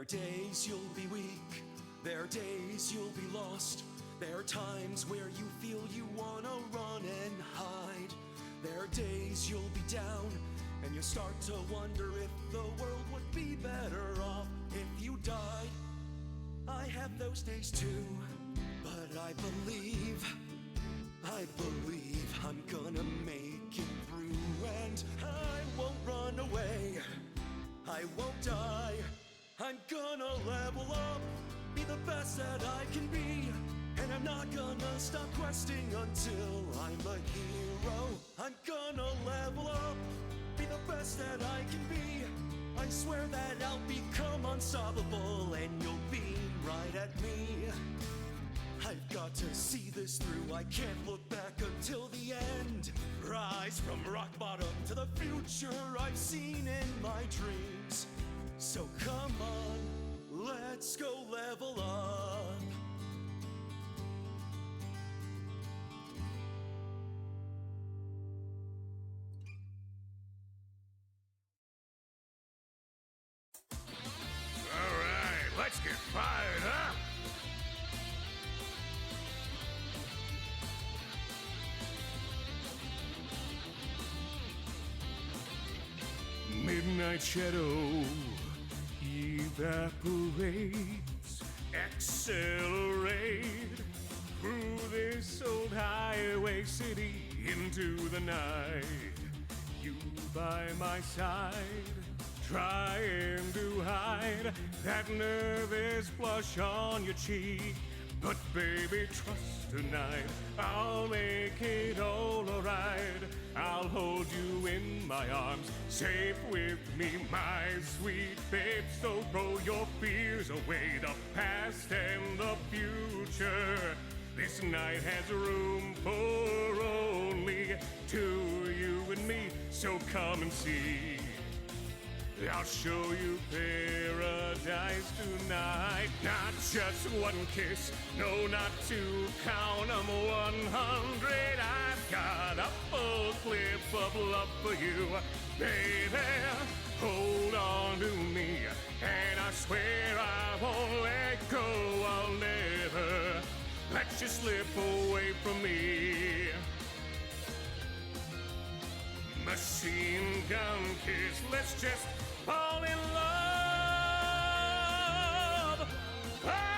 are days you'll be weak, there are days you'll be lost. There are times where you feel you wanna run and hide. There are days you'll be down and you start to wonder if the world would be better off if you died. I have those days too, but I believe I'm gonna make it through, and I won't run away, I won't die. I'm gonna level up, be the best that I can be, and I'm not gonna stop questing until I'm a hero. I'm gonna level up, be the best that I can be. I swear that I'll become unstoppable and you'll beam right at me. I've got to see this through, I can't look back until the end. Rise from rock bottom to the future I've seen in my dreams. So come on, let's go level up. All right, let's get fired up. Midnight shadow evaporates, accelerate through this old highway city into the night. You by my side, trying to hide that nervous blush on your cheek. But baby, trust tonight, I'll make it all alright. I'll hold you in my arms, safe with me, my sweet babe. So throw your fears away, the past and the future. This night has room for only two, you and me, so come and see. I'll show you paradise tonight. Not just one kiss, no, not two, count 'em 100. I've got a full clip of love for you, baby. Hold on to me, and I swear I won't let go. I'll never let you slip away from me. Machine gun kiss, let's just fall in love. Ah!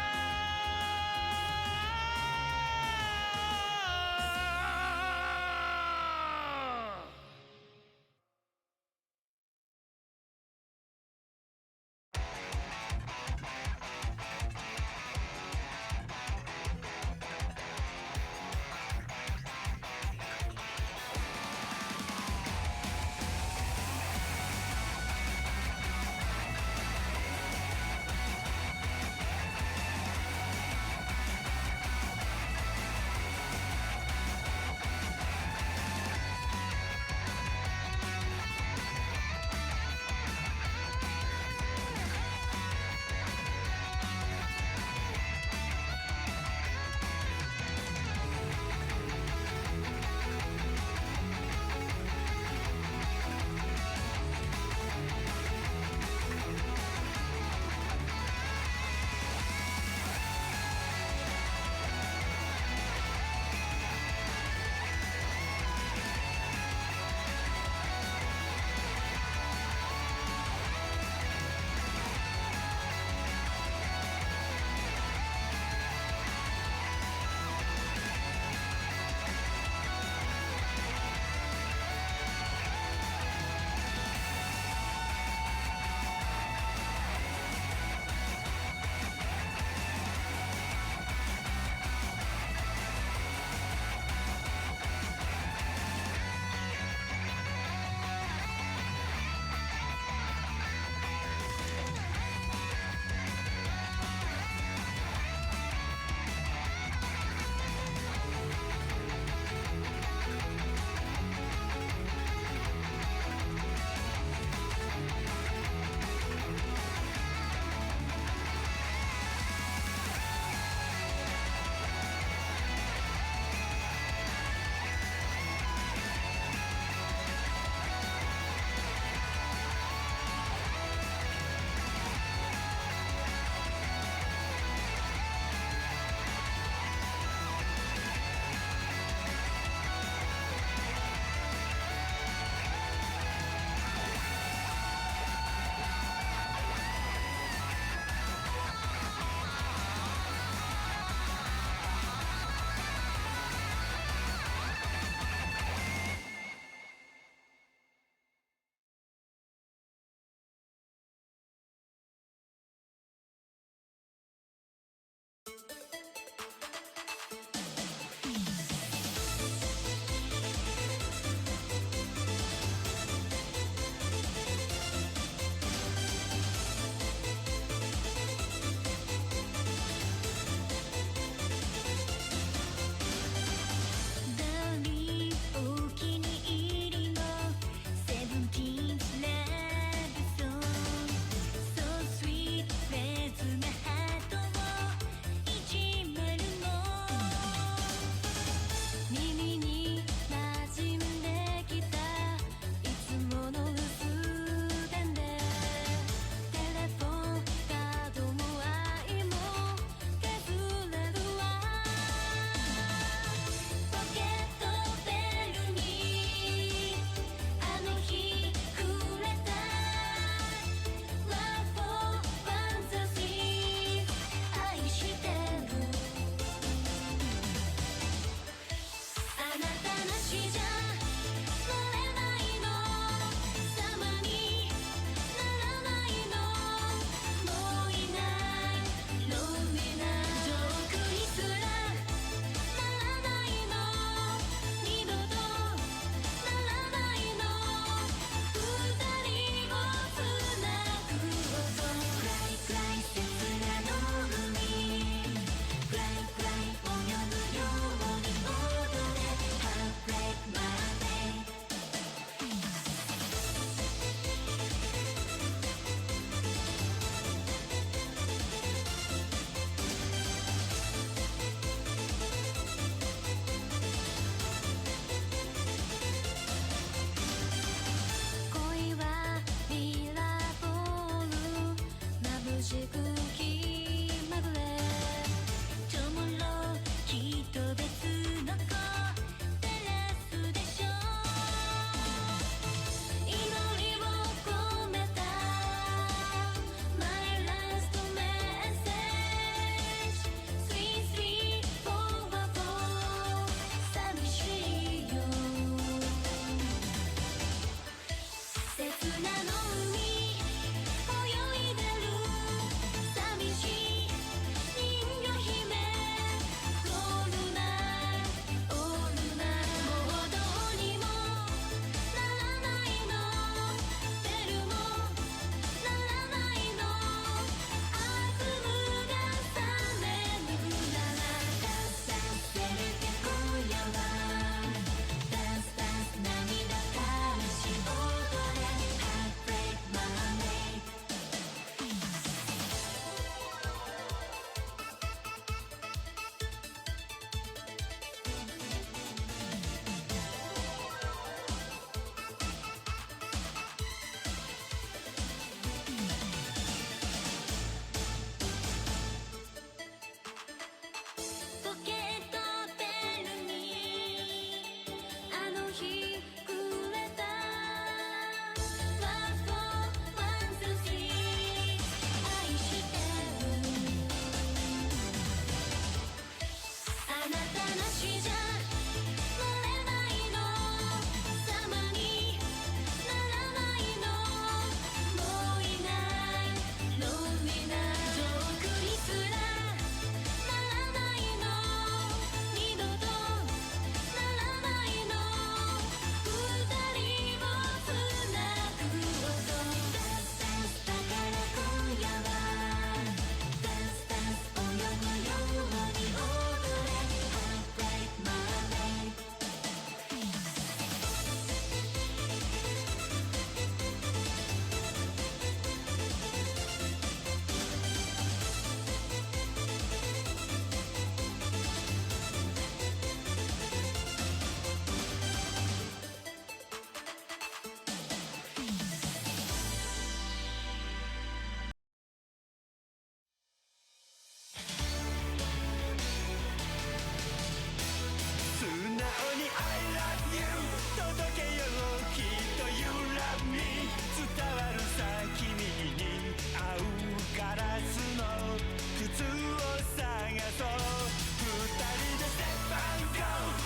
気まぐれちょもろきっと別の子照らすでしょ祈りを込めた My last message Sweet sweet powerful 寂しいよ切なの海泳いでる寂しい人魚姫オールナイトオールナイトもうどうにもならないのベルもならないの悪夢が覚めるならダンスダンスせめて今夜はダンスダンス涙からし踊れ Heartbreak Monday ポケットベルにあの日くれた One for one two three 愛してるあなたなしじゃ乗れないの様にならないのもういないのにな遠くにすらならないの二度とならないの二人をつなぐ音ダンスダンスだから今夜はダンスダンス泳ぐように踊れ Heartbreak Monday 素直に I love you 届けようきっと You love me 伝わるさ君に合うガラスの靴を探そう二人で Step and Go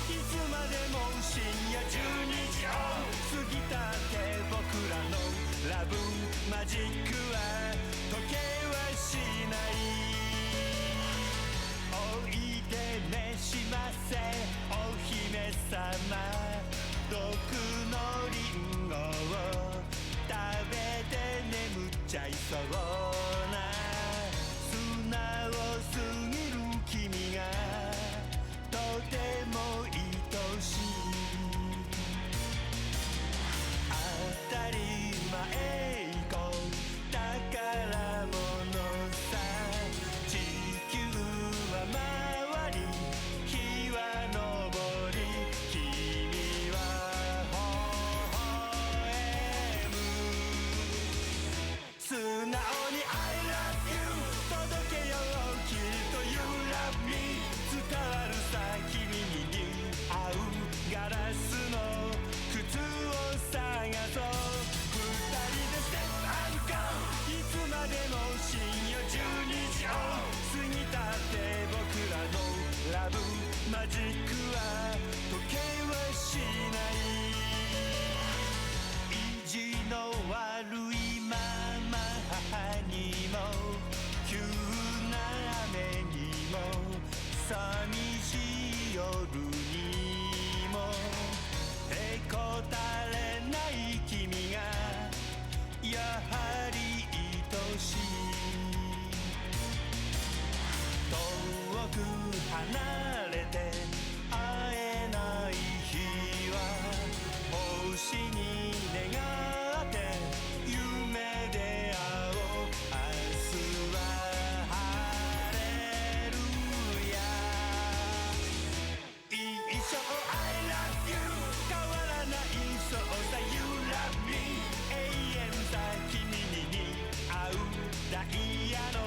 いつまでも深夜12時を過ぎたって僕らのラブマジックは時計はしないおいで召しませお姫様毒のリンゴを食べて眠っちゃいそうな素直すぎる君がとても愛しい当たり前以降宝物さ地球は回り日は昇り君は微笑む素直に I love you 届けようきっと You love me 伝わるさ君に合うガラスの靴を探そう二人で Step and Go いつまでも深夜12時を過ぎたって僕らのラブマジックは時計はしない意地の悪いまま母にも急な雨にも寂しい夜にもへこたれない君がやはり愛しい遠く離れて会えない日は星に願って夢で会おう明日は晴れるや一生 I love you 変わらないそうさ You love me 永遠さ君に合うダイヤの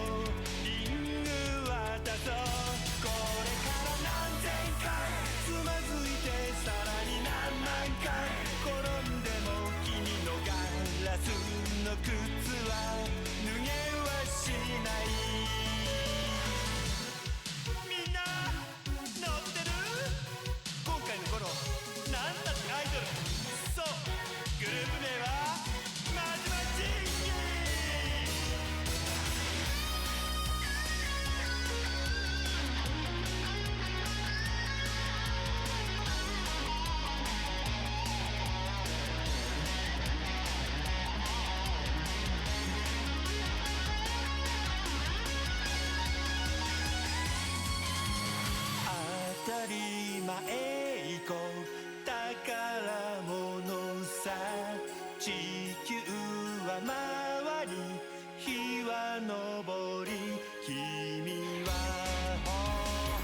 り前行こう宝物さ地球は回り日は昇り君は微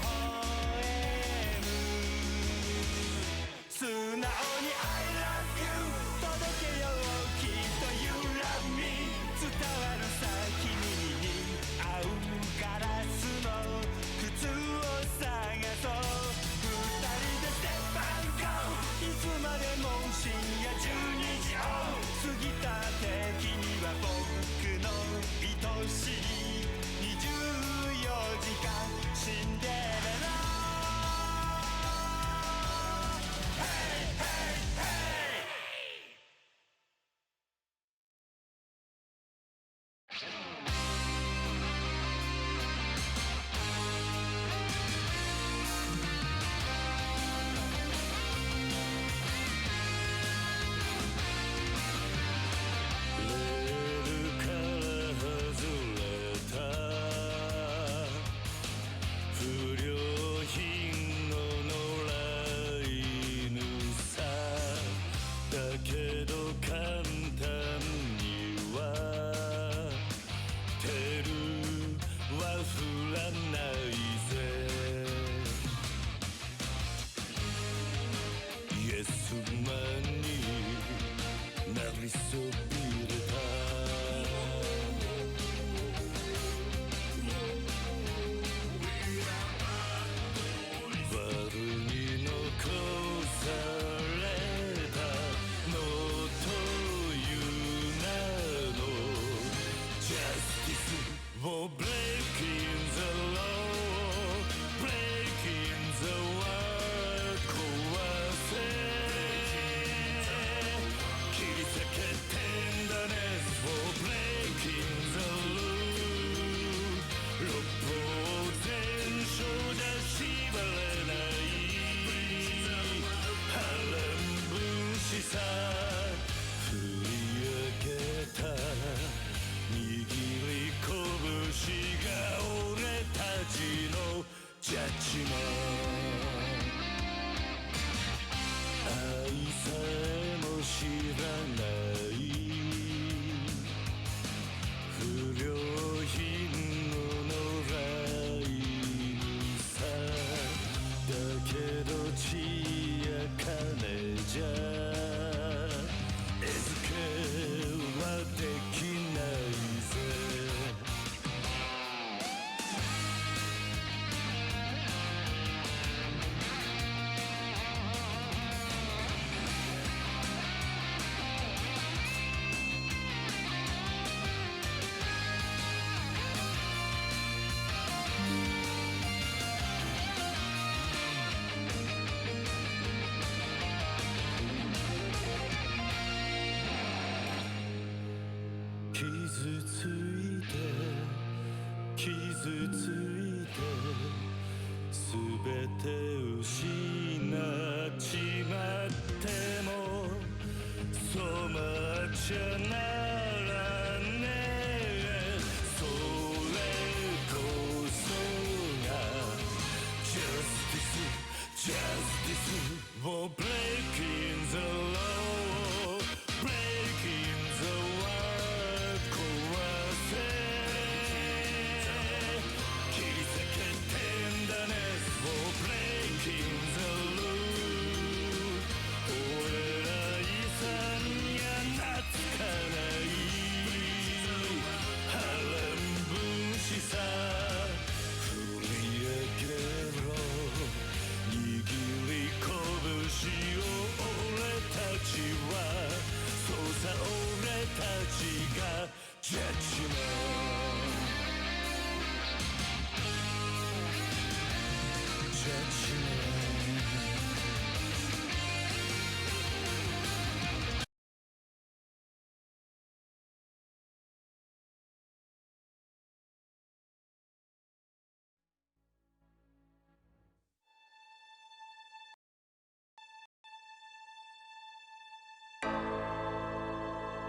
笑む素直に I love you 届けようきっと You love me 伝わるさ君に合うガラスの靴を探そう二人で Step and Go いつまでも深夜12時を過ぎたって君は僕の愛しい24時間シンデレラ Hey hey hey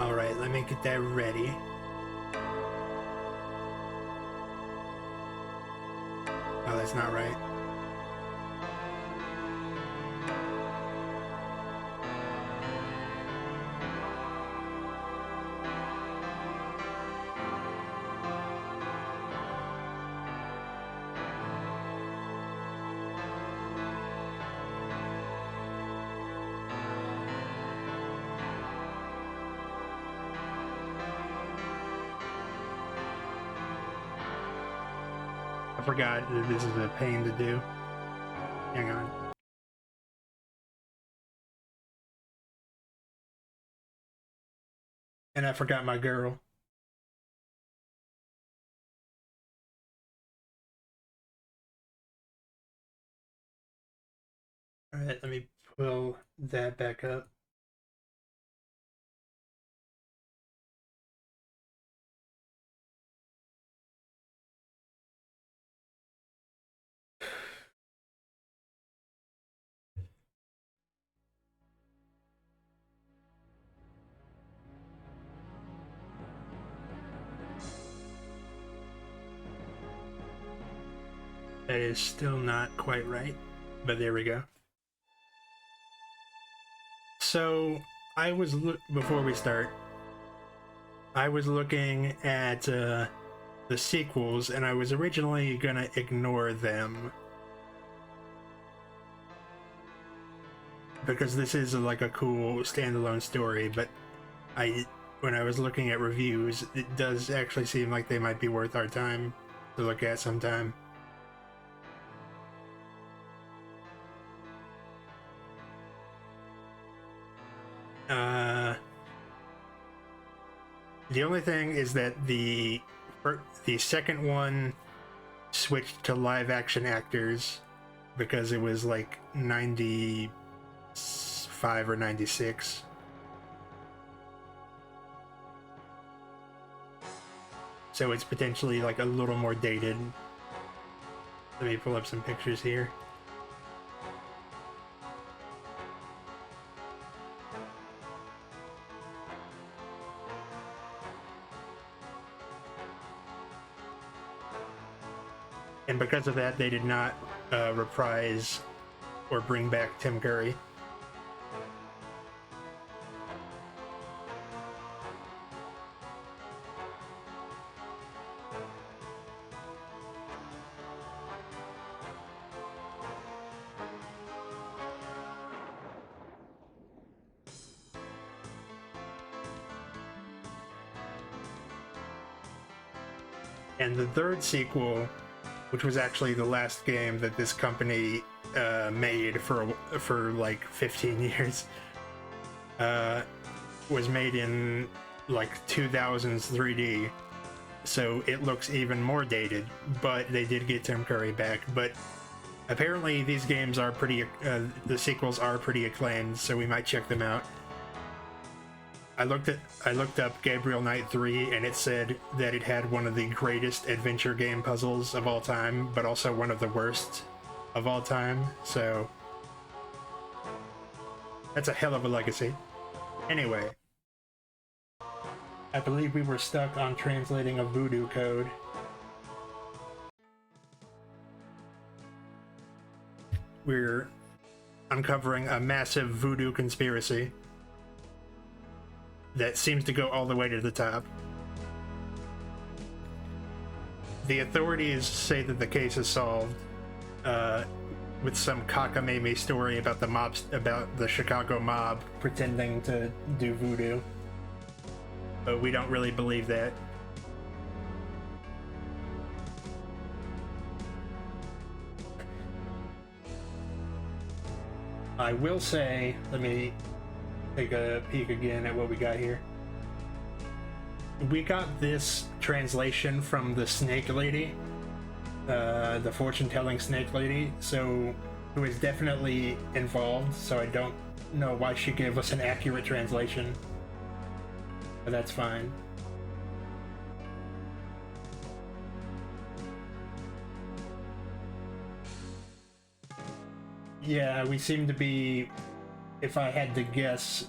All right, let me get that ready. Oh, that's not right. I forgot that this is a pain to do. Hang on. And I forgot my girl. Alright, let me pull that back up. That is still not quite right, but there we go. So I was before we start, I was looking at the sequels, and I was originally gonna ignore them because this is like a cool standalone story. But when I was looking at reviews, it does actually seem like they might be worth our time to look at sometime. The only thing is that the second one switched to live action actors because it was like 95 or 96. So it's potentially like a little more dated. Let me pull up some pictures here. And because of that, they did not reprise or bring back Tim Curry. And the third sequel, which was actually the last game that this company made for like 15 years, was made in like 2000s 3D, so it looks even more dated. But they did get Tim Curry back. But apparently these games are pretty, the sequels are pretty acclaimed, so we might check them out. I looked up Gabriel Knight 3, and it said that it had one of the greatest adventure game puzzles of all time, but also one of the worst of all time, so that's a hell of a legacy. Anyway, I believe we were stuck on translating a voodoo code. We're uncovering a massive voodoo conspiracy that seems to go all the way to the top. The authorities say that the case is solved with some cockamamie story about the Chicago mob pretending to do voodoo, but we don't really believe that. I will say, let me take a peek again at what we got here. We got this translation from the snake lady, the fortune-telling snake lady, so who is definitely involved, so I don't know why she gave us an accurate translation, but that's fine. Yeah, we seem to be, if I had to guess,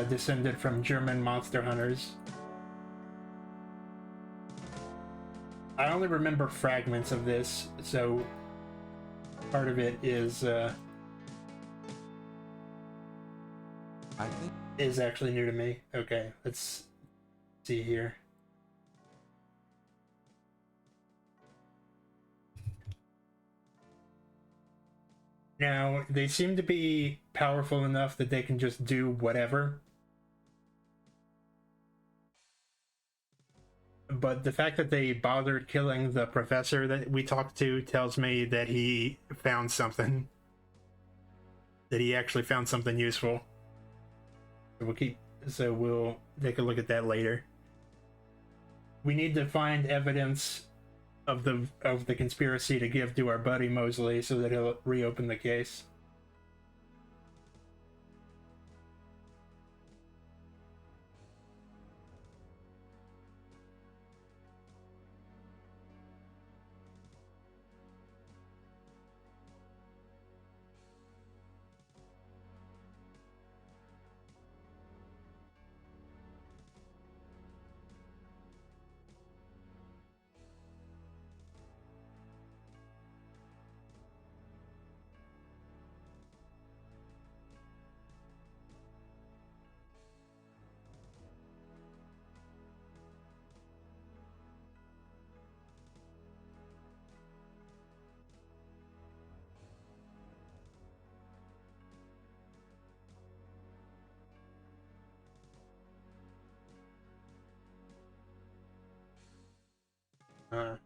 descended from German monster hunters. I only remember fragments of this, so part of it is actually new to me. Okay, let's see here. Now, they seem to be powerful enough that they can just do whatever. but the fact that they bothered killing the professor that we talked to tells me that he found something. That he actually found something useful. So we'll take a look at that later. We need to find evidence of the conspiracy to give to our buddy Mosley so that he'll reopen the case. Uh,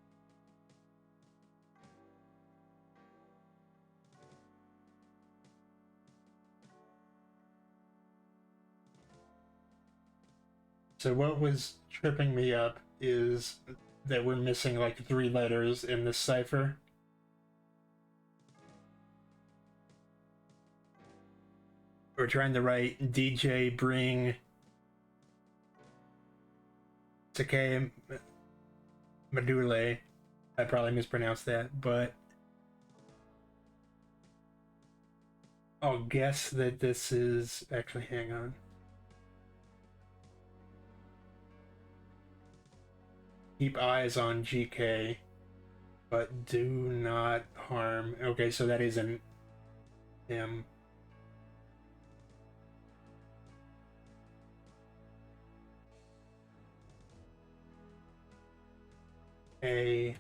so what was tripping me up is that we're missing like 3 letters in this cipher. We're trying to write DJ bring Sake Madule. I probably mispronounced that, but I'll guess that this is actually, hang on. Keep eyes on GK, but do not harm. Okay, so that is an M. A.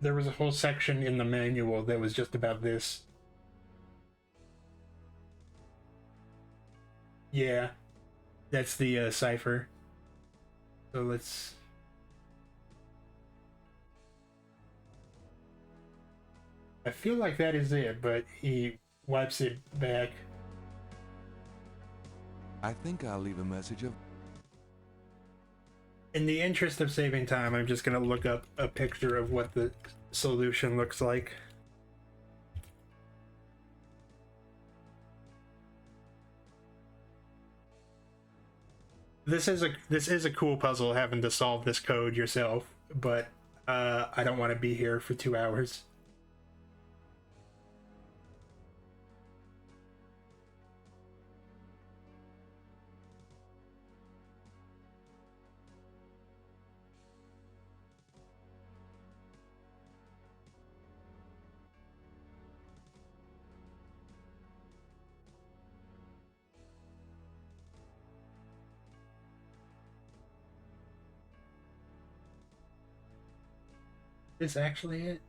There was a whole section in the manual that was just about this. Yeah, that's the cipher. So let's... I feel like that is it, but he wipes it back. I think I'll leave a message of... In the interest of saving time, I'm just gonna look up a picture of what the solution looks like. This is a cool puzzle, having to solve this code yourself, but I don't want to be here for 2 hours. Is actually it?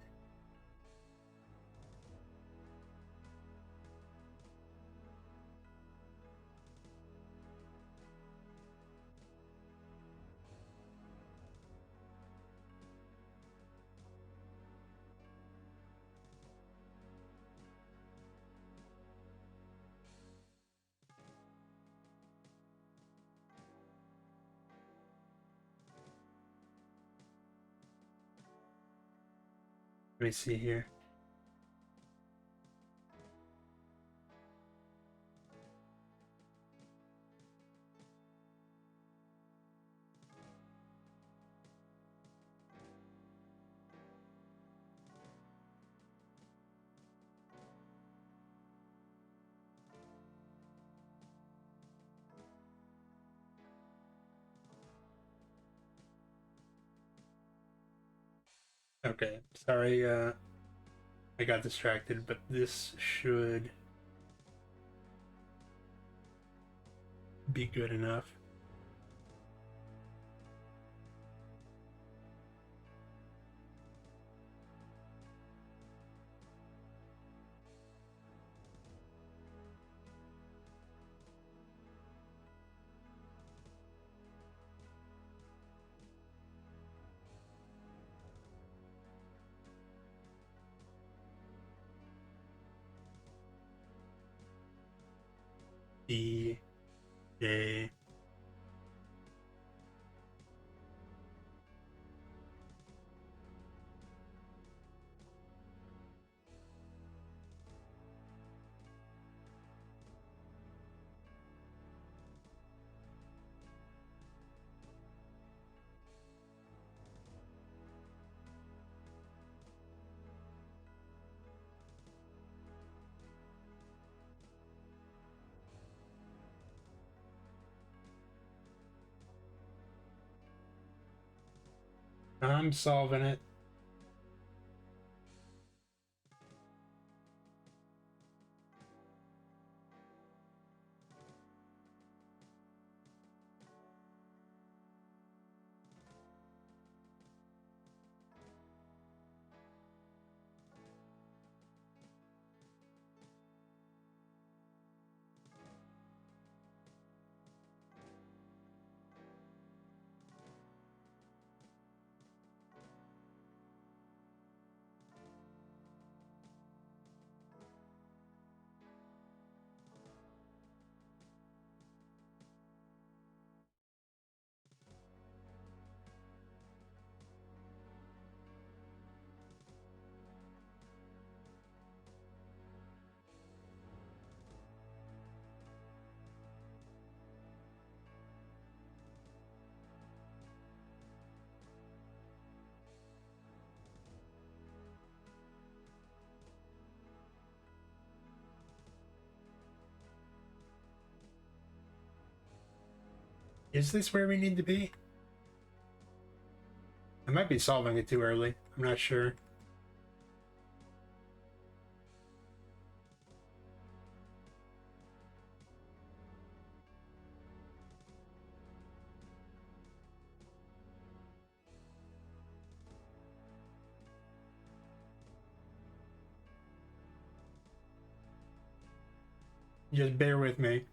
Let me see here. Okay, sorry, I got distracted, but this should be good enough. D J. I'm solving it. Is this where we need to be? I might be solving it too early. I'm not sure. Just bear with me.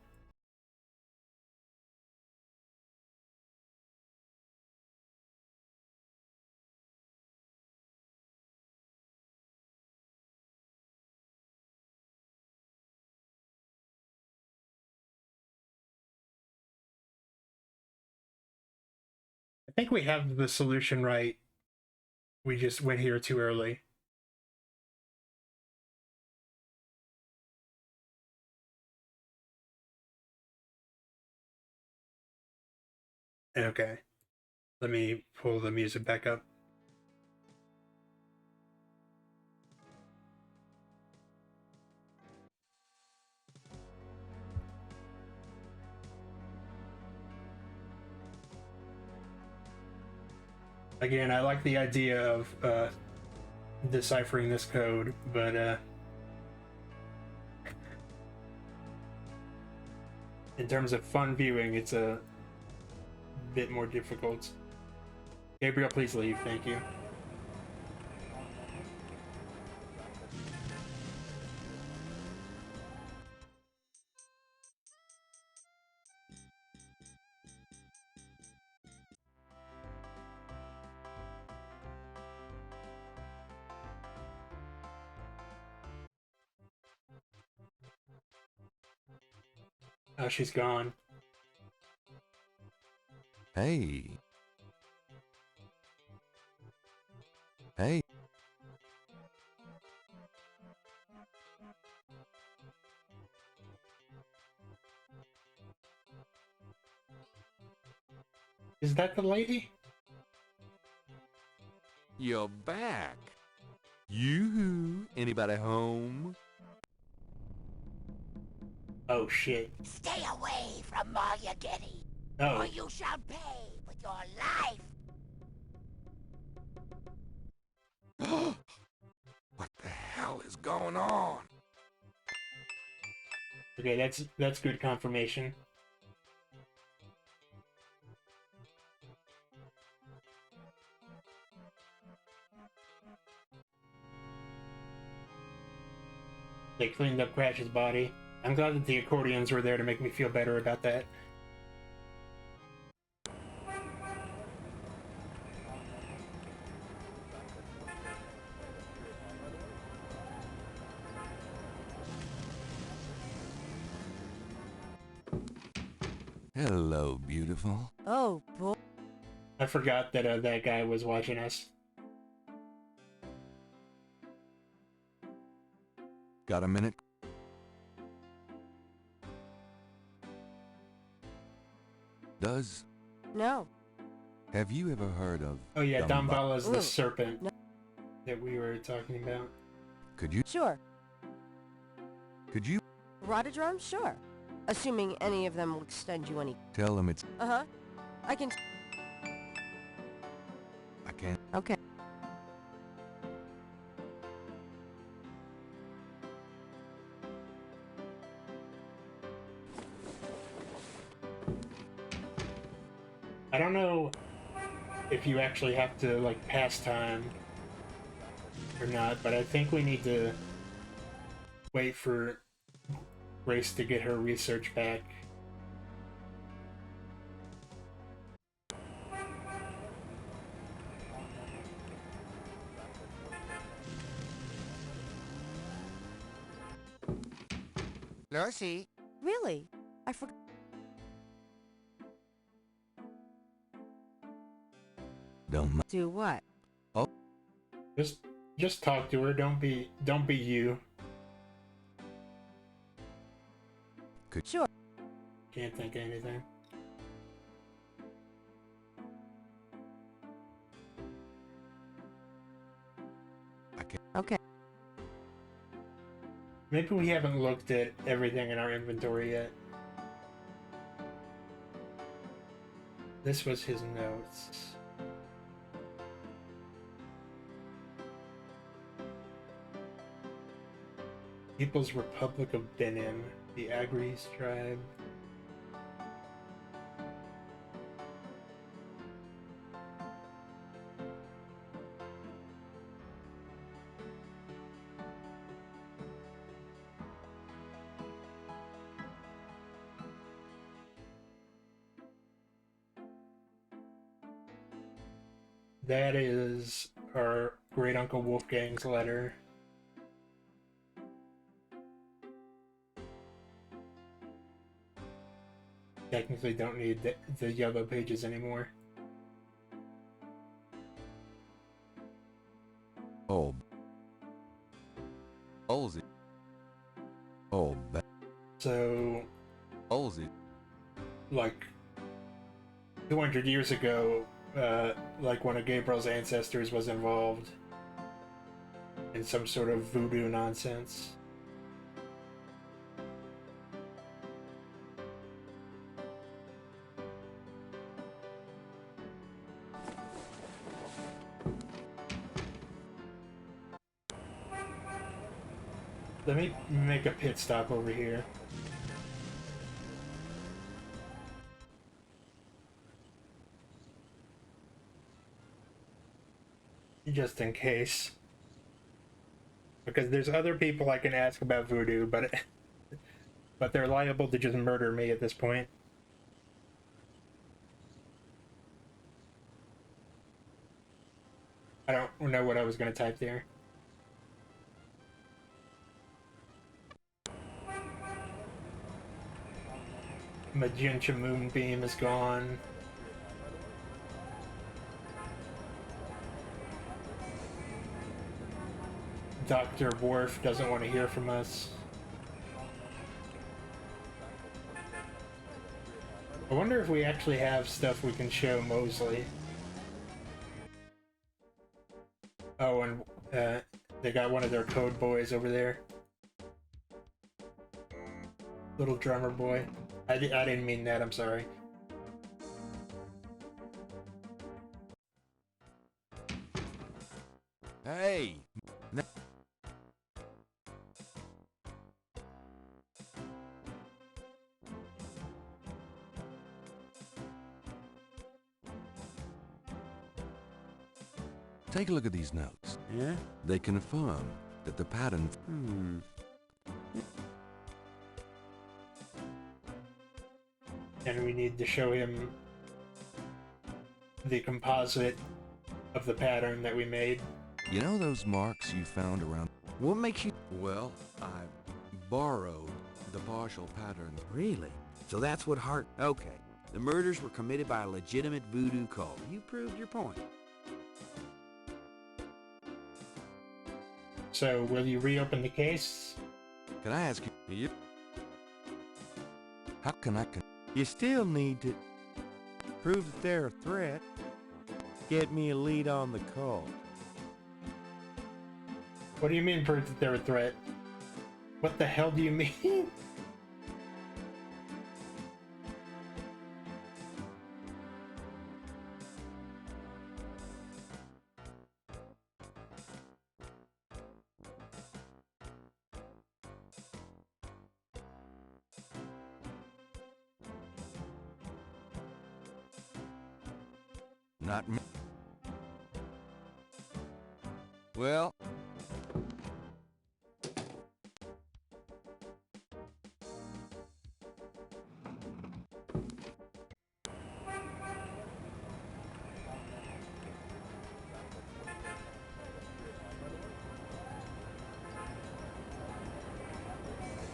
I think we have the solution right. We just went here too early. Okay. Let me pull the music back up. Again, I like the idea of deciphering this code, but in terms of fun viewing, it's a bit more difficult. Gabriel, please leave. Thank you. Oh, she's gone. Hey. Hey. Is that the lady? You're back. Yoo-hoo. Anybody home? Oh shit. Stay away from Margaretti, Oh. or you shall pay with your life. What the hell is going on? Okay, that's good confirmation. They cleaned up Crash's body. I'm glad that the accordions were there to make me feel better about that. Hello, beautiful. Oh, boy. I forgot that that guy was watching us. Got a minute? Does... No. Have you ever heard of... Oh yeah, Dambala's the Ooh. serpent No. that we were talking about. Could you... Sure. Could you Rotodrum? Sure. Assuming any of them will extend you any... tell them it's... Uh-huh. I can... I can't... Okay. I don't know if you actually have to, like, pass time or not, but I think we need to wait for Grace to get her research back. Lucy, Really? I forgot. Don't... Do what? Just talk to her. Don't be you. Sure. Can't think of anything. I can't... Okay. Maybe we haven't looked at everything in our inventory yet. This was his notes. People's Republic of Benin, the Agris tribe. That is our great uncle Wolfgang's letter. Technically don't need the yellow pages anymore. Oh... Olsey. Oh, So, Olsey. like, 200 years ago, like one of Gabriel's ancestors was involved in some sort of voodoo nonsense. Let me make a pit stop over here. Just in case. Because there's other people I can ask about voodoo, but they're liable to just murder me at this point. I don't know what I was going to type there. Magenta Moonbeam is gone. Dr. Worf doesn't want to hear from us. I wonder if we actually have stuff we can show Mosley. Oh, and they got one of their code boys over there. Little drummer boy. I didn't mean that, I'm sorry. Hey! Take a look at these notes. Yeah? They confirm that the pattern... And we need to show him the composite of the pattern that we made. You know those marks you found around? What makes you... Well, I borrowed the partial pattern. Really? So that's what Hart... Okay. The murders were committed by a legitimate voodoo cult. You proved your point. So, will you reopen the case? Can I ask you? How can I... You still need to prove that they're a threat. Get me a lead on the cult. What do you mean prove that they're a threat? What the hell do you mean? Not me. Well...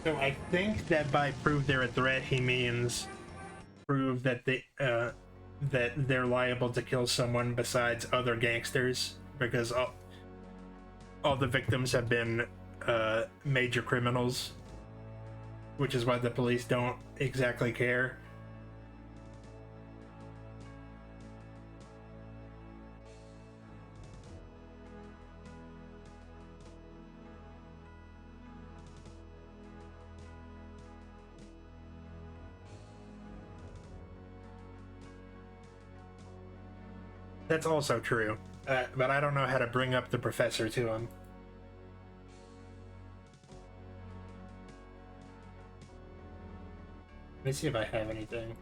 So I think that by prove they're a threat, he means prove that they're liable to kill someone besides other gangsters, because all the victims have been major criminals, which is why the police don't exactly care. That's also true, but I don't know how to bring up the professor to him. Let me see if I have anything.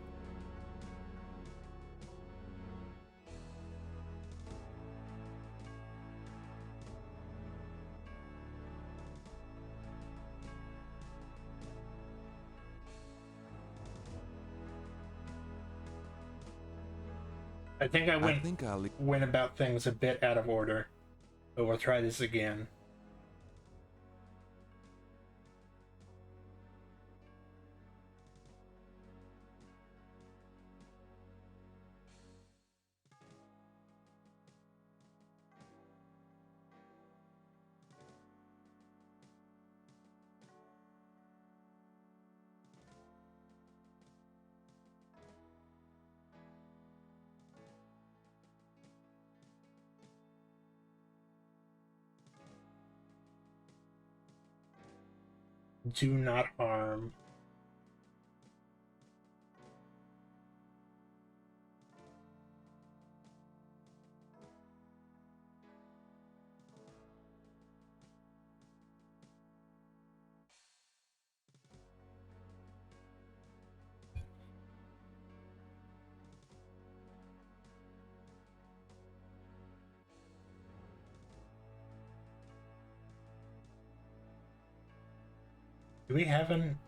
I think I went about things a bit out of order, but we'll try this again. Do not harm. Do we have an...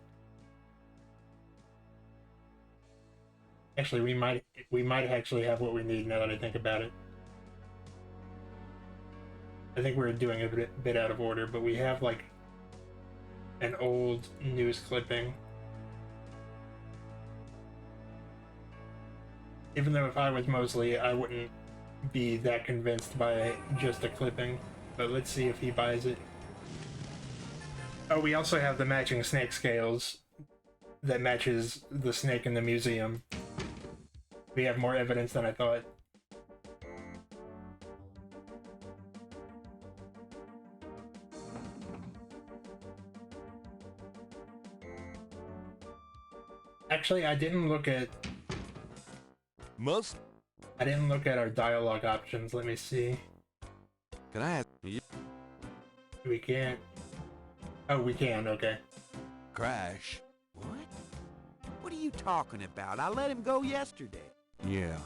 Actually, we might actually have what we need now that I think about it. I think we're doing a bit out of order, but we have like an old news clipping. Even though if I was Mosley, I wouldn't be that convinced by just a clipping. But let's see if he buys it. Oh, we also have the matching snake scales that matches the snake in the museum. We have more evidence than I thought. Actually, I didn't look at our dialogue options. Let me see. Can I ask you? We can't. Oh, we can, okay. Crash. What? What are you talking about? I let him go yesterday. Yeah,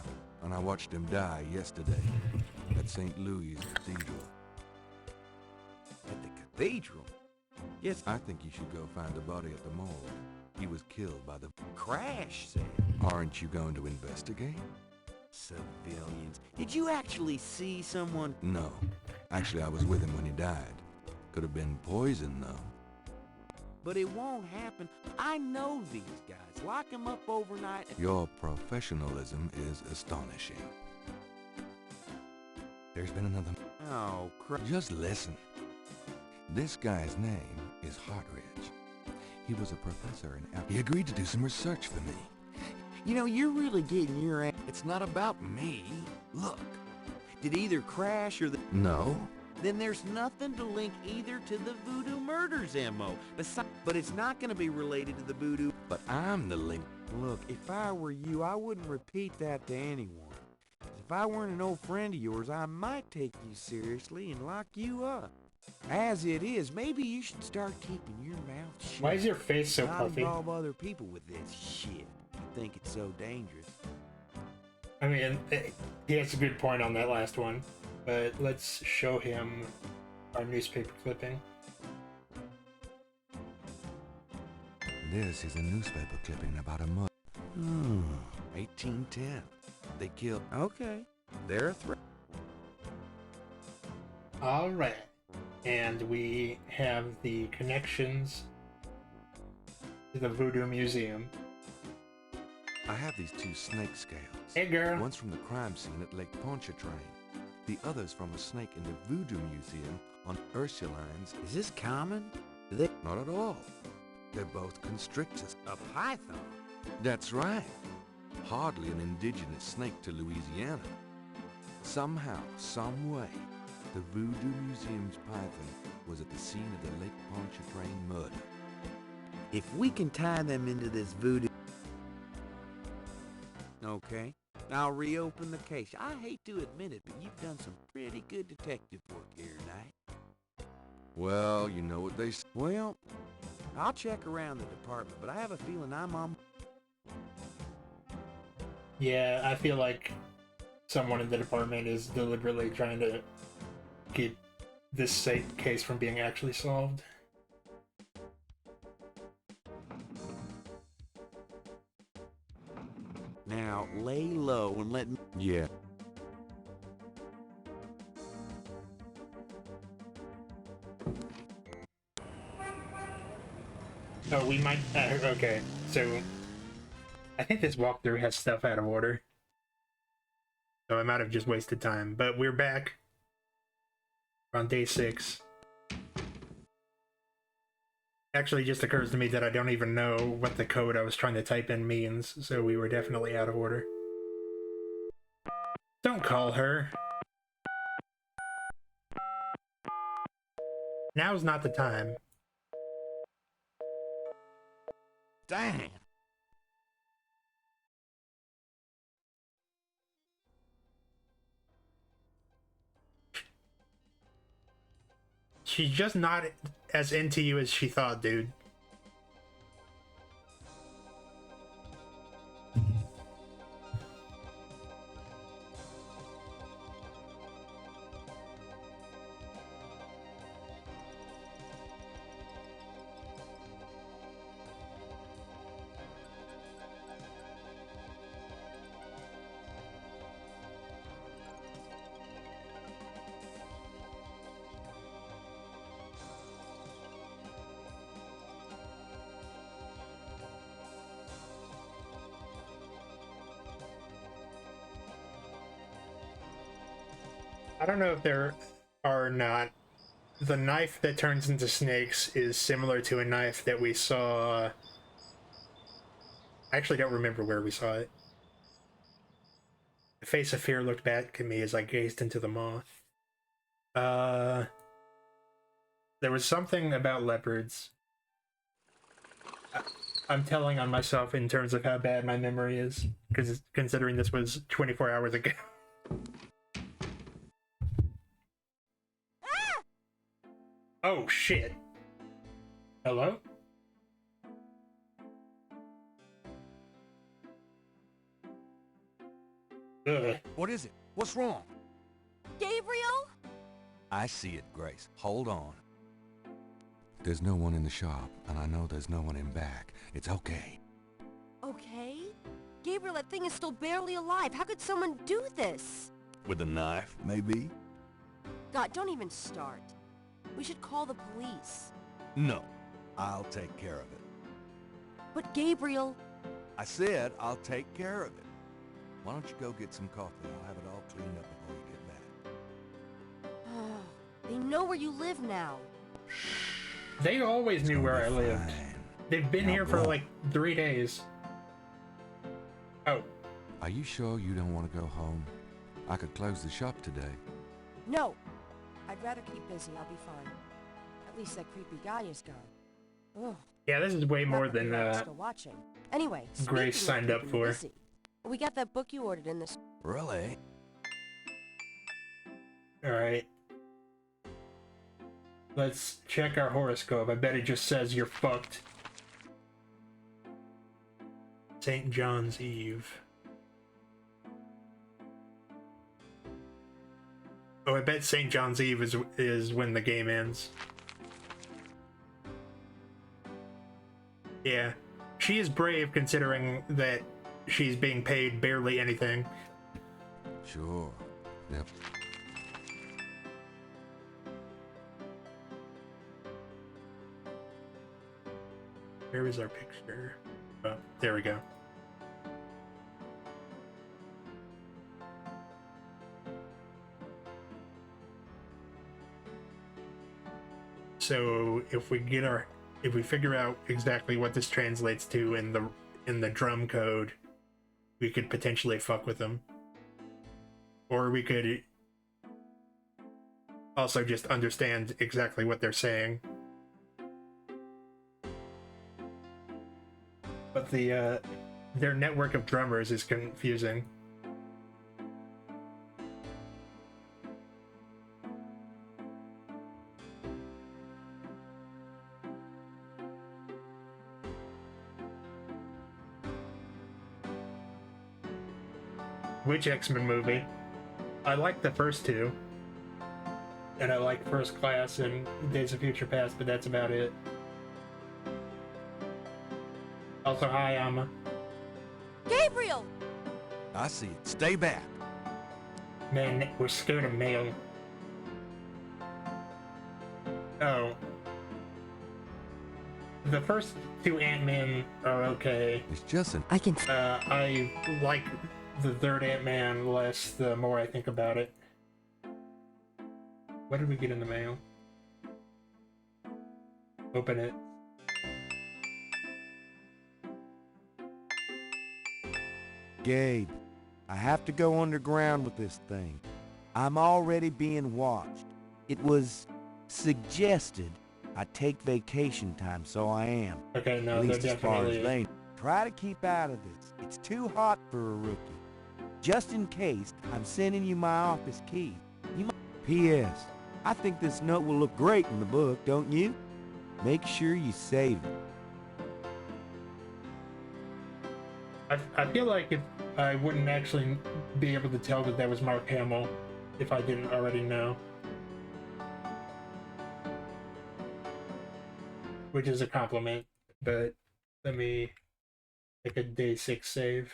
and I watched him die yesterday at St. Louis Cathedral. At the cathedral? Yes, I think you should go find the body at the mall. He was killed by the... Crash said. Aren't you going to investigate? Civilians. Did you actually see someone? No. Actually, I was with him when he died. Could have been poison, though. But it won't happen. I know these guys. Lock them up overnight. Your professionalism is astonishing. There's been another... Oh, crap. Just listen. This guy's name is Hartridge. He was a professor in... He agreed to do some research for me. You know, you're really getting your ass. It's not about me. Look. Did either Crash or the... No. Then there's nothing to link either to the voodoo murders, M.O. But it's not going to be related to the voodoo. But I'm the link. Look, if I were you, I wouldn't repeat that to anyone. If I weren't an old friend of yours, I might take you seriously and lock you up. As it is, maybe you should start keeping your mouth shut. Why is your face so Not puffy? involve other people with this shit. You think it's so dangerous. I mean, he has a good point on that last one, but let's show him our newspaper clipping. This is a newspaper clipping about a murder. 1810. They killed... Okay. They're a threat. All right, and we have the connections to the Voodoo Museum. I have these two snake scales. Hey, girl. One's from the crime scene at Lake Pontchartrain. The other's from a snake in the Voodoo Museum on Ursulines. Is this common? Do they... Not at all. They're both constrictors. A python? That's right. Hardly an indigenous snake to Louisiana. Somehow, some way, the Voodoo Museum's python was at the scene of the Lake Pontchartrain murder. If we can tie them into this voodoo... Okay. I'll reopen the case. I hate to admit it, but you've done some pretty good detective work here tonight. Well, you know what they say. Well, I'll check around the department, but I have a feeling I'm on... Yeah, I feel like someone in the department is deliberately trying to keep this case from being actually solved. Now, lay low and let me... Yeah. Oh, we might... okay, so... I think this walkthrough has stuff out of order. So I might have just wasted time, but we're back. We're on day 6. Actually, it just occurs to me that I don't even know what the code I was trying to type in means, so we were definitely out of order. Don't call her. Now's not the time. Dang! She's just not as into you as she thought, dude. I don't know if there are not. The knife that turns into snakes is similar to a knife that we saw. I actually don't remember where we saw it. The face of fear looked back at me as I gazed into the maw. There was something about leopards. I'm telling on myself in terms of how bad my memory is, because considering this was 24 hours ago. Oh shit. Hello? Ugh. What is it? What's wrong? Gabriel? I see it, Grace. Hold on. There's no one in the shop, and I know there's no one in back. It's okay. Okay? Gabriel, that thing is still barely alive. How could someone do this? With a knife, maybe? God, don't even start. We should call the police. No. I'll take care of it. But Gabriel... I said I'll take care of it. Why don't you go get some coffee? I'll have it all cleaned up before you get back. They know where you live now. They always knew where I lived. Fine. They've been here for like 3 days. Oh, Are you sure you don't want to go home? I could close the shop today. No. I'd rather keep busy. I'll be fine. At least that creepy guy is gone. Ugh. yeah, this is way more than Still watching. Anyway, Grace speaking of signed up keeping for. busy, we got that book you ordered in this. Really? Alright. Let's check our horoscope. I bet it just says you're fucked. St. John's Eve. Oh, I bet St. John's Eve is when the game ends. Yeah. She is brave considering that she's being paid barely anything. Sure. Yep. Where is our picture? Oh, there we go. So if we figure out exactly what this translates to in the drum code, we could potentially fuck with them. Or we could also just understand exactly what they're saying. But their network of drummers is confusing. Which X-Men movie? I like the first two. And I like First Class and Days of Future Past, but that's about it. Also, hi, Amma. Gabriel! I see it. Stay back. Man, we're scared of mail. Oh. The first two Ant-Man are okay. It's just an... I can... I like the third Ant-Man less the more I think about it. What did we get in the mail? Open it. Gabe, I have to go underground with this thing. I'm already being watched. It was suggested I take vacation time, so I am. Okay, no, At they're least as far as definitely... they... Try to keep out of this. It's too hot for a rookie. Just in case, I'm sending you my office key. You might... P.S. I think this note will look great in the book, don't you? Make sure you save it. I feel like if I wouldn't actually be able to tell that that was Mark Hamill if I didn't already know. Which is a compliment, but let me take a day 6 save.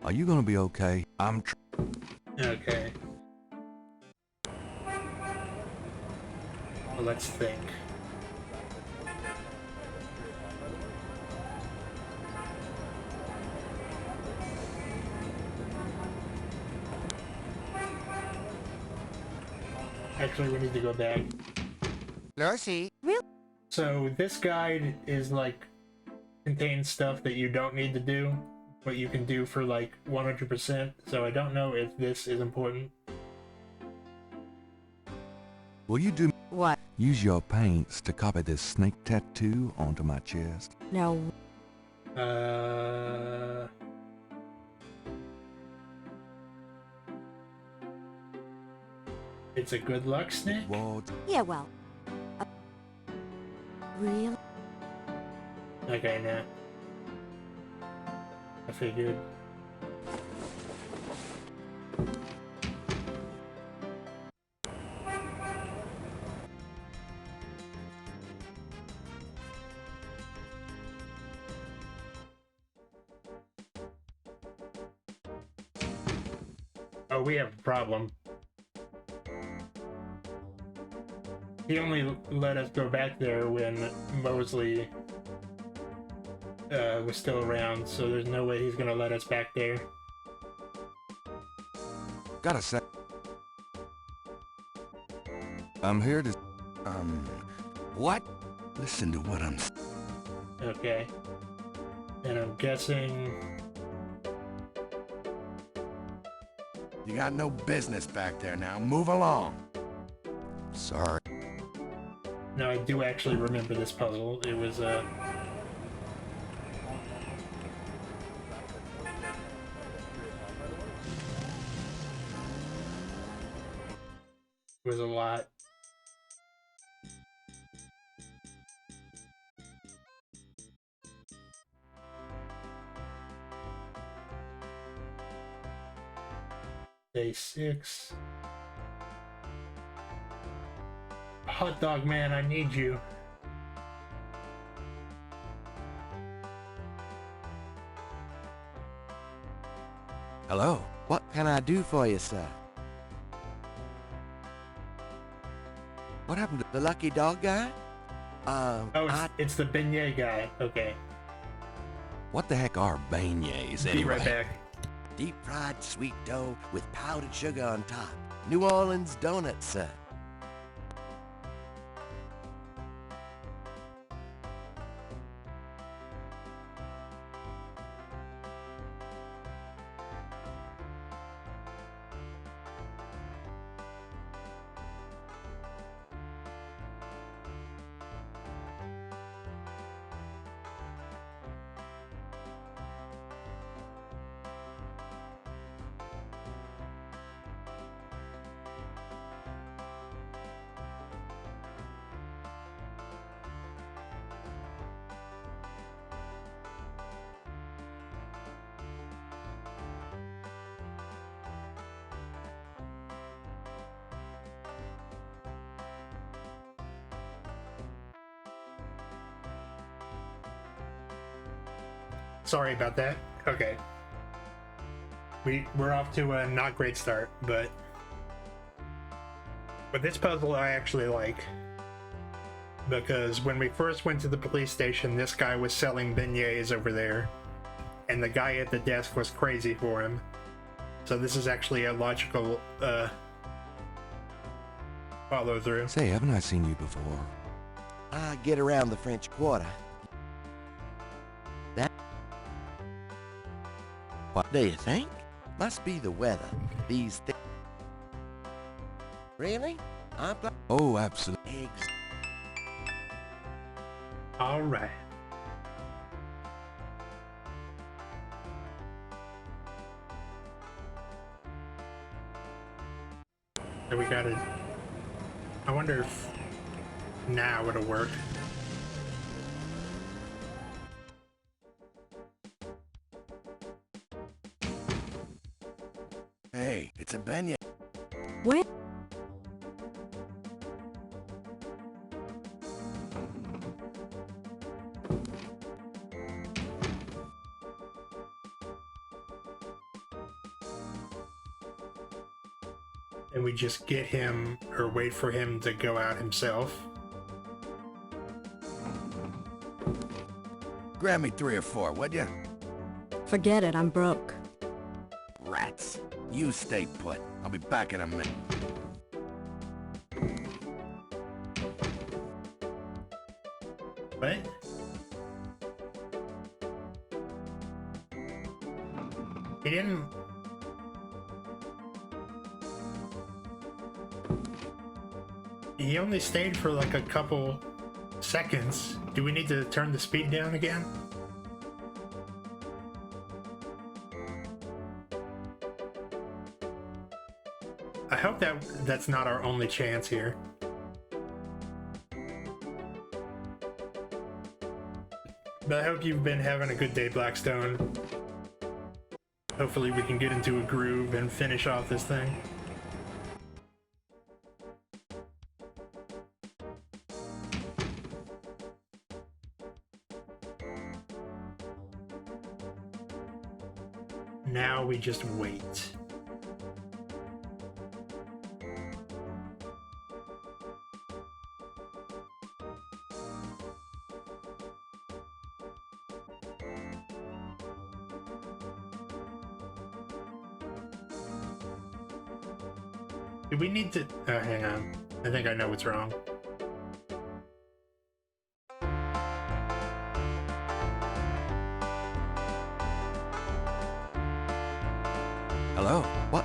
Are you gonna be okay? Okay. Well, let's think. Actually, we need to go back. Lucy, So this guide is like contains stuff that you don't need to do, but you can do for like 100%. So I don't know if this is important. Will you do... What? Use your paints to copy this snake tattoo onto my chest. Now... It's a good luck snake? Ward, Yeah, well... Really? Okay, now. I figured. Oh, we have a problem. He only let us go back there when Mosley was still around, so there's no way he's gonna let us back there. Got a sec. I'm here to... What? Listen to what I'm... Okay. And I'm guessing... You got no business back there now. Move along. Sorry. No, I do actually remember this puzzle. It was, was a lot. Day 6. Hot dog man, I need you. Hello? What can I do for you, sir? What happened to... The lucky dog guy? Oh, it's the beignet guy. Okay. What the heck are beignets, Be anyway? right back. Deep fried sweet dough with powdered sugar on top. New Orleans donuts, sir. Sorry about that. Okay. We're off to a not great start, but this puzzle I actually like, because when we first went to the police station, this guy was selling beignets over there, and the guy at the desk was crazy for him. So this is actually a logical follow through. Say, haven't I seen you before? I get around the French Quarter. That... What do you think? Must be the weather. These things... Really? I'm... Oh, absolutely. Eggs. All right. So we got it. I wonder if now it'll work. Hey, it's a beignet. Where? And we just get him or wait for him to go out himself. Grab me 3 or 4, would you? Forget it, I'm broke. Rats. You stay put. I'll be back in a minute. What? He didn't... He only stayed for like a couple seconds. Do we need to turn the speed down again? I hope that's not our only chance here. But I hope you've been having a good day, Blackstone. Hopefully we can get into a groove and finish off this thing. Now we just wait. Do we need to... Oh, hang on. I think I know what's wrong. Hello? What?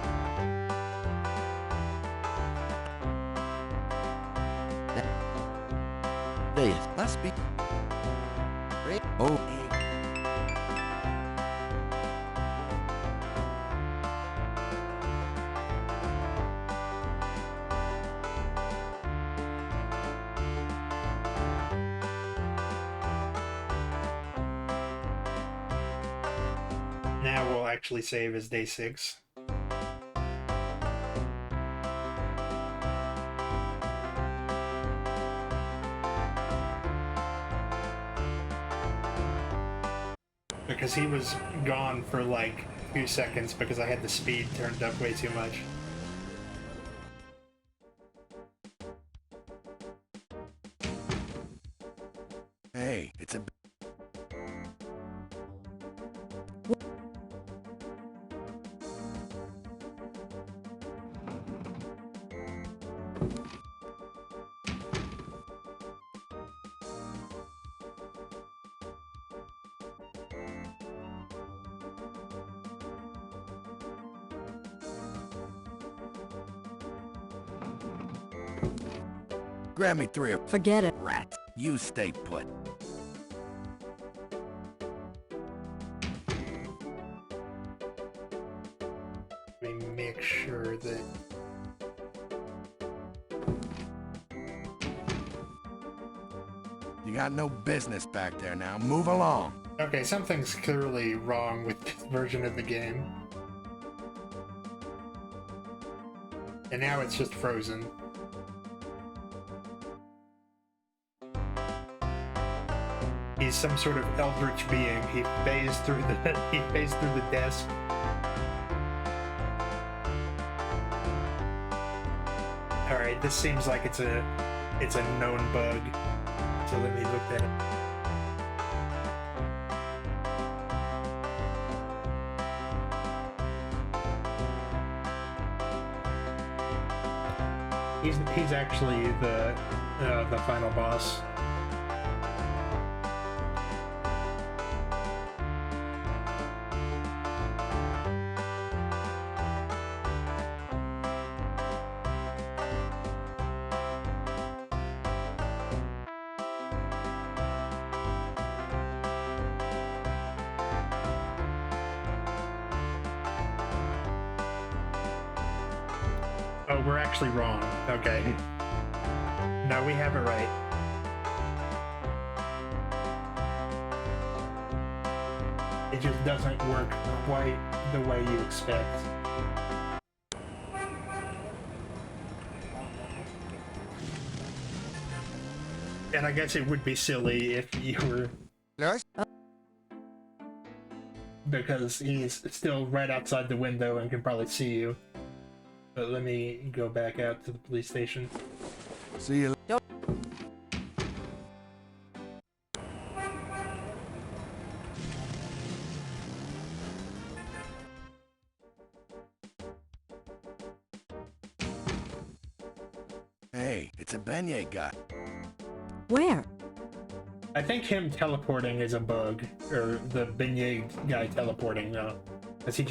This must be... Oh. Now we'll actually save as day 6. Because he was gone for like a few seconds because I had the speed turned up way too much. Hey, it's a... Grab me 3 or... Forget it. Rats. You stay put. Let me make sure that... You got no business back there now. Move along. Okay, something's clearly wrong with this version of the game. And now it's just frozen. He's some sort of eldritch being. He phased through the desk. Alright, this seems like it's a known bug. So let me look at it. He's actually the final boss. Oh, we're actually wrong. Okay. No, we have it right. It just doesn't work quite the way you expect. And I guess it would be silly if you were... Yes? Because he's still right outside the window and can probably see you. But let me go back out to the police station. See you. Hey, it's a beignet guy. Where? I think him teleporting is a bug, or the beignet guy teleporting, though. Because he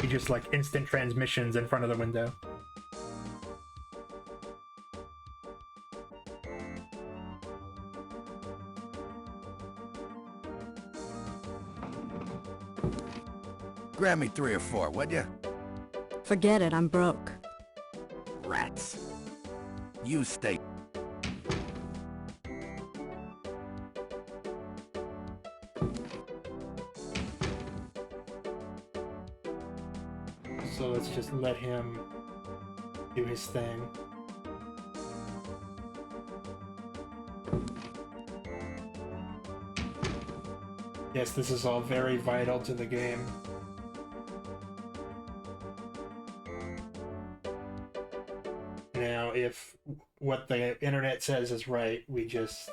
just like instant transmissions in front of the window. Grab me 3 or 4, would ya? Forget it, I'm broke. Rats. You stay. let's just let him do his thing. Yes, this is all very vital to the game. Now, if what the internet says is right, we just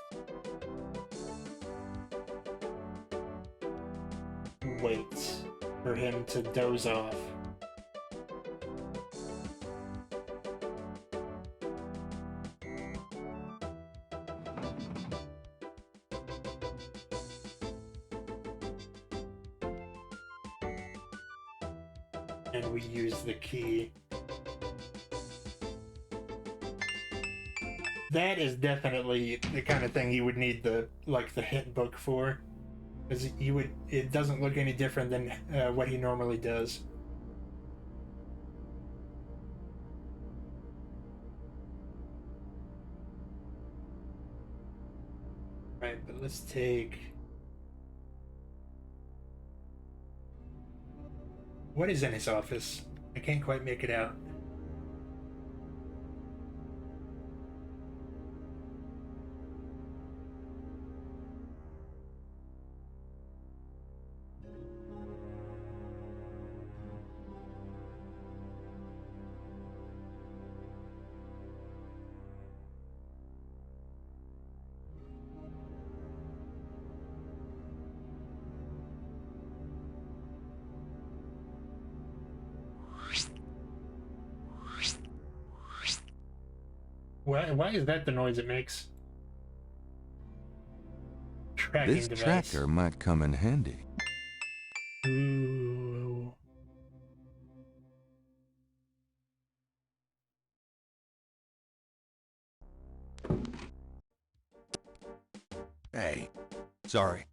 wait for him to doze off. And we use the key. That is definitely the kind of thing you would need the hint book for, because it doesn't look any different than what he normally does. Right, but let's take. What is in his office? I can't quite make it out. Why is that the noise it makes? Tracking This device. tracker might come in handy. Ooh. Hey, sorry.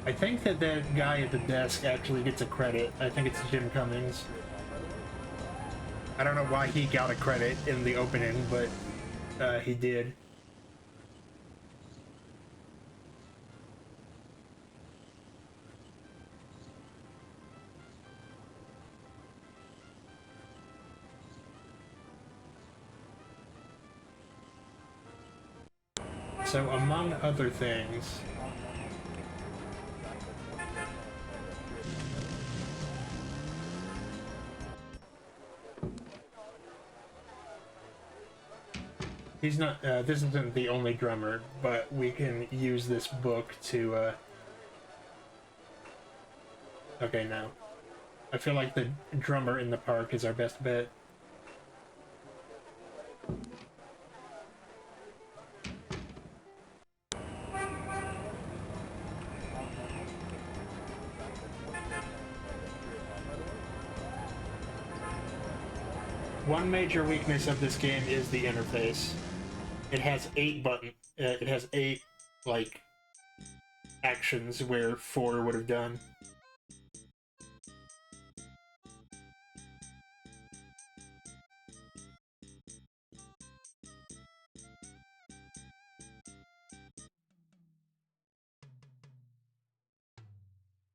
I think that guy at the desk actually gets a credit. I think it's Jim Cummings. I don't know why he got a credit in the opening, but he did. So, among other things, he's not, this isn't the only drummer, but we can use this book to, okay, now. I feel like the drummer in the park is our best bet. One major weakness of this game is the interface. It has 8 buttons. It has 8, like, actions where 4 would have done.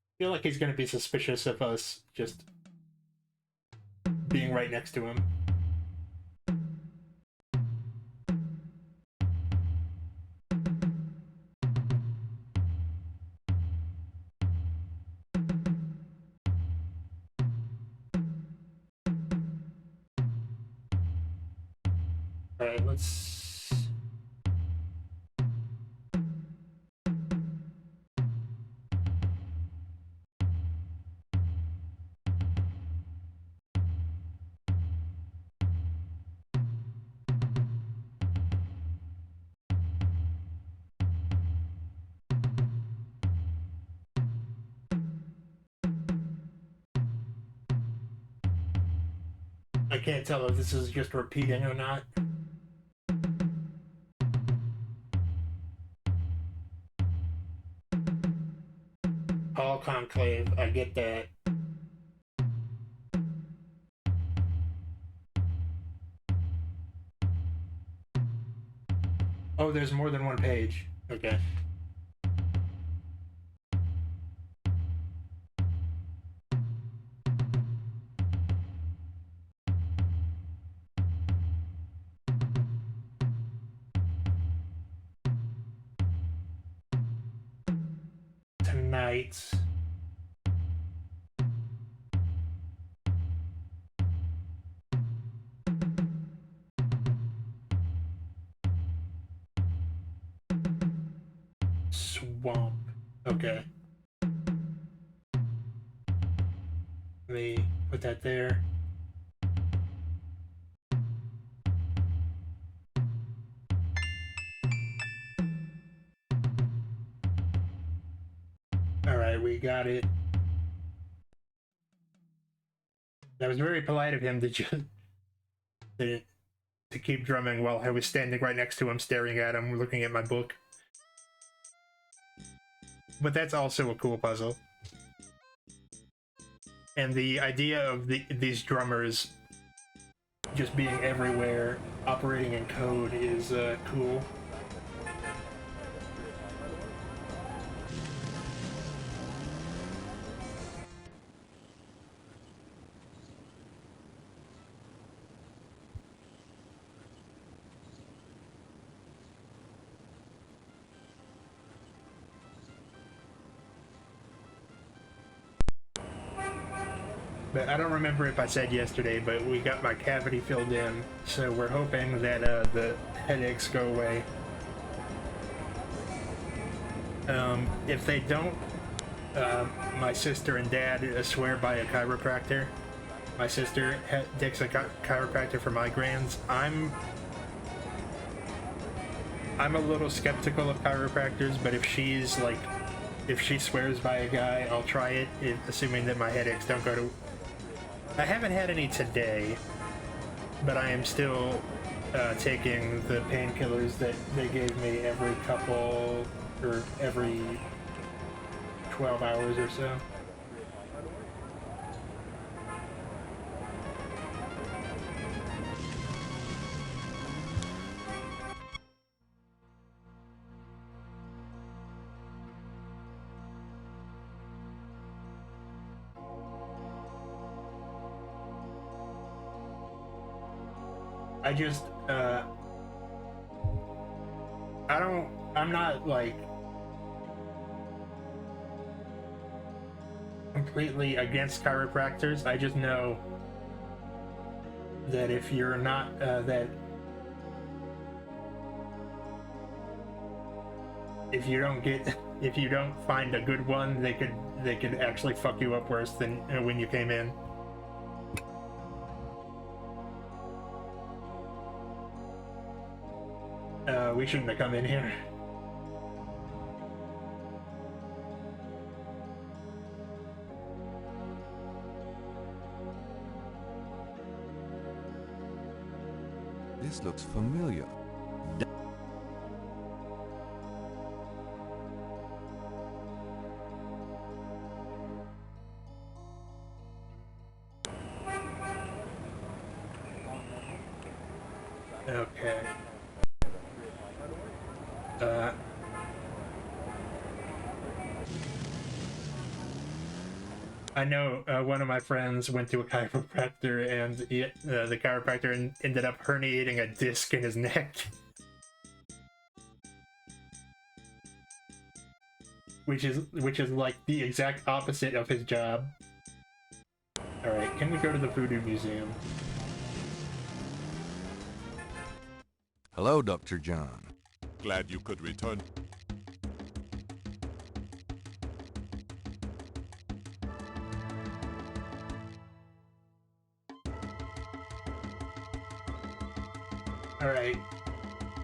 I feel like he's gonna be suspicious of us just being right next to him. Alright, let's... I can't tell if this is just repeating or not. Paul Conclave, I get that. Oh, there's more than one page. Okay. Tonight. Swamp. Okay. Let me put that there. Alright, we got it. That was very polite of him to just to keep drumming while I was standing right next to him, staring at him, looking at my book. But that's also a cool puzzle. And the idea of these drummers just being everywhere, operating in code, is cool. But I don't remember if I said yesterday, but we got my cavity filled in, so we're hoping that the headaches go away. If they don't, my sister and dad swear by a chiropractor. My sister takes a chiropractor for migraines. I'm a little skeptical of chiropractors, but if she swears by a guy, I'll try it, assuming that my headaches don't go to... I haven't had any today, but I am still taking the painkillers that they gave me every 12 hours or so. I just, I'm not, like, completely against chiropractors. I just know that if you're not, if you don't find a good one, they could actually fuck you up worse than when you came in. We shouldn't have come in here. This looks familiar. Okay. I know one of my friends went to a chiropractor, and the chiropractor ended up herniating a disc in his neck. Which is like the exact opposite of his job. Alright, can we go to the Voodoo Museum? Hello, Dr. John. Glad you could return. Alright.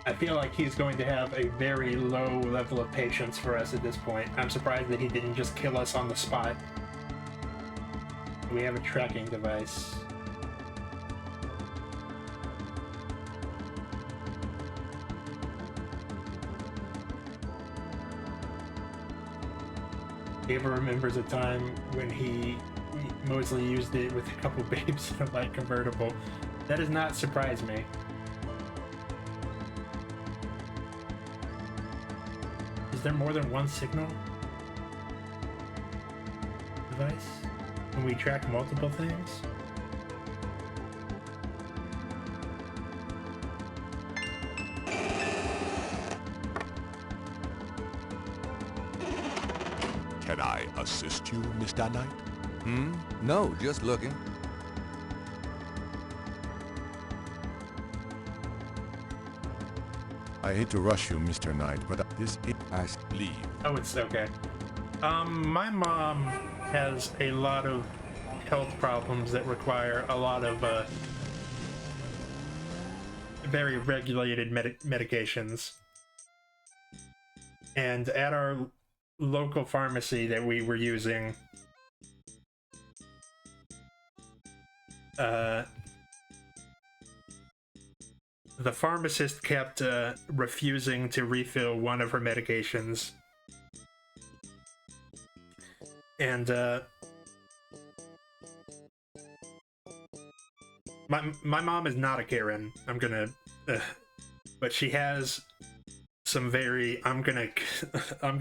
I feel like he's going to have a very low level of patience for us at this point. I'm surprised that he didn't just kill us on the spot. We have a tracking device. Ava remembers a time when he mostly used it with a couple babes in a light convertible. That does not surprise me. Is there more than one signal device? Can we track multiple things? Can I assist you, Mr. Knight? No, just looking. I hate to rush you, Mr. Knight, but this is... I leave. Oh, it's okay. My mom has a lot of health problems that require a lot of very regulated medications. And at our local pharmacy that we were using, the pharmacist kept refusing to refill one of her medications. And my mom is not a Karen. I'm gonna, but she has some very I'm gonna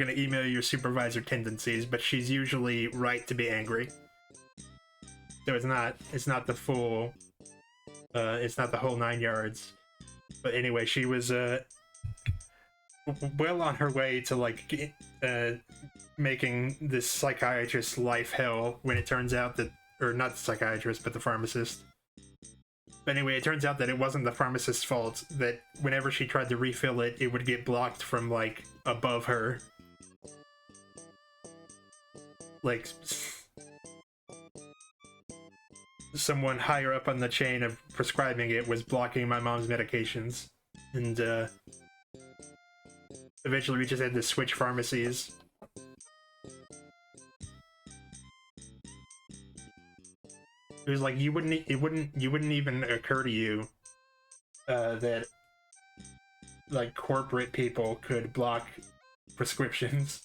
email your supervisor tendencies. But she's usually right to be angry. So it's not the full, it's not the whole 9 yards. But anyway, she was well on her way to like making this psychiatrist's life hell when it turns out that, or not the psychiatrist, but the pharmacist. But anyway, it turns out that it wasn't the pharmacist's fault, that whenever she tried to refill it, it would get blocked from like above her. Like someone higher up on the chain of prescribing it was blocking my mom's medications. And eventually we just had to switch pharmacies. It was like it wouldn't even occur to you that like corporate people could block prescriptions.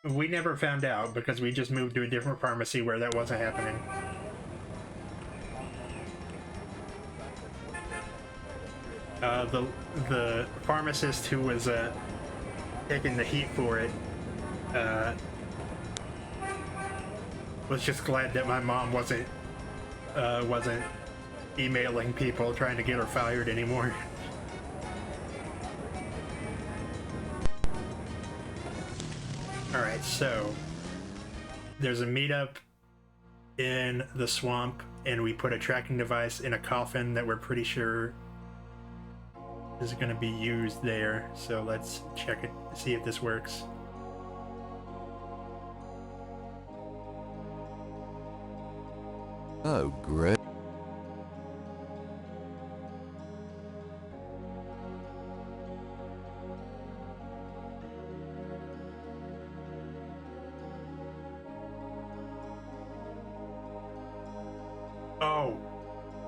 We never found out because we just moved to a different pharmacy where that wasn't happening. The pharmacist who was taking the heat for it was just glad that my mom wasn't emailing people trying to get her fired anymore. Alright, so there's a meetup in the swamp, and we put a tracking device in a coffin that we're pretty sure is going to be used there. So let's check it, see if this works. Oh, great.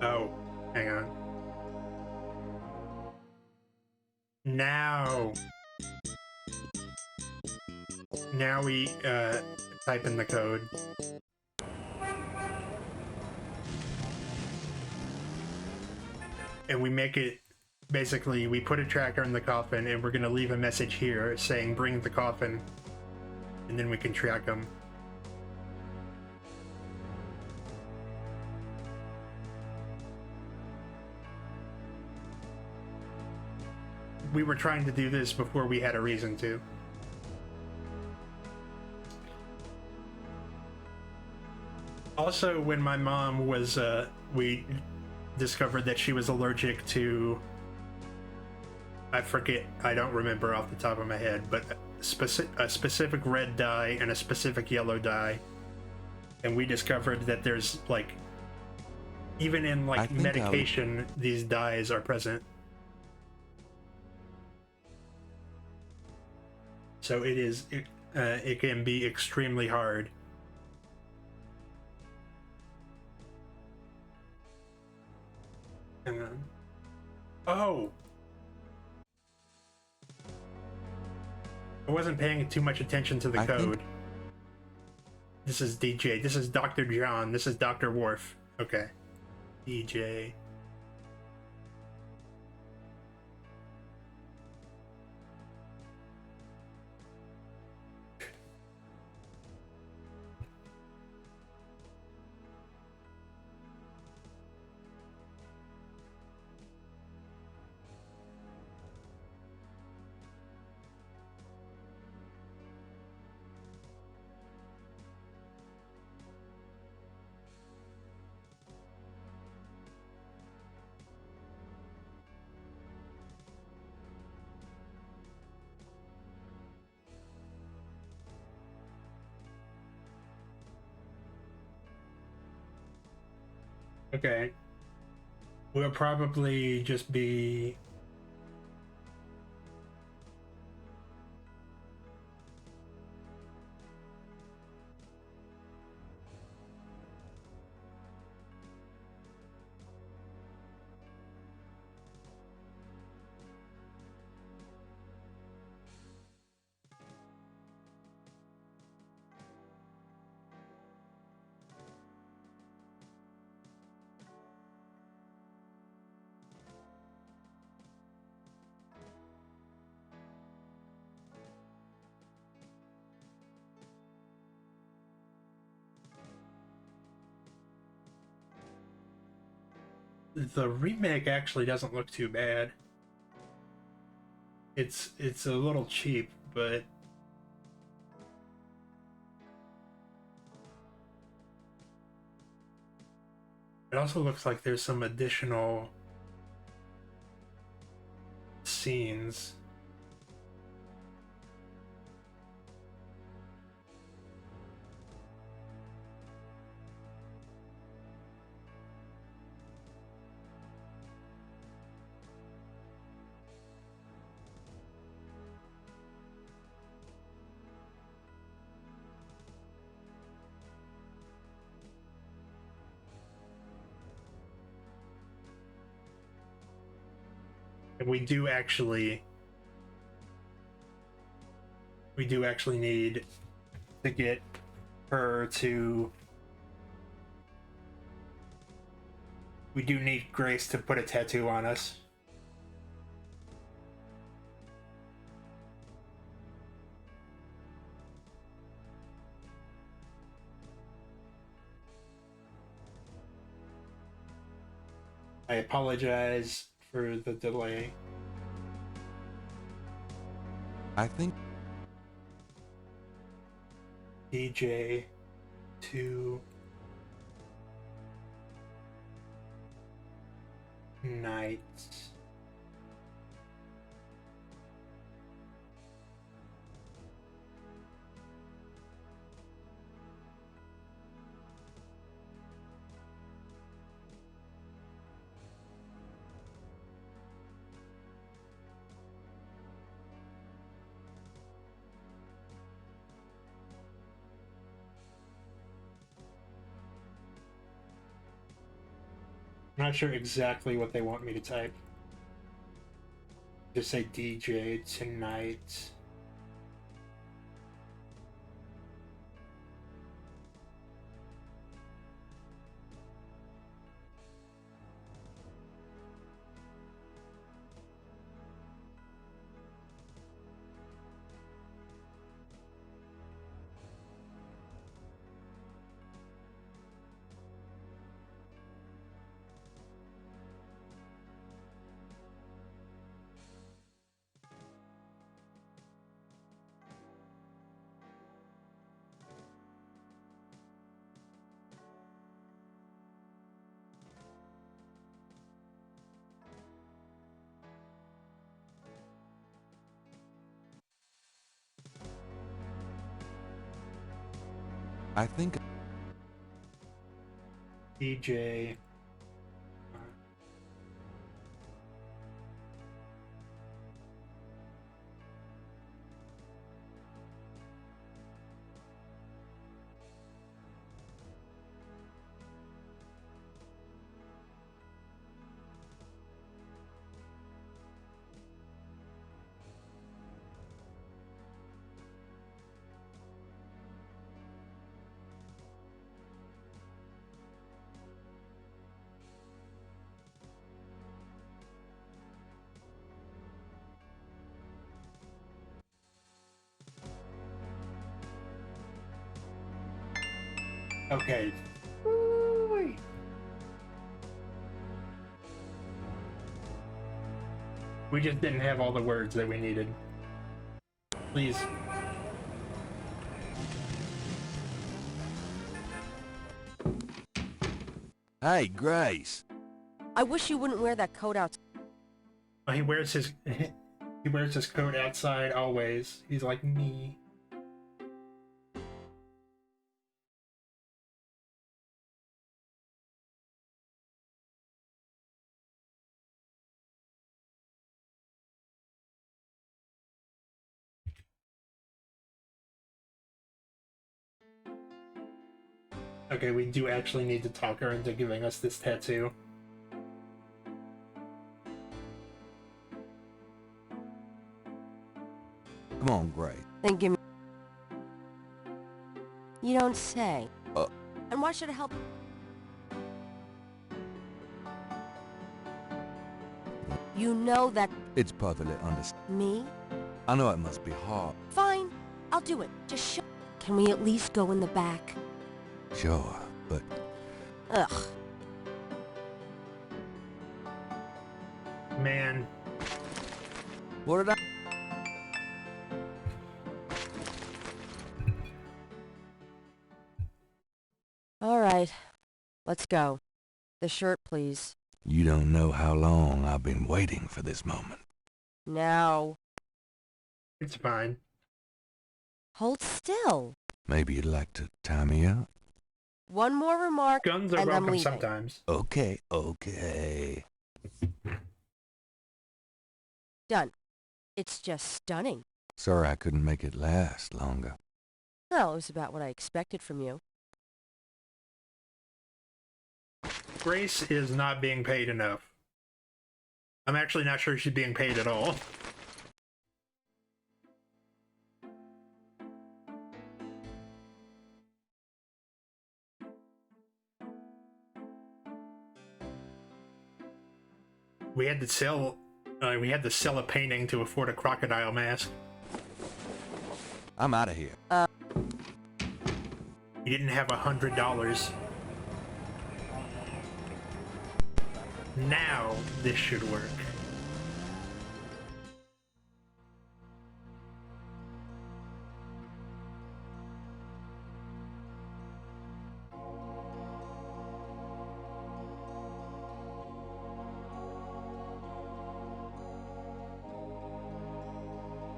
Oh, hang on. Now we type in the code. And we make it, basically, we put a tracker in the coffin, and we're gonna leave a message here saying bring the coffin, and then we can track them. We were trying to do this before we had a reason to. Also, when my mom was, we discovered that she was allergic to, I forget, I don't remember off the top of my head, but a specific red dye and a specific yellow dye. And we discovered that there's, like, even in, like, medication, these dyes are present. So it can be extremely hard. Hang on. Oh! I wasn't paying too much attention to the code. This is DJ. This is Dr. John. This is Dr. Worf. Okay. DJ. Okay. We'll probably just be... The remake actually doesn't look too bad. It's a little cheap, but it also looks like there's some additional scenes. And we do actually need to get her to... We do need Grace to put a tattoo on us. I apologize for the delay. I think DJ to nights. I'm not sure exactly what they want me to type. Just say DJ tonight. I think DJ. Okay. Ooh-wee. We just didn't have all the words that we needed. Please. Hey, Grace. I wish you wouldn't wear that coat out. He wears his coat outside always. He's like me. Okay, we do actually need to talk her into giving us this tattoo. Come on, Grace. Then give me... You don't say. Uh. And why should it help? You know that... It's perfectly understandable. Me? I know it must be hard. Fine. I'll do it. Just show... Can we at least go in the back? Sure, but... Ugh. Man. What did I... All right. Let's go. The shirt, please. You don't know how long I've been waiting for this moment. Now. It's fine. Hold still. Maybe you'd like to tie me up? One more remark, Guns are and I'm welcome leaving. sometimes. Okay, okay. Done. It's just stunning. Sorry I couldn't make it last longer. Well, it was about what I expected from you. Grace is not being paid enough. I'm actually not sure she's being paid at all. We had to sell a painting to afford a crocodile mask. I'm out of here. He didn't have $100. Now this should work.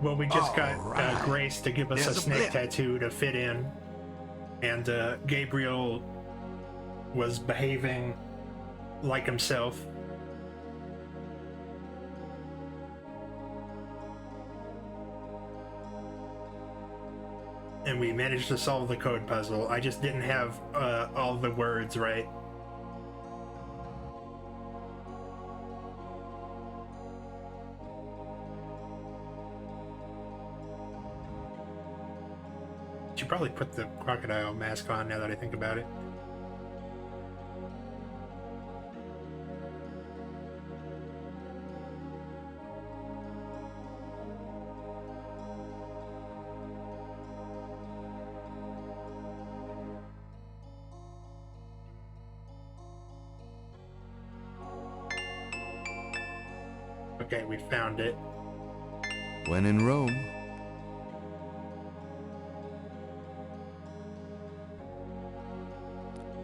Well, we just got Alright. Grace to give us There's a a snake blip. tattoo to fit in, and Gabriel was behaving like himself. And we managed to solve the code puzzle. I just didn't have all the words right. Should probably put the crocodile mask on now that I think about it. Okay, we found it. When in Rome.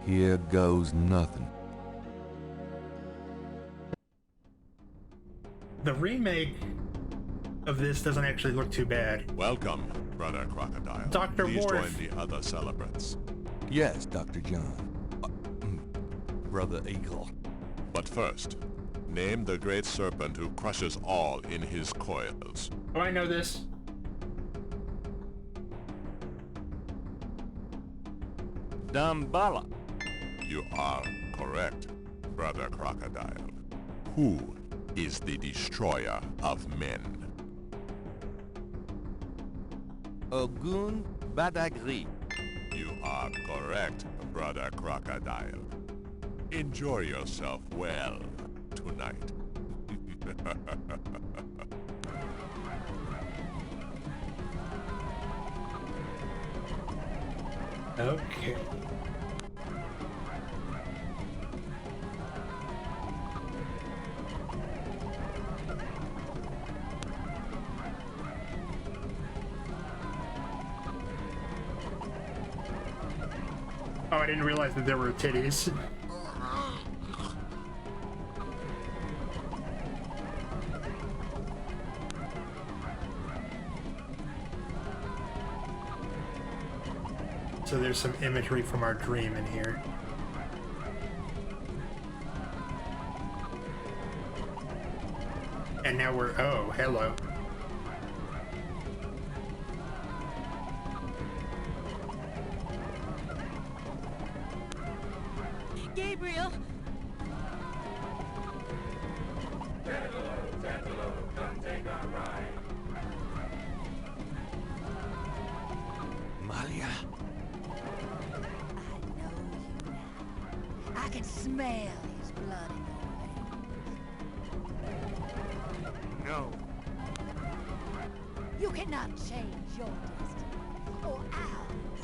Here goes nothing. The remake of this doesn't actually look too bad. Welcome, Brother Crocodile. Dr. Please Worf. join the other celebrants. Yes, Dr. John. Brother Eagle. But first, name the great serpent who crushes all in his coils. Oh, I know this. Dumbala. You are correct, Brother Crocodile. Who is the destroyer of men? Ogun Badagri. You are correct, Brother Crocodile. Enjoy yourself well tonight. Okay. Oh, I didn't realize that there were titties. So there's some imagery from our dream in here. And now we're, oh, hello. Gabriel! Malia? I know you now. I can smell his blood in your veins. No. You cannot change your destiny or ours.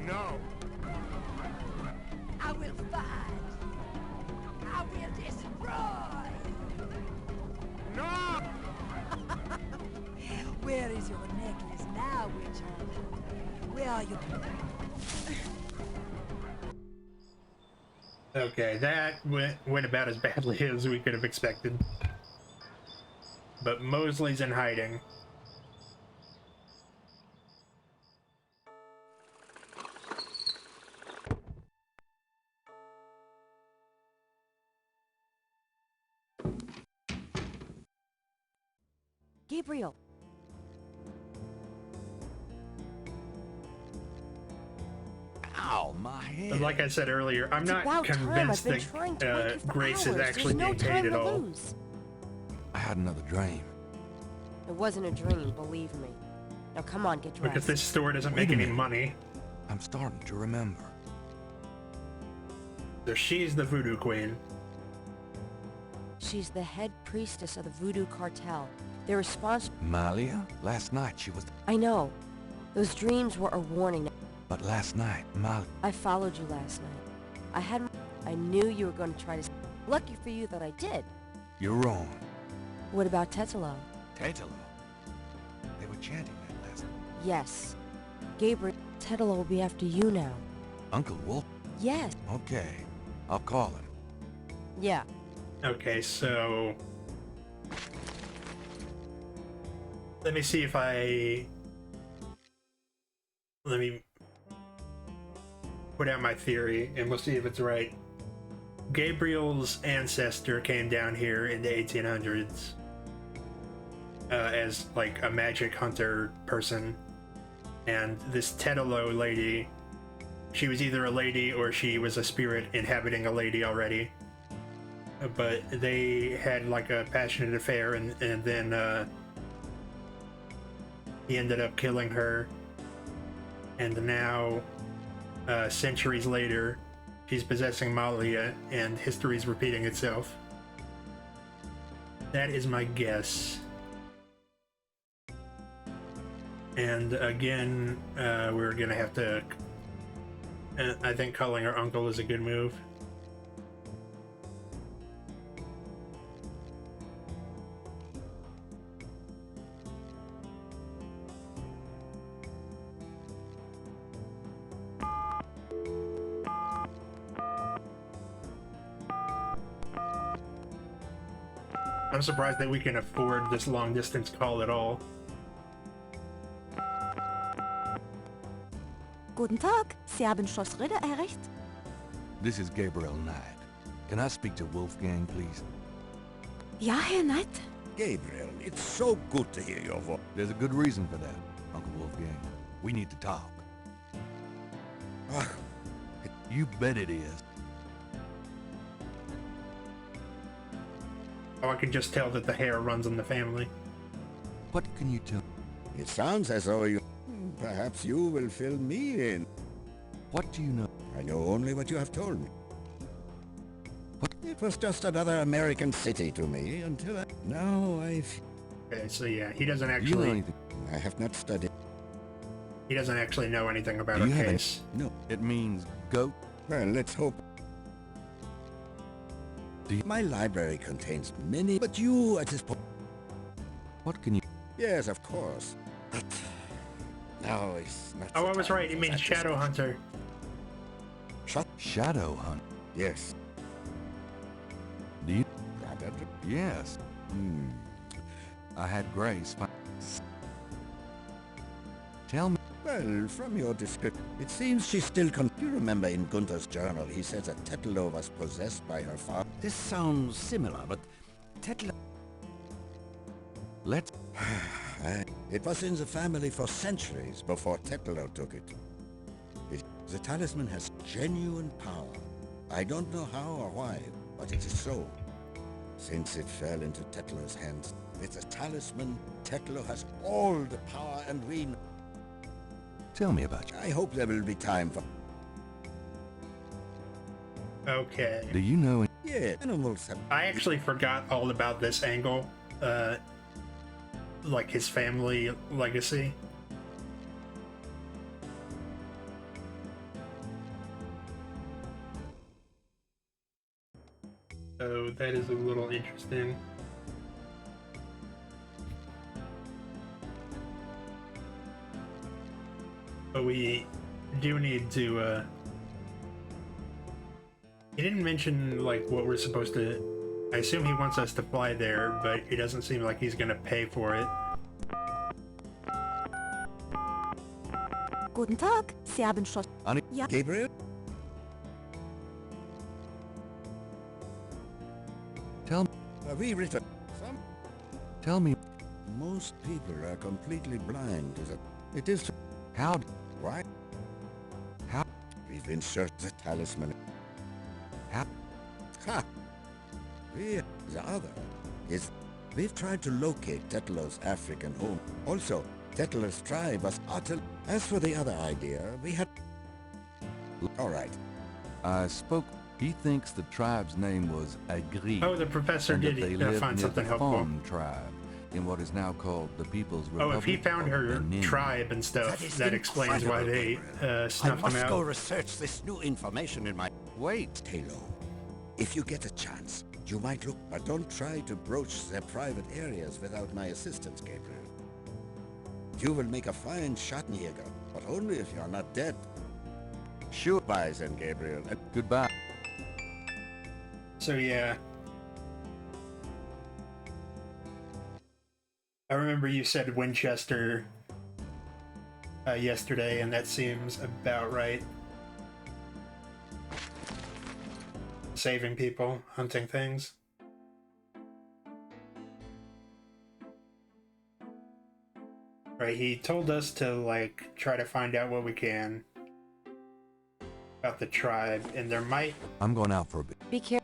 No. I will find you. I will destroy you. No! Where is your necklace now, witch hunter? Where are you? Okay, that went about as badly as we could have expected. But Mosley's in hiding. Gabriel! Ow, my head. But like I said earlier, I'm It's not about time. convinced I've been trying to wake you for Grace is hours. actually There's no being paid time at to all. lose. I had another dream. It wasn't a dream, believe me. Now come on, get dressed. Because this store doesn't Wait make a any minute. money. I'm starting to remember. So she's the voodoo queen. She's the head priestess of the voodoo cartel. They're responsible. Malia? Last night she was... I know. Those dreams were a warning. But last night, Malia... I followed you last night. I knew you were going to try to... Lucky for you that I did. You're wrong. What about Tetelo? Tetelo? They were chanting that last night. Yes. Gabriel, Tetelo will be after you now. Uncle Wolf? Yes. Okay. I'll call him. Yeah. Okay, so... Let me see if I... Let me put out my theory, and we'll see if it's right. Gabriel's ancestor came down here in the 1800s as, like, a magic hunter person. And this Tetelo lady, she was either a lady or she was a spirit inhabiting a lady already. But they had, like, a passionate affair, and then he ended up killing her. And now, centuries later, she's possessing Malia, and history's repeating itself. That is my guess. And again, we're gonna have to... I think calling her uncle is a good move. I'm surprised that we can afford this long distance call at all. Guten Tag, Sie haben Schloss Ritter erreicht? This is Gabriel Knight. Can I speak to Wolfgang, please? Ja, Herr Knight. Gabriel, it's so good to hear your voice. There's a good reason for that, Uncle Wolfgang. We need to talk. You bet it is. Oh, I can just tell that the hair runs in the family. What can you tell? It sounds as though you... Perhaps you will fill me in. What do you know? I know only what you have told me. What? It was just another American city to me until I... Now I've... Okay, so yeah, he doesn't Do you know actually... anything? I have not studied. He doesn't actually know anything about Do our you have any- case. No. It means goat? Well, let's hope. My library contains many, but you at this point... What can you... Yes, of course. But No, it's not. Oh, I was right. It means Shadow Hunter. Shadow hunt. Yes. Do you? Yes. I had Grace. Tell me. Well, from your description, it seems she's still You remember in Gunther's journal, he says that Tetelo was possessed by her father. This sounds similar, but Tetelo... Let's... It was in the family for centuries before Tetelo took it. The talisman has genuine power. I don't know how or why, but it is so. Since it fell into Tetlo's hands, with the talisman, Tetelo has all the power and we... Tell me about you. I hope there will be time for... Okay. Do you know... Yeah, animals have... I actually forgot all about this angle. Like his family legacy. So that is a little interesting. But we do need to, he didn't mention, like, what we're supposed to... I assume he wants us to fly there, but it doesn't seem like he's gonna pay for it. Guten Tag, Sie haben Schloss... Ja. Gabriel? Tell me... Have we written... Some... Tell me... Most people are completely blind to the... It is... How... Why? How... We've been searching the talisman. How... Ha! The other is... We've tried to locate Tetlo's African home. Also, Tetlo's tribe was utterly... As for the other idea, we had... Alright. I spoke... He thinks the tribe's name was Agri. Oh, the professor did find something helpful. Fawn tribe, in what is now called the People's Republic. Oh, if he found her tribe and stuff, that explains why they snuffed him I must go out. research this new information in my... Wait. Talo, if you get a chance, you might look, but don't try to broach their private areas without my assistance, Gabriel. You will make a fine Schattenjäger, but only if you are not dead. Sure, bye then, Gabriel. And goodbye. So yeah. I remember you said Winchester yesterday, and that seems about right. Saving people, hunting things. Right, he told us to, like, try to find out what we can about the tribe, and there might... I'm going out for a bit. Be careful.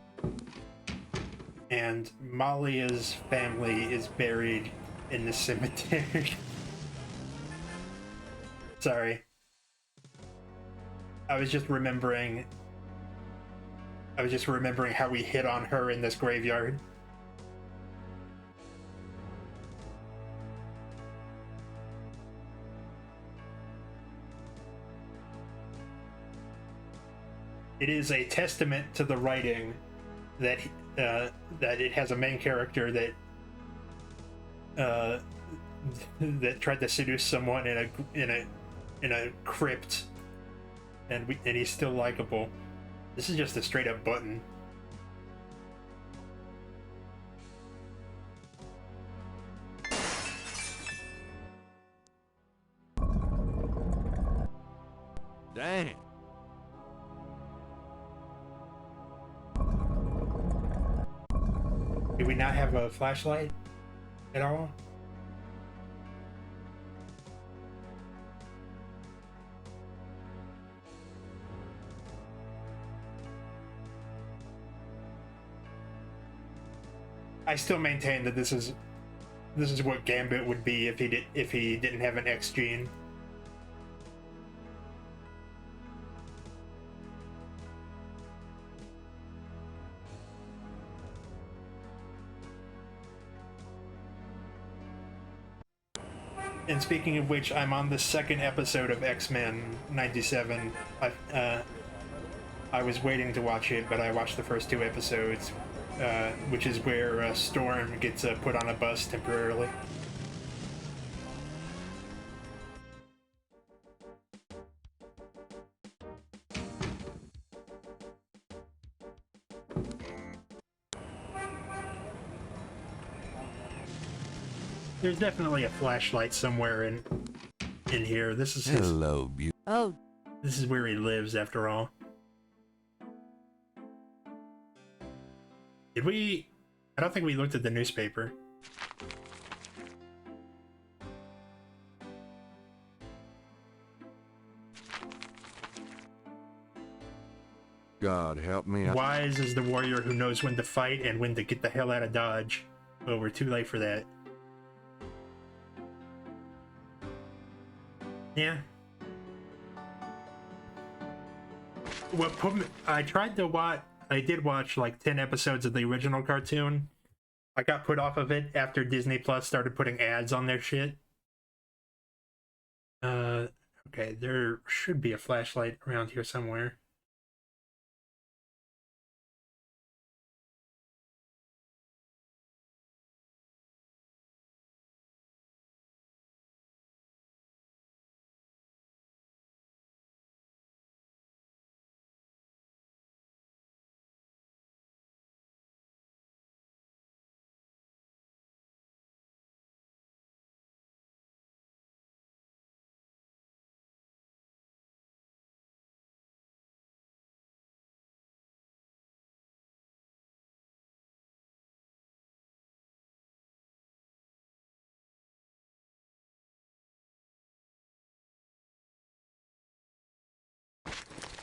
And Malia's family is buried in the cemetery. Sorry. I was just remembering how we hit on her in this graveyard. It is a testament to the writing that that it has a main character that that tried to seduce someone in a crypt, and he's still likable. This is just a straight up button. Damn. Do we not have a flashlight at all? I still maintain that this is what Gambit would be if he didn't have an X gene. And speaking of which, I'm on the second episode of X-Men 97. I was waiting to watch it, but I watched the first two episodes, which is where Storm gets put on a bus temporarily. There's definitely a flashlight somewhere in here. This is his, Hello, beauty. Oh, this is where he lives, after all. Did we? I don't think we looked at the newspaper. God help me. Wise is the warrior who knows when to fight and when to get the hell out of Dodge. Well, we're too late for that. Yeah. What put me, I tried to watch, I did watch like 10 episodes of the original cartoon. I got put off of it after Disney Plus started putting ads on their shit. Okay, there should be a flashlight around here somewhere.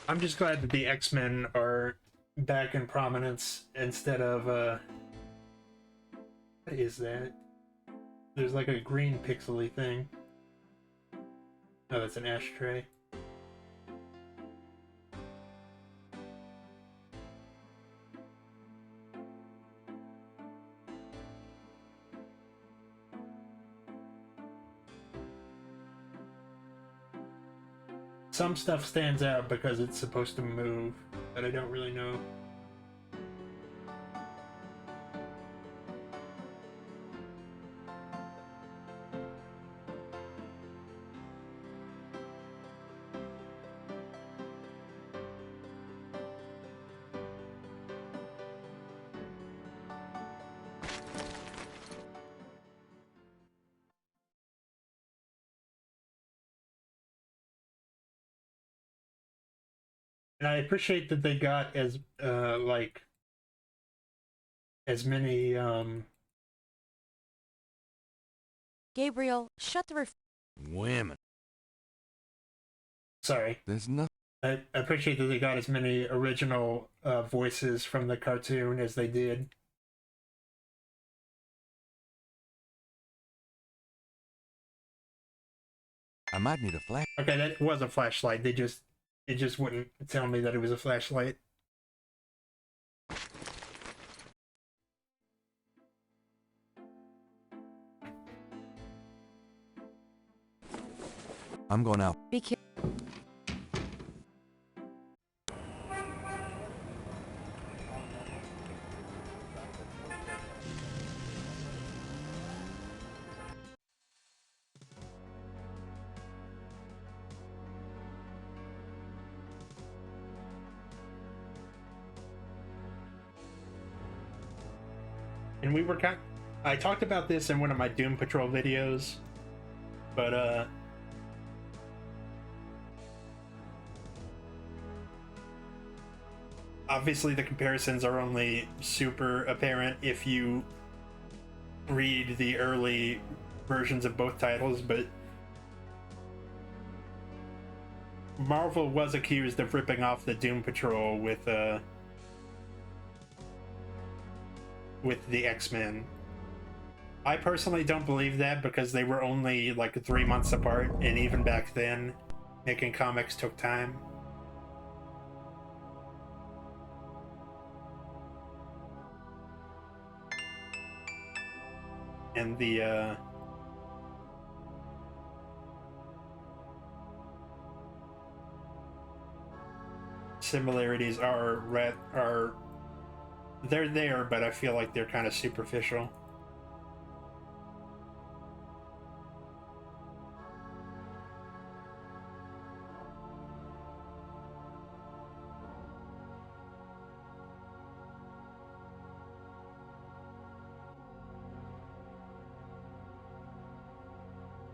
I'm just glad that the X-Men are back in prominence instead of, what is that? There's like a green pixely thing. Oh, that's an ashtray. Some stuff stands out because it's supposed to move, but I don't really know. And I appreciate that they got as like as many Gabriel, shut the Women. sorry. There's nothing. I appreciate that they got as many original voices from the cartoon as they did. I might need a flash. Okay, that was a flashlight. It just wouldn't tell me that it was a flashlight. I'm going out. Be careful. And we were I talked about this in one of my Doom Patrol videos, but obviously the comparisons are only super apparent if you read the early versions of both titles, but Marvel was accused of ripping off the Doom Patrol with the X-Men. I personally don't believe that because they were only like 3 months apart, and even back then, making comics took time. And the similarities are they're there, but I feel like they're kind of superficial.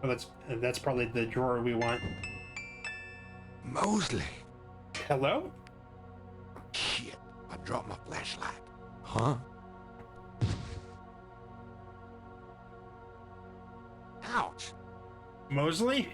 Oh, that's probably the drawer we want. Mosley! Hello? Shit, I dropped my flashlight. Huh? Ouch! Mosley?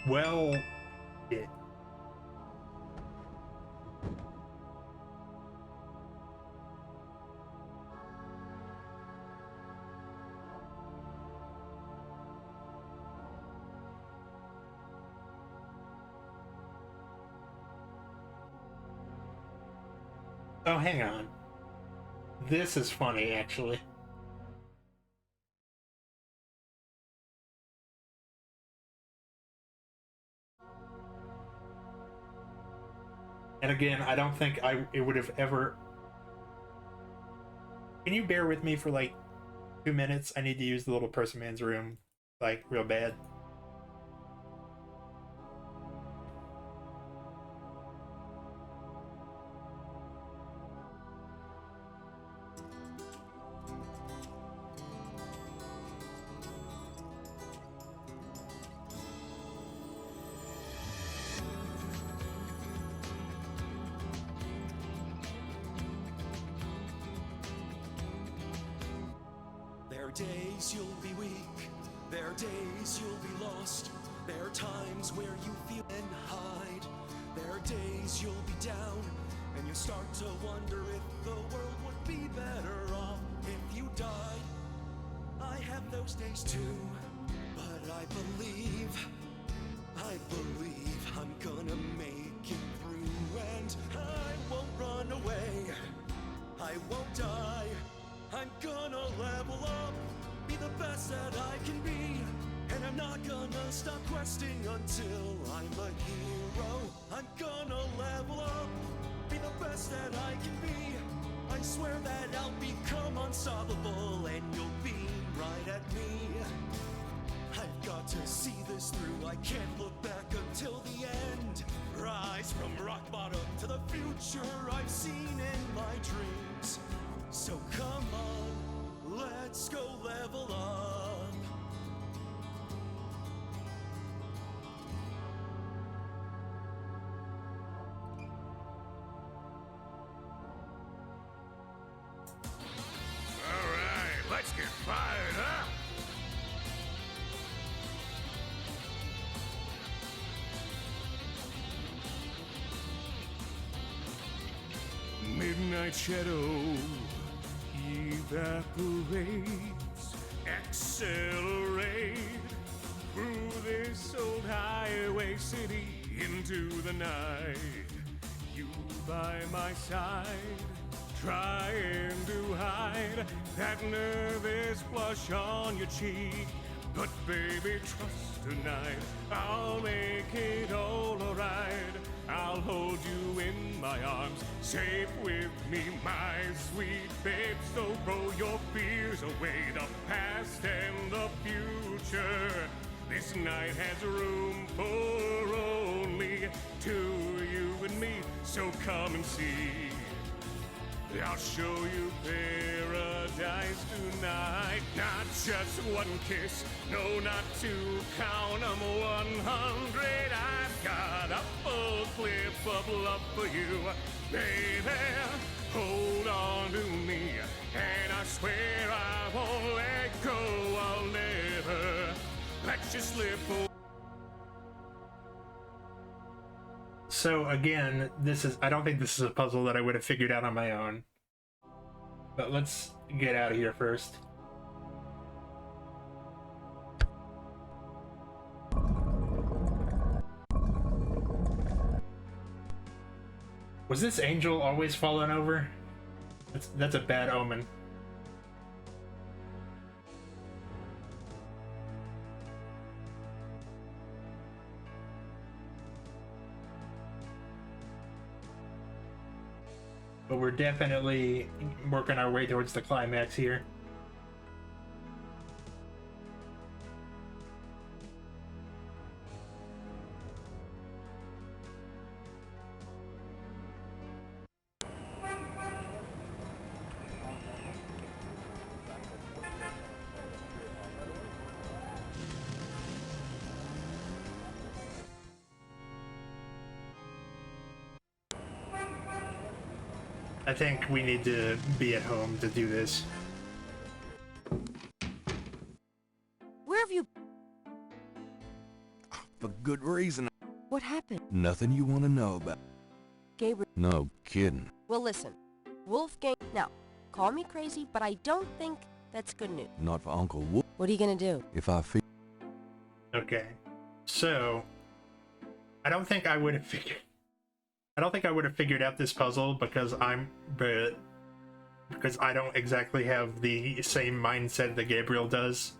Well, yeah. Oh, hang on. This is funny, actually. And again, I don't think it would have ever... Can you bear with me for like 2 minutes? I need to use the little person man's room, like, real bad. There are days you'll be weak, there are days you'll be lost. There are times where you feel and hide. There are days you'll be down, and you start to wonder if the world would be better off if you died. I have those days too, but I believe I'm gonna make it through, and I won't run away, I won't die. I'm gonna level up, be the best that I can be, and I'm not gonna stop questing until I'm a hero. I'm gonna level up, be the best that I can be. I swear that I'll become unstoppable, and you'll be right at me. I've got to see this through, I can't look back until the end. Rise from rock bottom to the future I've seen in my dreams. So come on, let's go level up. Alright, let's get fired up! Midnight shadow evaporates, accelerate through this old highway city into the night. You by my side, trying to hide that nervous blush on your cheek. But baby, trust tonight, I'll make it all alright. I'll hold you in my arms, safe with me, my sweet babe. So throw your fears away, the past and the future. This night has room for only two, you and me. So come and see, I'll show you paradise tonight. Not just one kiss, no, not two, count 'em 100. I've got a full clip of love for you, baby. Hold on to me, and I swear I won't let go. I'll never let you slip away. So again, I don't think this is a puzzle that I would have figured out on my own. But let's get out of here first. Was this angel always falling over? That's a bad omen. but we're definitely working our way towards the climax here. I think we need to be at home to do this. Where have you... For good reason. What happened? Nothing you want to know about. Gabriel... No kidding. Well, listen. Wolfgang... Now, call me crazy, but I don't think that's good news. Not for Uncle Wolf. What are you gonna do? If I feel... Okay. So, I don't think I would have figured out this puzzle because because I don't exactly have the same mindset that Gabriel does.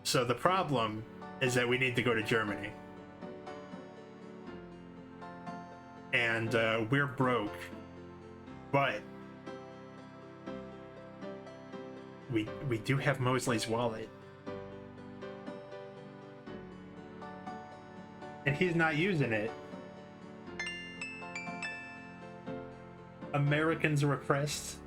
So the problem is that we need to go to Germany. And we're broke. But we do have Mosley's wallet. And he's not using it. Americans request.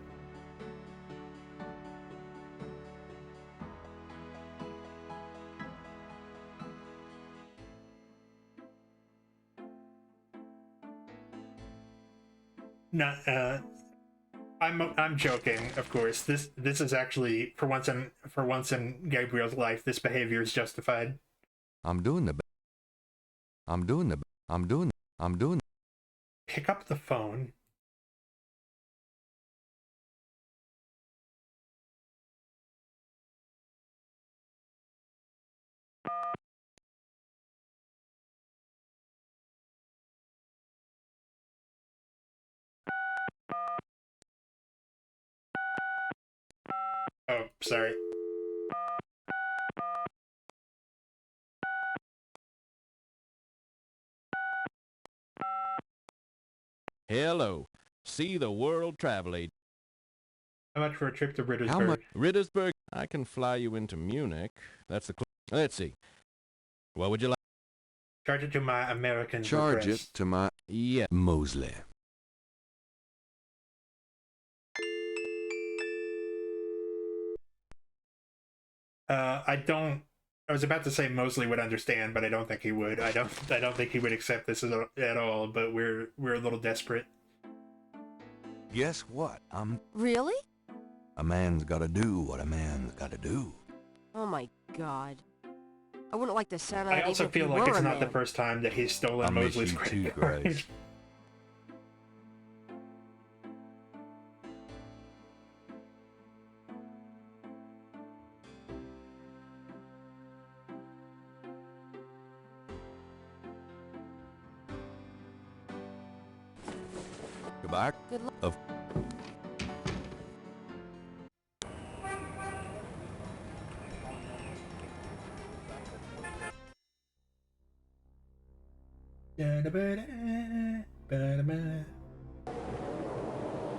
No, I'm joking, of course. This is actually for once in Gabriel's life, this behavior is justified. I'm doing the Pick up the phone. Oh, sorry. Hello. See the world travel agent. How much for a trip to Rittersburg? How much? Rittersburg. I can fly you into Munich. That's the... Let's see. What would you like? Charge it to my American Charge request. it to my... Yeah. Mosley. I was about to say Mosley would understand, but I don't think he would. I don't think he would accept this at all, but we're a little desperate. Guess what? Really? A man's gotta do what a man's gotta do. Oh my god. I wouldn't like to sound out I also if feel you like were it's a not the man. first time that he's stolen I miss Mosley's you too, credit card. Grace. Goodbye. Good luck. Of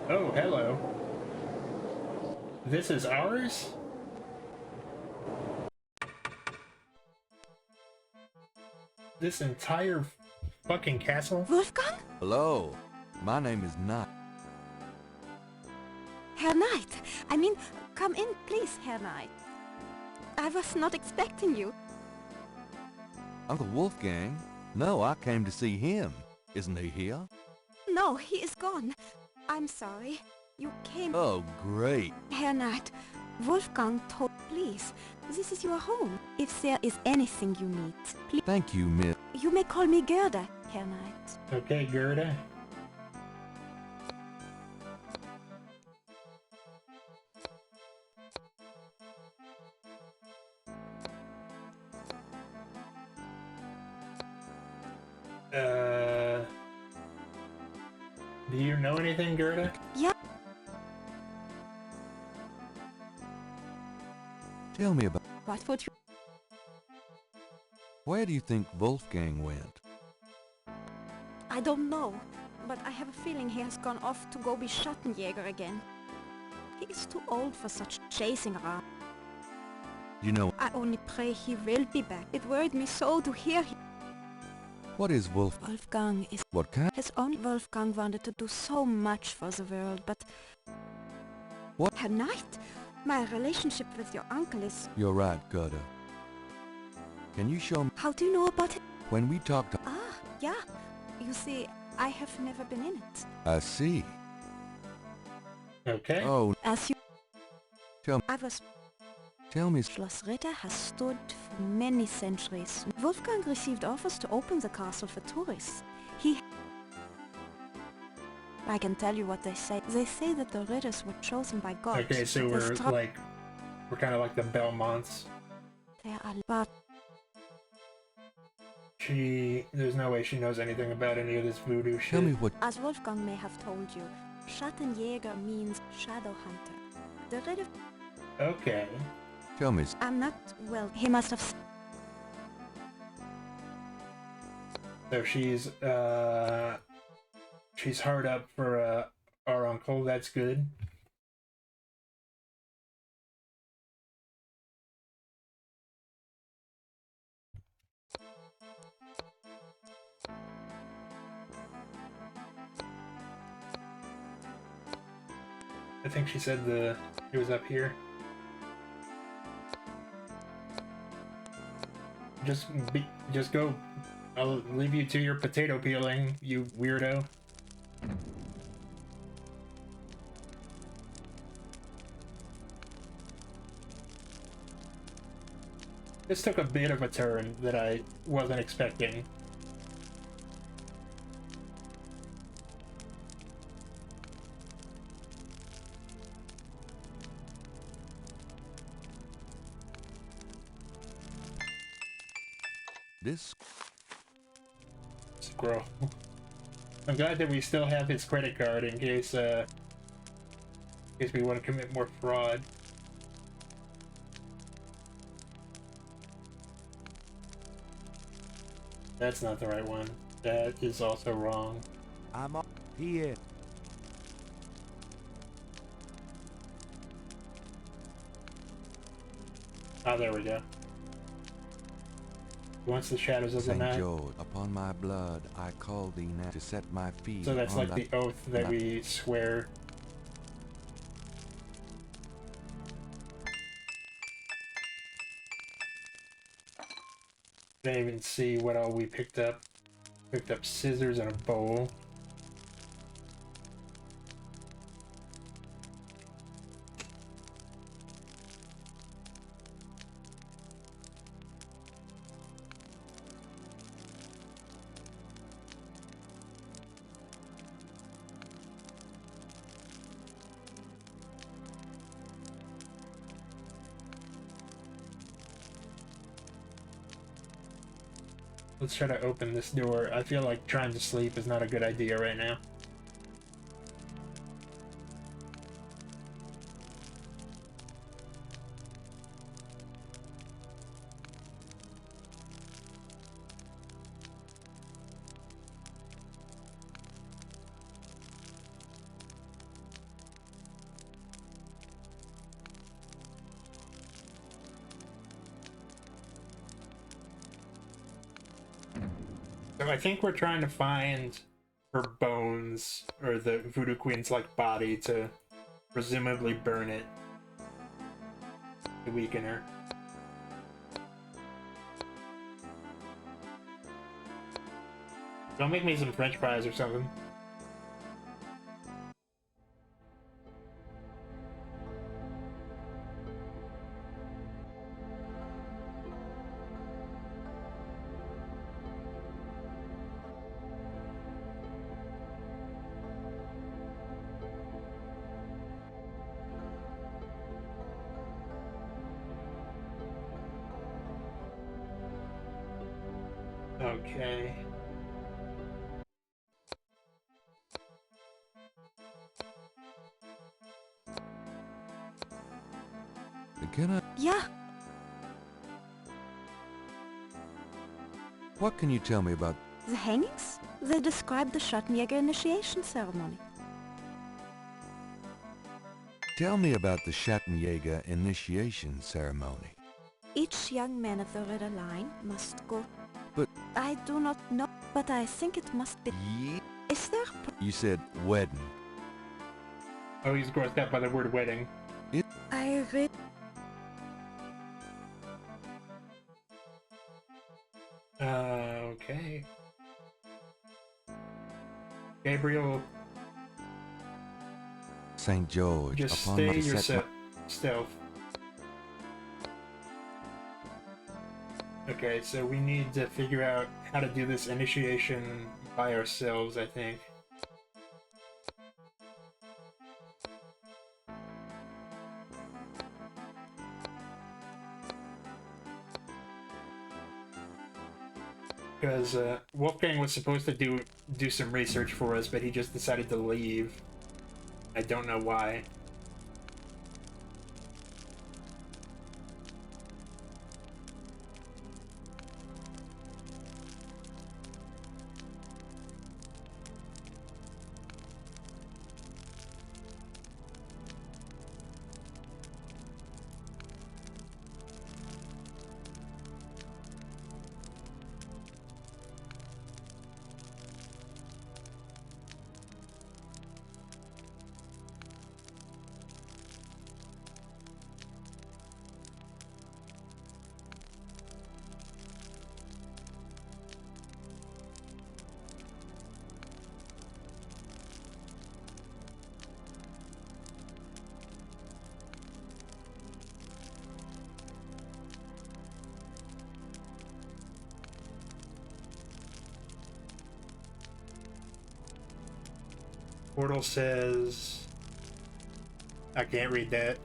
Oh, hello. This is ours? This entire fucking castle? Wolfgang? hello. My name is Knight. Herr Knight. I mean, come in, please, Herr Knight. I was not expecting you. Uncle Wolfgang? No, I came to see him. Isn't he here? No, he is gone. I'm sorry. You came... Oh, great. Herr Knight, Wolfgang told... Please, this is your home. If there is anything you need, please... Thank you, Miss. You may call me Gerda, Herr Knight. Okay, Gerda. Do you know anything, Gerda? Yeah. Tell me about... What would you... Where do you think Wolfgang went? I don't know. but I have a feeling he has gone off to go be Schattenjäger again. He is too old for such chasing around. You know, I only pray he will be back. It worried me so to hear him. what is Wolf? Wolfgang is... What kind? His own Wolfgang wanted to do so much for the world, but... What? Herr Knight, my relationship with your uncle is... You're right, Gerda. Can you show me? How do you know about it? When we talked, Ah, yeah. You see, I have never been in it. I see. Okay. Oh, As you... Tell me. I was... Tell me. Schloss Ritter has stood for many centuries. Wolfgang received offers to open the castle for tourists. I can tell you what they say. They say that the Ritters were chosen by God. Okay, so we're kind of like the Belmonts. There are... But... There's no way she knows anything about any of this voodoo shit. Tell me what. As Wolfgang may have told you, Schattenjäger means shadow hunter. The Ritter... Okay. Tell me. I'm not... Well, he must have... So she's hard up for our uncle. That's good. I think she said it was up here. Just go. I'll leave you to your potato peeling, you weirdo. This took a bit of a turn that I wasn't expecting. This squirrel. I'm glad that we still have his credit card in case we want to commit more fraud. That's not the right one. That is also wrong. I'm up here. Oh, there we go. Once the shadows of the Saint night. George, upon my blood, I call thee now to set my feet. So that's on like the oath that we swear. Didn't even see what all we picked up. Picked up scissors and a bowl. Let's try to open this door. I feel like trying to sleep is not a good idea right now. So I think we're trying to find her bones, or the Voodoo Queen's like body, to presumably burn it to weaken her. Don't make me some French fries or something. Okay. Can I? Yeah. What can you tell me about The hangings? They describe the Schattenjäger initiation ceremony. Tell me about the Schattenjäger initiation ceremony. Each young man of the Red Line must go... But... I do not know, but I think it must be... Is there... You said wedding. Oh, he's grossed out by the word wedding. I read... Okay. Gabriel, St. George, just upon stay my yourself. Stealth. Okay, so we need to figure out how to do this initiation by ourselves, I think. Because Wolfgang was supposed to do some research for us, but he just decided to leave. I don't know why. Portal says... I can't read that.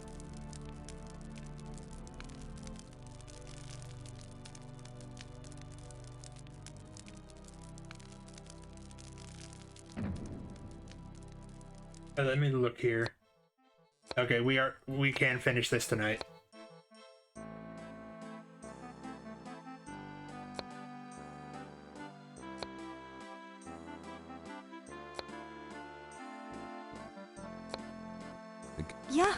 Let me look here. Okay, we can finish this tonight. Yeah.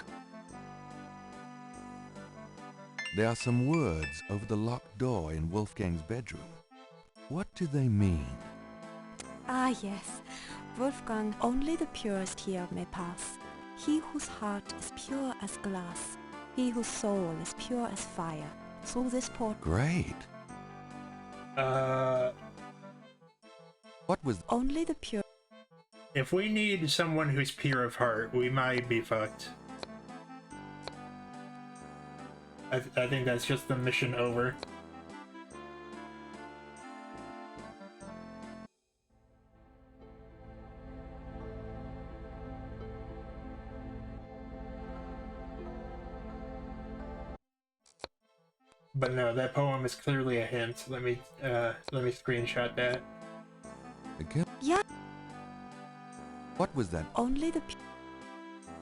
There are some words over the locked door in Wolfgang's bedroom. What do they mean? Ah, yes. Wolfgang, only the purest here may pass. He whose heart is pure as glass. He whose soul is pure as fire. Through this portal... Great. What was... Only the pure... If we need someone who's pure of heart, we might be fucked. I think that's just the mission over. But no, that poem is clearly a hint. Let me screenshot that. Again? Yeah. What was that? Only the...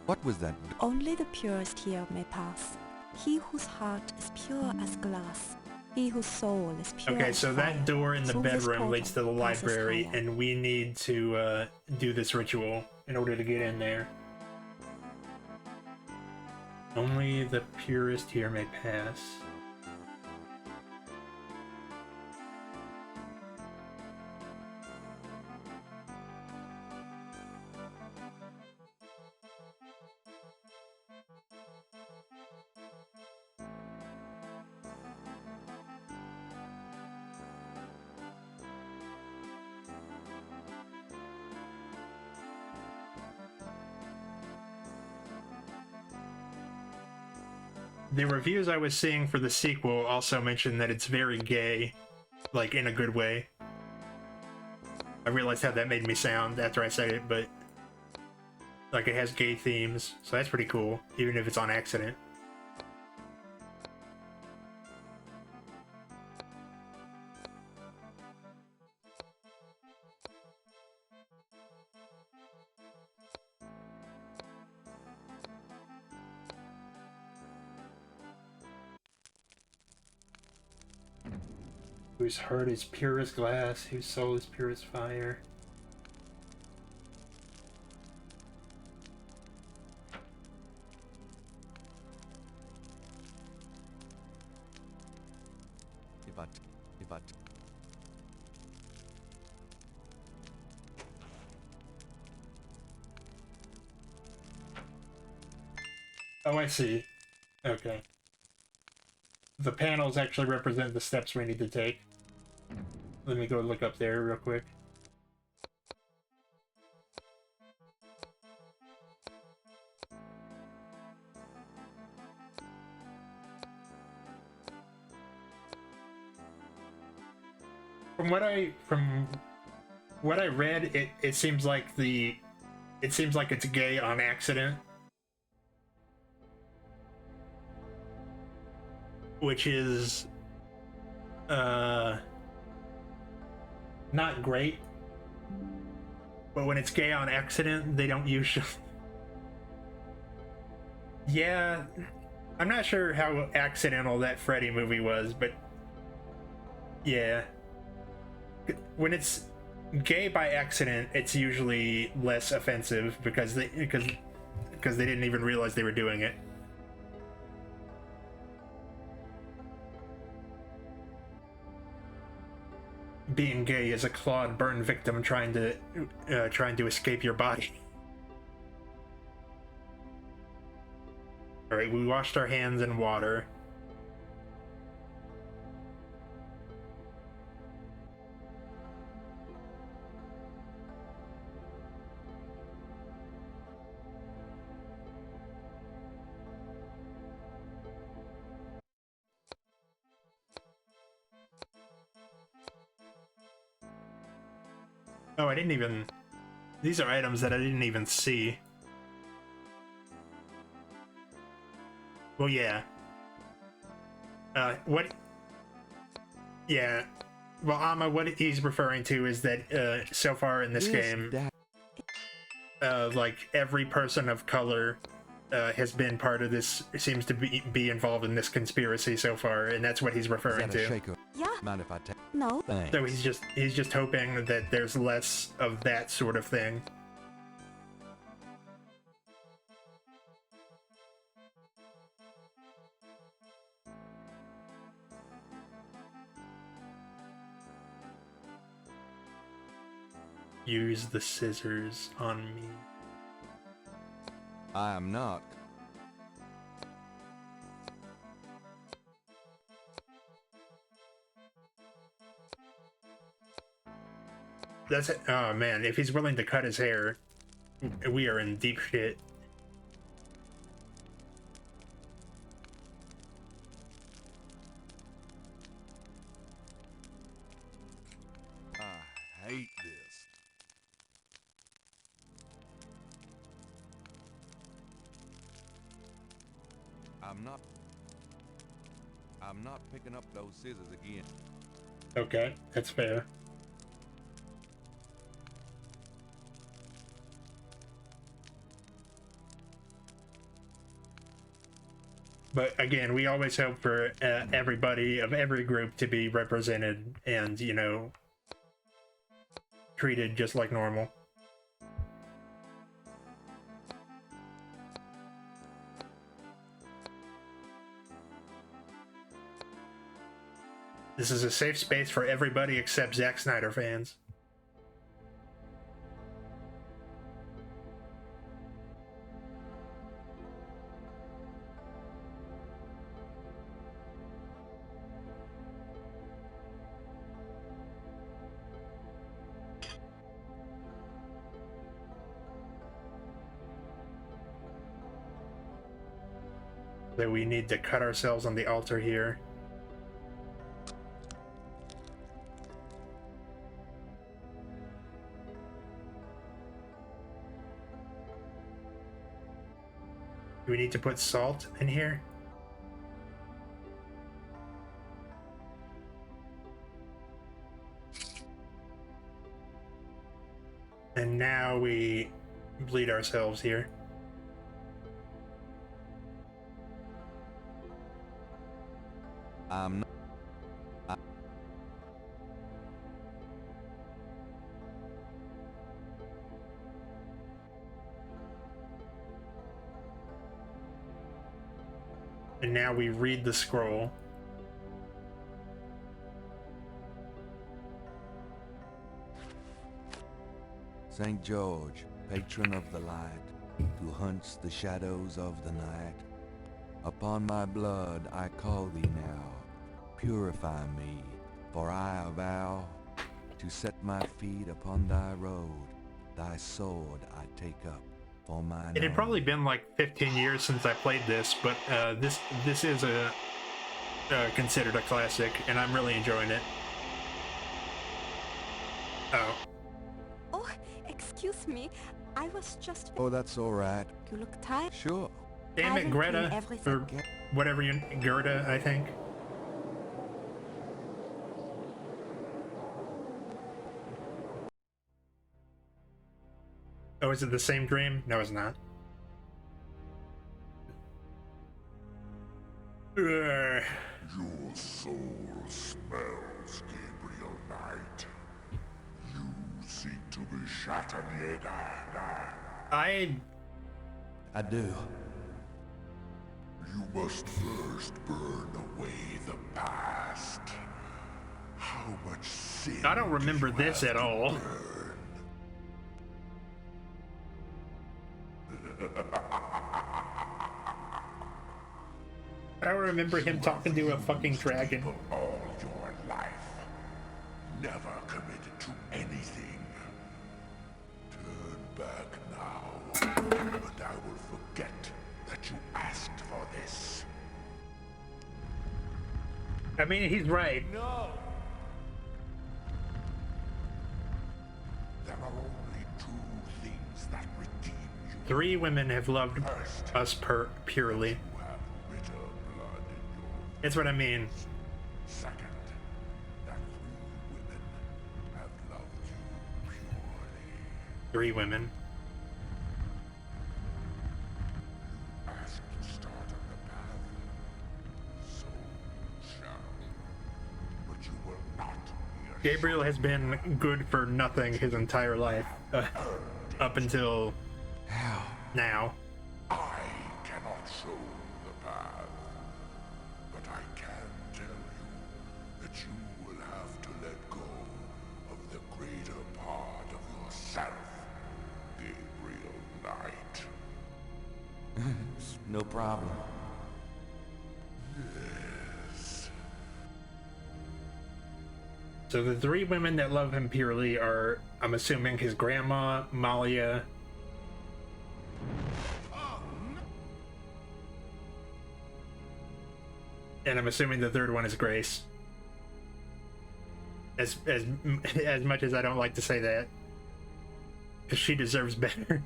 What was that? Only the purest here may pass. He whose heart is pure as glass. He whose soul is pure Okay, as so fire. that door in the Through this bedroom portal leads to the passes library, fire. and we need to do this ritual in order to get in there. Only the purest here may pass. The reviews I was seeing for the sequel also mentioned that it's very gay, like in a good way. I realized how that made me sound after I said it, but like it has gay themes, so that's pretty cool, even if it's on accident. Whose heart is pure as glass, whose soul is pure as fire. If I Oh, I see. Okay. The panels actually represent the steps we need to take. Let me go look up there real quick. From what I read, it seems like it's gay on accident. Which is not great. But when it's gay on accident, they don't usually. Yeah, I'm not sure how accidental that Freddy movie was, but yeah. When it's gay by accident, it's usually less offensive because they didn't even realize they were doing it. Being gay is a clawed, burned victim trying to escape your body. All right, we washed our hands in water. Oh, I didn't even... These are items that I didn't even see. Well, yeah. What... Yeah. Well, Amma, what he's referring to is that, so far in this game... like, every person of color has been part of this, seems to be involved in this conspiracy so far, and that's what he's referring to. Yeah. mind if I take? No. Thanks. So he's just hoping that there's less of that sort of thing. Use the scissors on me. I am not. That's it. Oh man, if he's willing to cut his hair, we are in deep shit. I hate this. I'm not picking up those scissors again. Okay, that's fair. But again, we always hope for everybody of every group to be represented and, you know, treated just like normal. This is a safe space for everybody except Zack Snyder fans. So we need to cut ourselves on the altar here. Do we need to put salt in here? And now we bleed ourselves here. I'm not. And now we read the scroll. St. George, patron of the light, who hunts the shadows of the night, upon my blood I call thee now. Purify me, for I vow to set my feet upon thy road. Thy sword I take up for mine It had own. probably been like 15 years since I played this, but this is considered a classic, and I'm really enjoying it. Oh. Oh, excuse me. I was just... Oh, that's all right. You look tired. Sure. Damn I it, will Greta, clean everything. or whatever you... Gerda, I think. Oh, is it the same dream? No, it's not. Ugh. Your soul smells, Gabriel Knight. You seek to be Schattenjäger. I do. You must first burn away the past. How much sin I don't remember this at all. I don't remember him talking to a fucking dragon. All your life, never committed to anything. Turn back now, and I will forget that you asked for this. I mean, he's right. No! There are only two things that redeem you. 3 women have loved us purely. That's what I mean. Second, that 3 women have loved you purely. 3 women. You asked to start on the path, so you shall. But you will not be Gabriel has been good for nothing his entire life. Up until now. I cannot show the path, but I can tell you that you will have to let go of the greater part of yourself, Gabriel Knight. No problem. Yes. So the 3 women that love him purely are, I'm assuming, his grandma, Malia, and I'm assuming the 3rd one is Grace. As much as I don't like to say that, because she deserves better.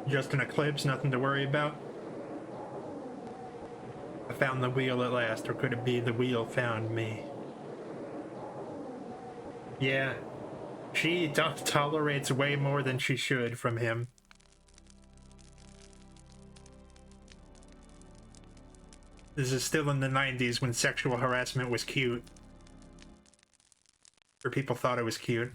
Just an eclipse, nothing to worry about. I found the wheel at last, or could it be the wheel found me? Yeah, she tolerates way more than she should from him. This is still in the 90s when sexual harassment was cute. Or people thought it was cute.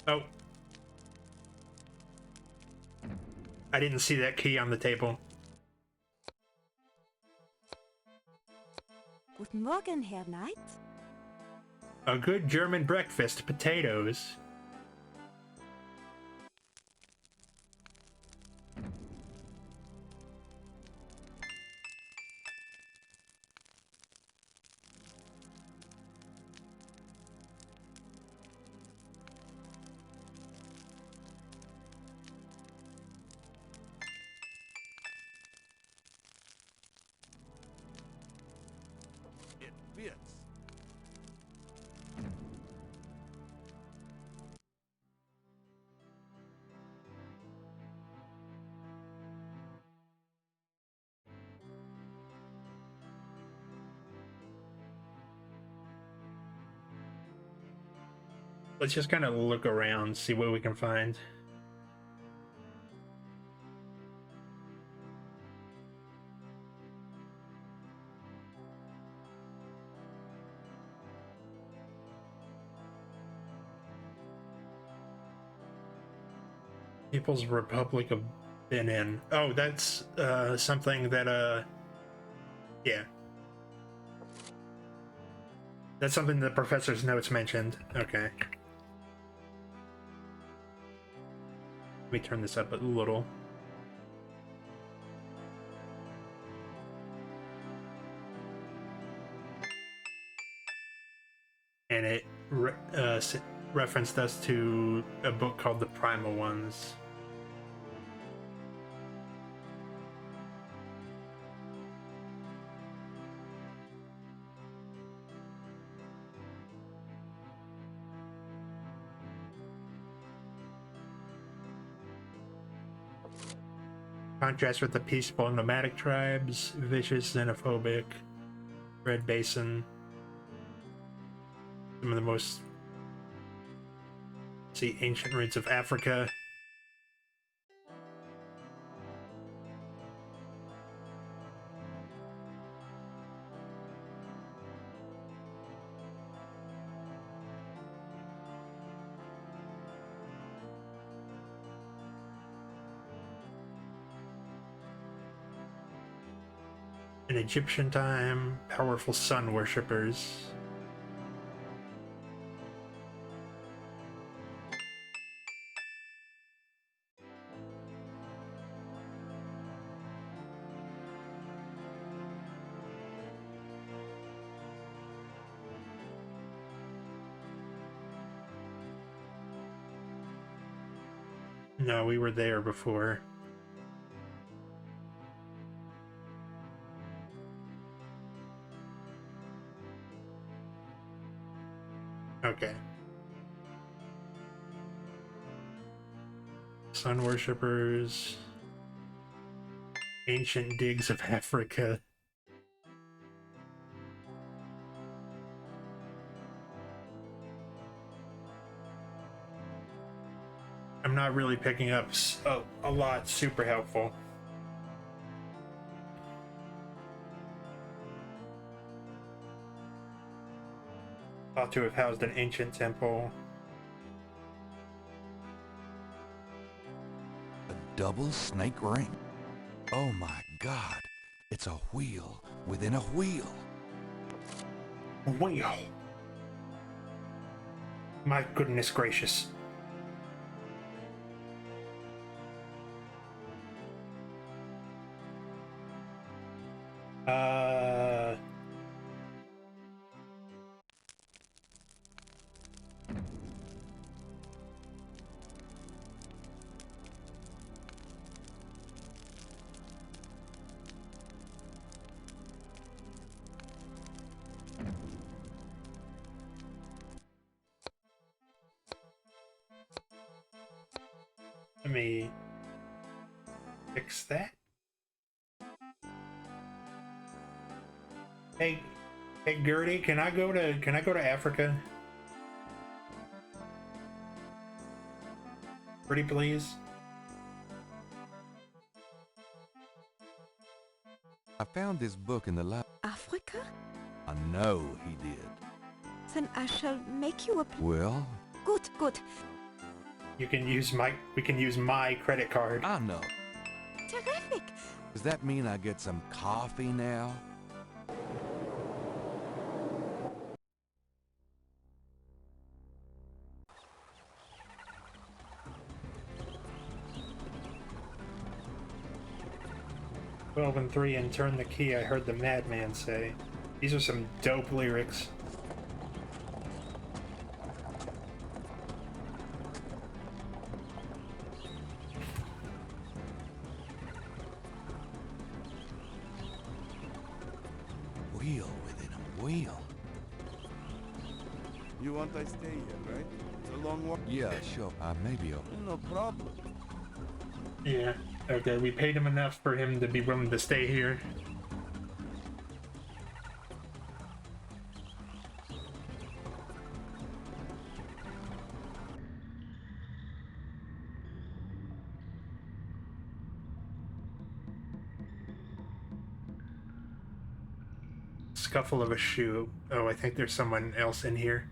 Oh. I didn't see that key on the table. Guten Morgen, Herr Knight. A good German breakfast, potatoes. It fits. Let's just kind of look around, see what we can find. People's Republic of Benin. Oh, that's something that yeah. That's something the professor's notes mentioned. Okay. Let me turn this up a little. And it referenced us to a book called The Primal Ones. Contrast with the peaceful nomadic tribes, vicious, xenophobic, Red Basin. Some of the most ancient roots of Africa. In Egyptian time, powerful sun worshippers. No, we were there before. Okay. Sun worshippers. Ancient digs of Africa. I'm not really picking up a lot super helpful. Thought to have housed an ancient temple. A double snake ring. Oh my god. It's a wheel within a wheel. Wheel. My goodness gracious. Let me fix that. Hey, Gertie, can I go to Africa? Pretty please. I found this book in the lab. Africa? I know he did. Then I shall make you a... Well? Good, good. We can use my credit card. I know. Terrific. Does that mean I get some coffee now? "12 and 3 and turn the key," I heard the madman say. These are some dope lyrics. Wheel within a wheel. You want I stay here, right? It's a long walk. Yeah, sure. Maybe I'll... No problem. Yeah, okay, we paid him enough for him to be willing to stay here. scuffle of a shoe. Oh, I think there's someone else in here.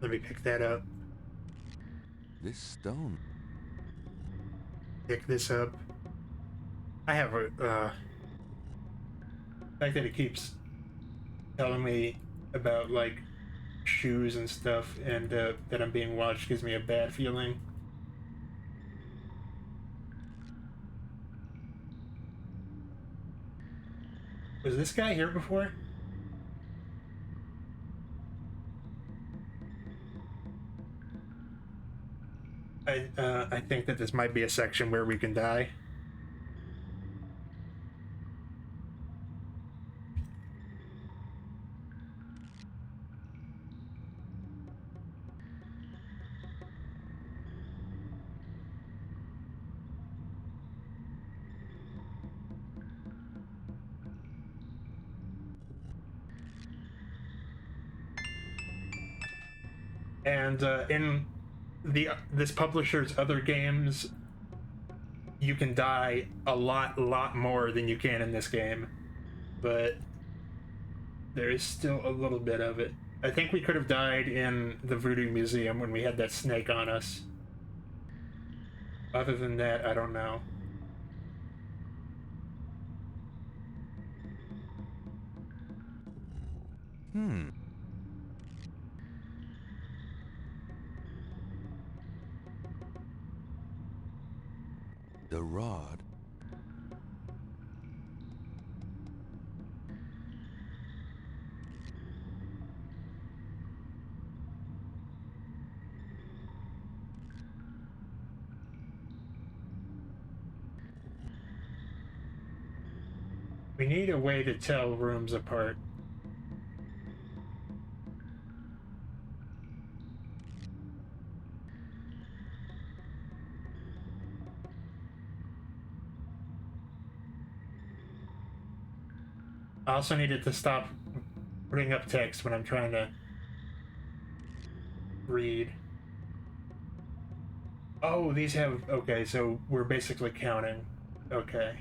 Let me pick that up. This stone. Pick this up. I have a, the fact that it keeps telling me about, like, shoes and stuff, and, that I'm being watched gives me a bad feeling. Was this guy here before? I think that this might be a section where we can die. And in this publisher's other games, you can die a lot more than you can in this game, but there is still a little bit of it. I think we could have died in the Voodoo Museum when we had that snake on us. Other than that, I don't know. The rod. We need a way to tell rooms apart. I also needed to stop putting up text when I'm trying to read. Oh, these have... Okay, so we're basically counting. Okay.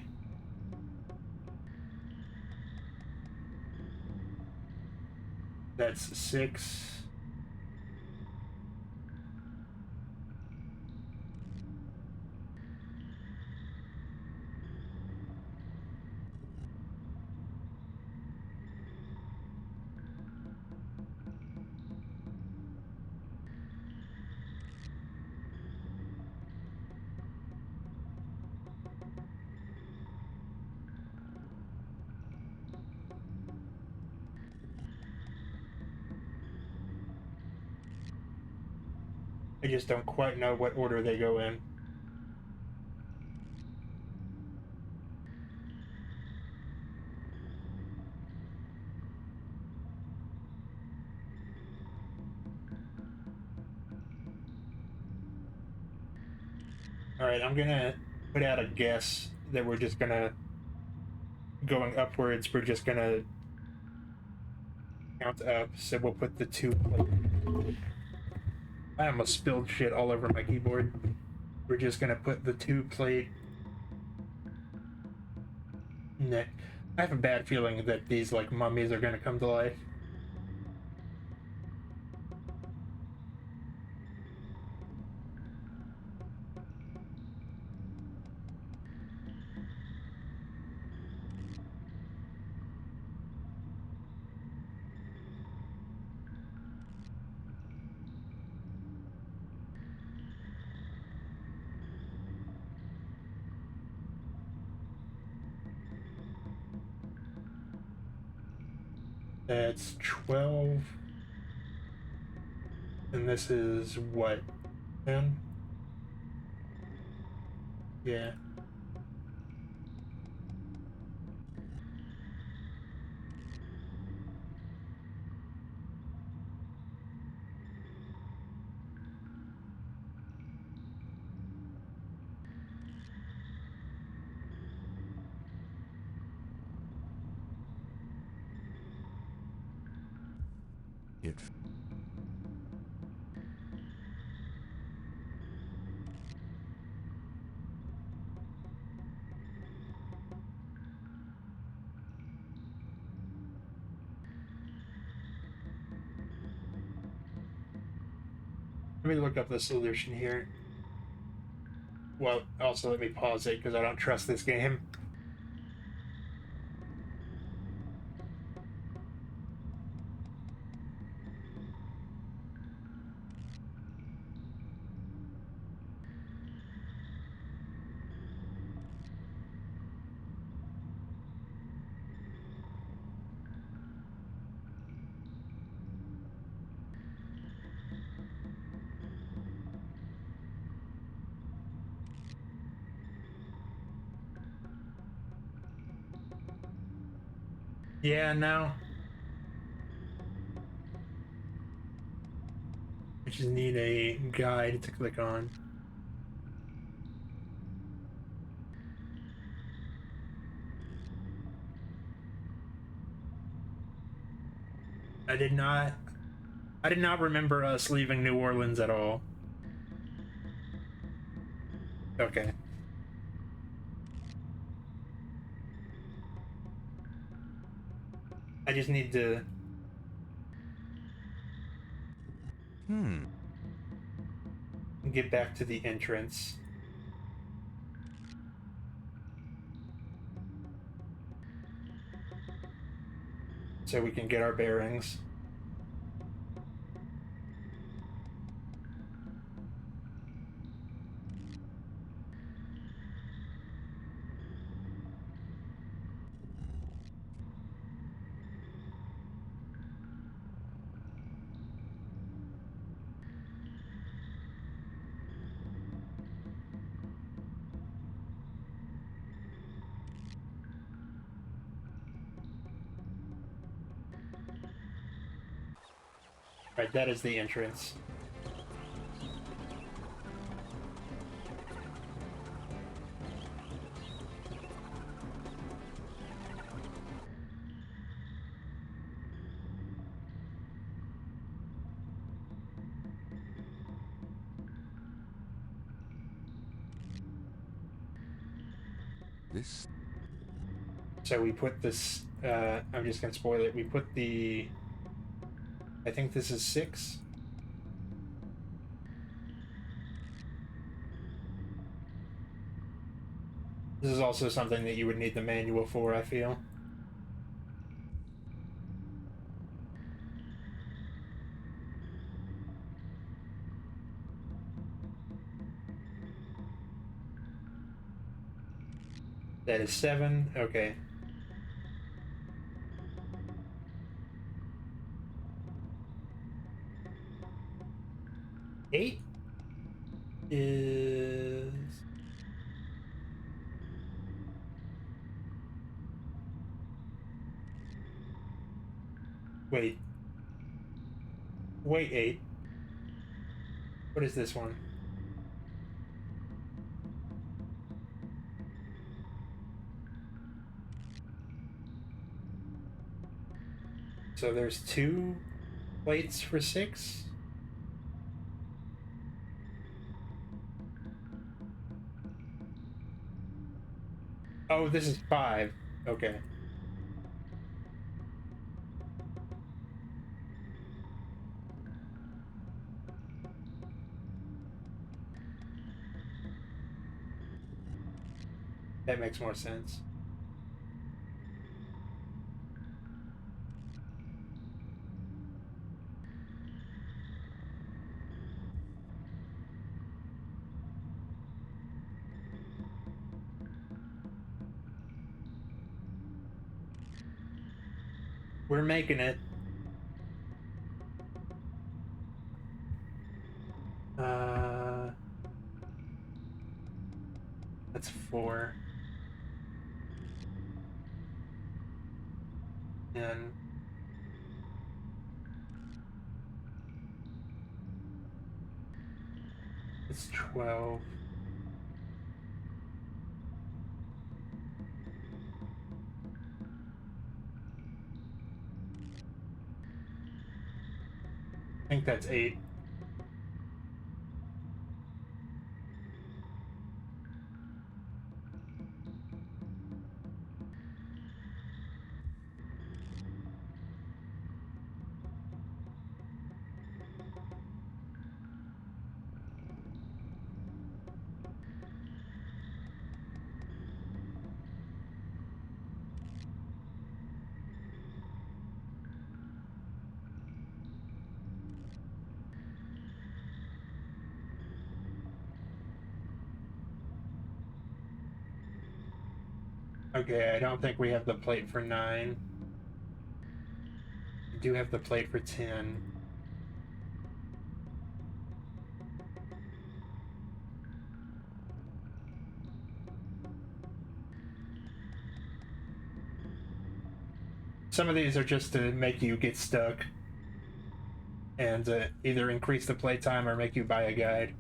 That's 6. I just don't quite know what order they go in. Alright, I'm gonna put out a guess that we're just gonna... Going upwards, we're just gonna count up, so we'll put the 2... I almost spilled shit all over my keyboard. We're just gonna put the 2-plate... neck. I have a bad feeling that these, like, mummies are gonna come to life. That's 12. And this is what? 10? Yeah. It Let me look up the solution here. Well, also let me pause it because I don't trust this game. Yeah, no. I just need a guide to click on. I did not remember us leaving New Orleans at all. Okay. I just need to get back to the entrance. So we can get our bearings. Right, that is the entrance. this So we put this, I'm just gonna spoil it. We put the, I think this is 6. This is also something that you would need the manual for, I feel. That is 7, okay. Eight is... Wait. Wait, 8. What is this one? So there's 2 plates for 6? Oh, this is 5. Okay. That makes more sense. We're making it. That's 4. And it's 12. I think that's 8. Okay, I don't think we have the plate for 9. We do have the plate for 10. Some of these are just to make you get stuck and either increase the playtime or make you buy a guide.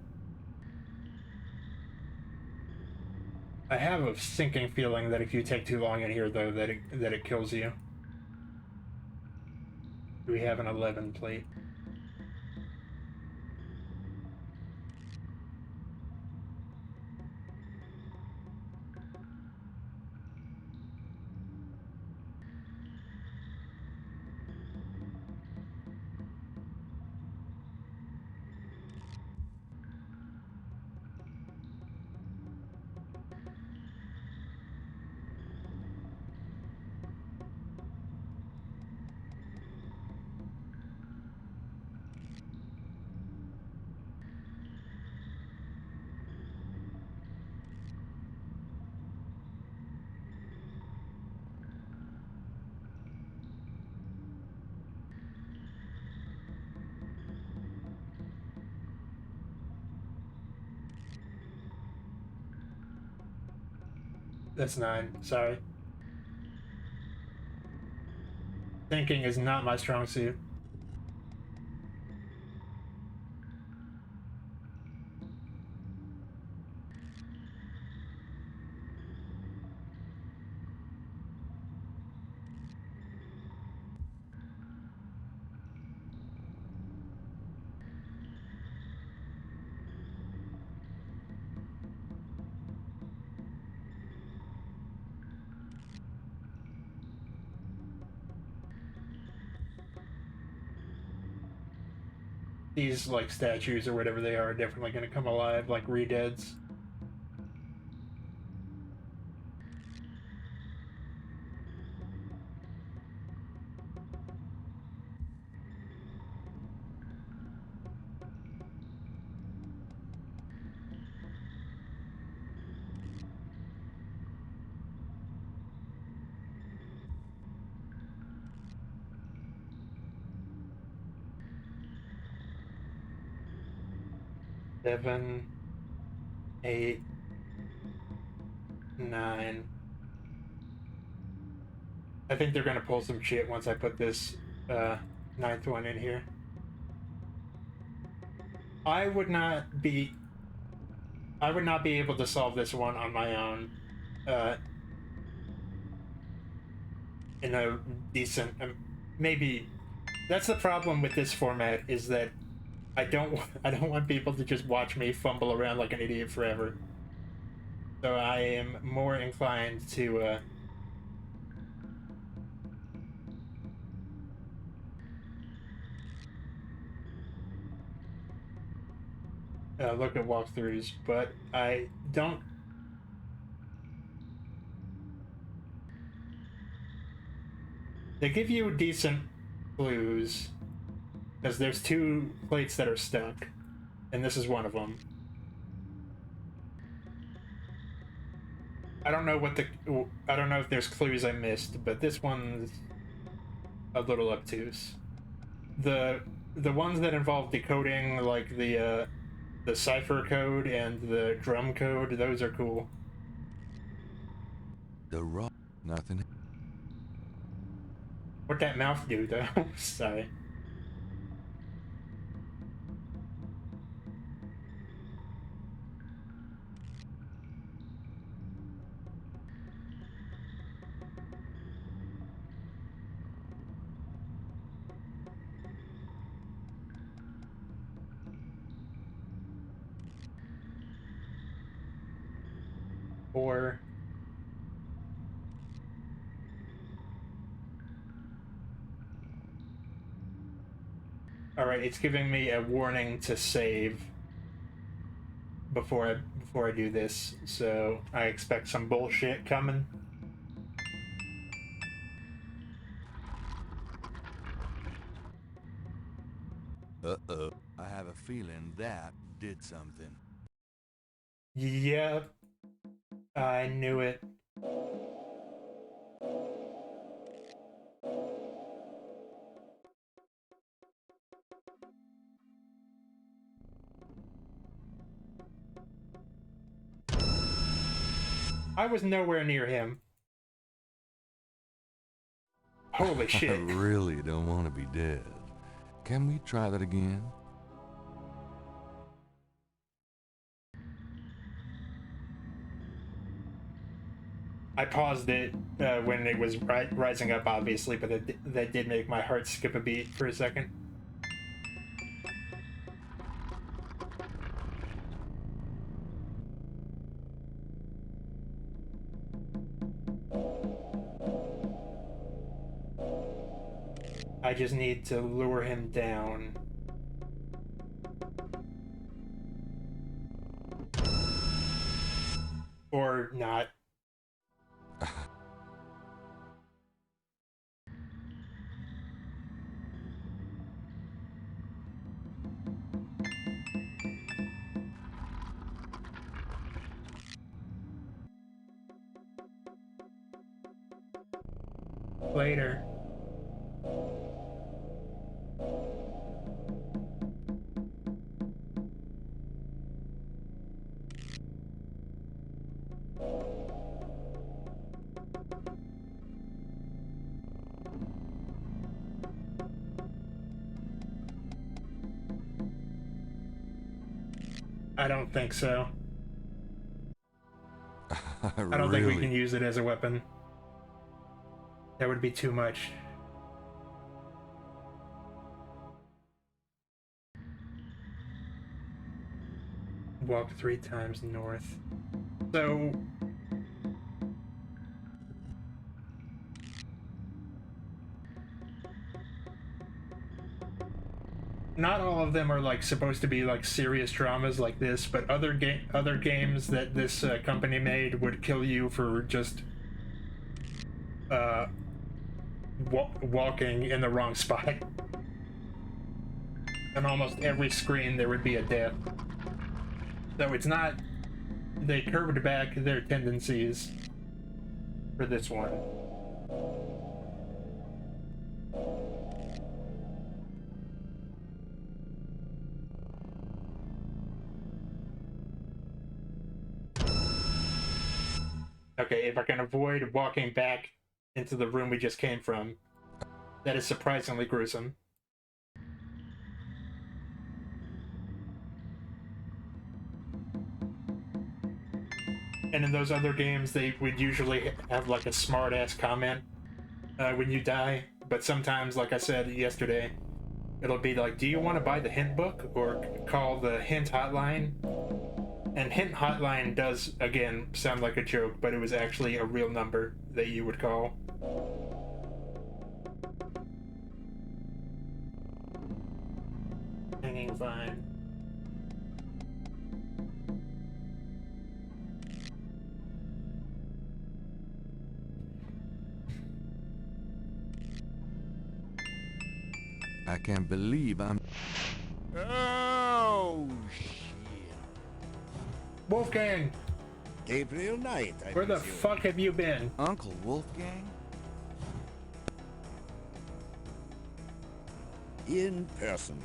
I have a sinking feeling that if you take too long in here, though, that it kills you. We have an 11 plate. That's 9. Sorry. Thinking is not my strong suit. These, like, statues or whatever they are definitely going to come alive, like re-deads. Seven, 8, 9. I think they're gonna pull some shit once I put this 9th one in here. I would not be able to solve this one on my own in a decent maybe. That's the problem with this format, is that I don't want people to just watch me fumble around like an idiot forever. So I am more inclined to look at walkthroughs, but I don't. They give you decent clues because there's 2 plates that are stuck, and this is one of them. I don't know if there's clues I missed, but this one's a little obtuse. The ones that involve decoding, like the cipher code and the drum code, those are cool. The rock, nothing. What that mouth do, though? Sorry. 4. Alright, it's giving me a warning to save before I do this, so I expect some bullshit coming. Uh-oh. I have a feeling that did something. Yep. I knew it. I was nowhere near him. Holy shit. I really don't want to be dead. Can we try that again? I paused it when it was rising up, obviously, but that did make my heart skip a beat for a second. I just need to lure him down. Or not. Later. I don't think so. I don't think we can use it as a weapon. That would be too much. Walk 3 times north. So... not all of them are like supposed to be like serious dramas like this, but other games that this company made would kill you for just walking in the wrong spot. On almost every screen there would be a death. So it's not... they curved back their tendencies for this one. Okay, if I can avoid walking back into the room we just came from, that is surprisingly gruesome. And in those other games, they would usually have like a smart-ass comment when you die, but sometimes, like I said yesterday, it'll be like, do you want to buy the hint book or call the hint hotline? And hint hotline does, again, sound like a joke, but it was actually a real number that you would call. Hanging vine. I can't believe I'm... Oh, shit. Wolfgang! Gabriel Knight, I Where the presume. fuck have you been? Uncle Wolfgang? In person.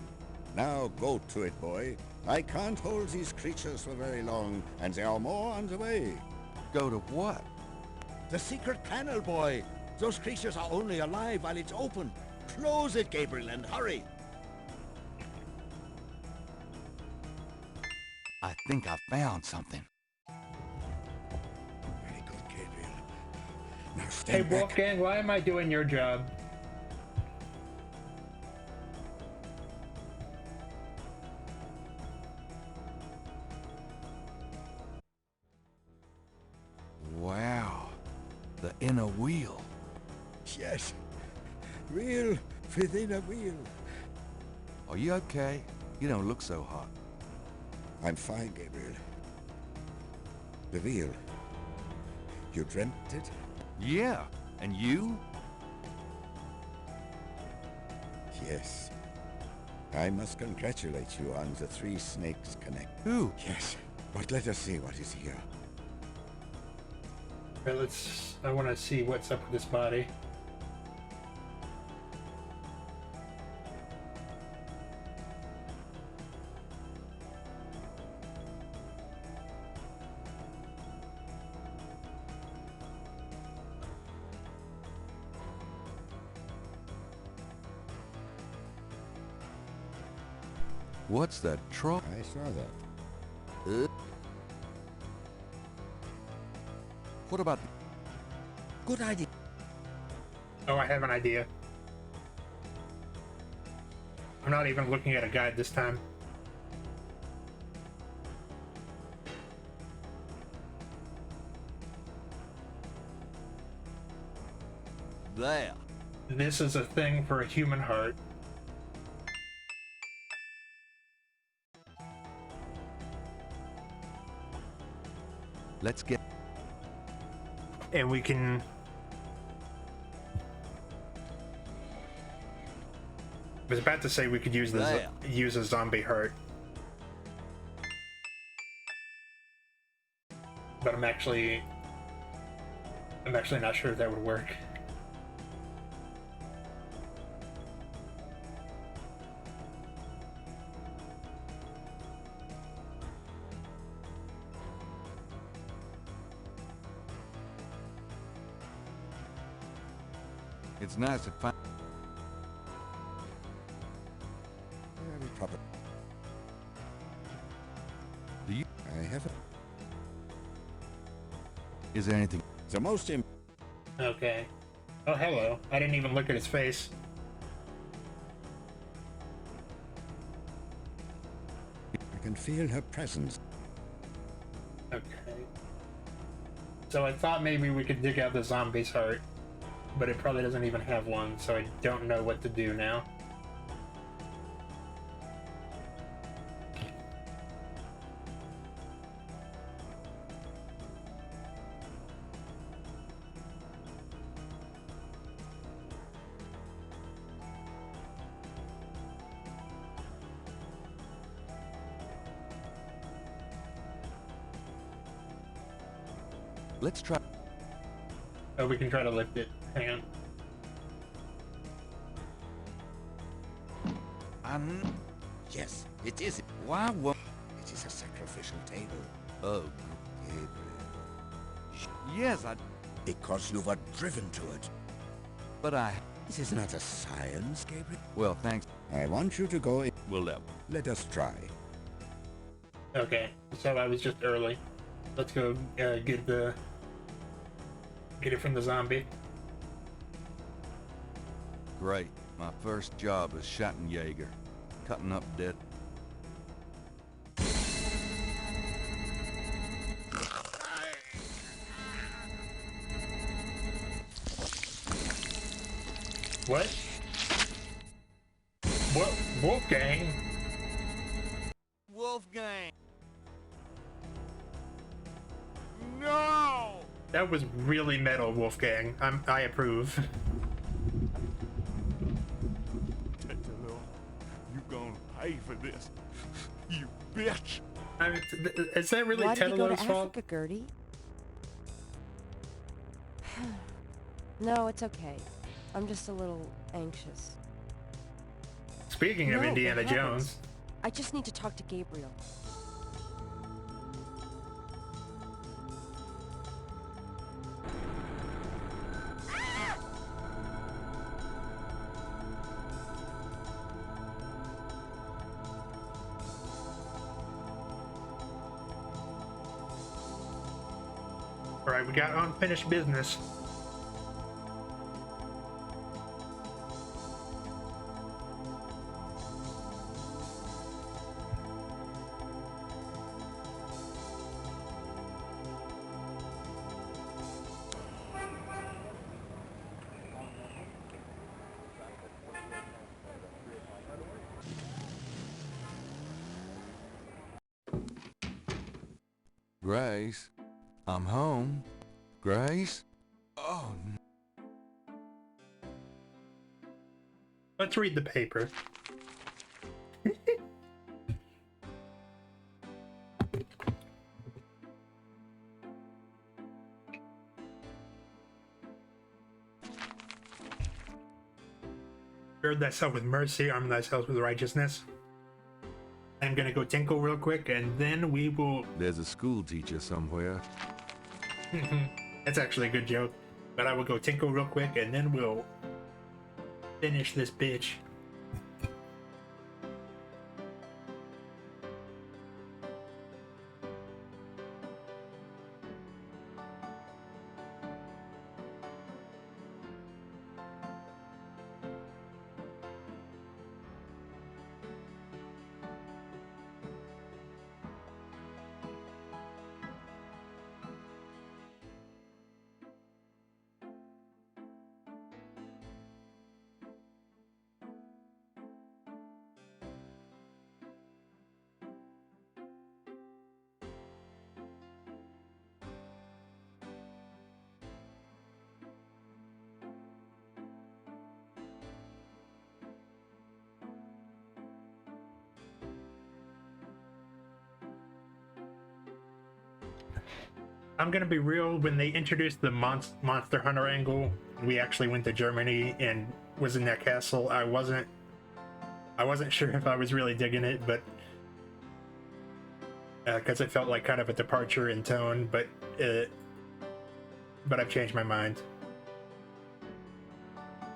Now go to it, boy. I can't hold these creatures for very long, and there are more on the way. Go to what? The secret panel, boy. Those creatures are only alive while it's open. Close it, Gabriel, and hurry. I think I found something. Very good, Gabriel. Now Hey, stand back. Wolfgang, why am I doing your job? The inner wheel. Yes. Wheel within a wheel. Are you okay? You don't look so hot. I'm fine, Gabriel. The wheel. You dreamt it? Yeah. And you? Yes. I must congratulate you on the 3 snakes connect. Who? Yes. But let us see what is here. Alright, I want to see what's up with this body. What's that trough? I saw that. What about... Good idea. Oh, I have an idea. I'm not even looking at a guide this time. There. This is a thing for a human heart. Let's get... And we can... I was about to say we could use this, use a zombie heart. But I'm actually not sure if that would work. It's nice to find... Very proper. Do you... I have a... Is there anything... The most Okay. Oh, hello. I didn't even look at his face. I can feel her presence. Okay. So I thought maybe we could dig out the zombie's heart, but it probably doesn't even have one, so I don't know what to do now. Let's try... Oh, we can try to lift it. Hang on. Yes, it is. Why won't... It is a sacrificial table. Oh. Gabriel. Yes, I... Because you were driven to it. But I... This is not a science, Gabriel. Well, thanks. I want you to go in. We'll let us try. Okay, so I was just early. Let's go get it from the zombie. Great. My first job as Schattenjäger. Cutting up dead. What? What? Wolfgang? Wolfgang! No! That was really metal, Wolfgang. I approve. Tetelo, you gonna pay for this. You bitch! I mean, is that really Why did you go to Tetelo's fault? Africa, Gertie? No, it's okay. I'm just a little anxious. Speaking of No, Indiana for heavens. Jones. I just need to talk to Gabriel. Alright, we got unfinished business. Grace, I'm home. Grace? Oh, no. Let's read the paper. Gird thyself with mercy, arm thyself with righteousness. I'm gonna go tinkle real quick, and then we will... There's a school teacher somewhere. That's actually a good joke. But I will go tinkle real quick, and then we'll finish this bitch. I'm gonna be real, when they introduced the Monster Hunter angle, we actually went to Germany and was in that castle. I wasn't sure if I was really digging it, but because it felt like kind of a departure in tone, but I've changed my mind.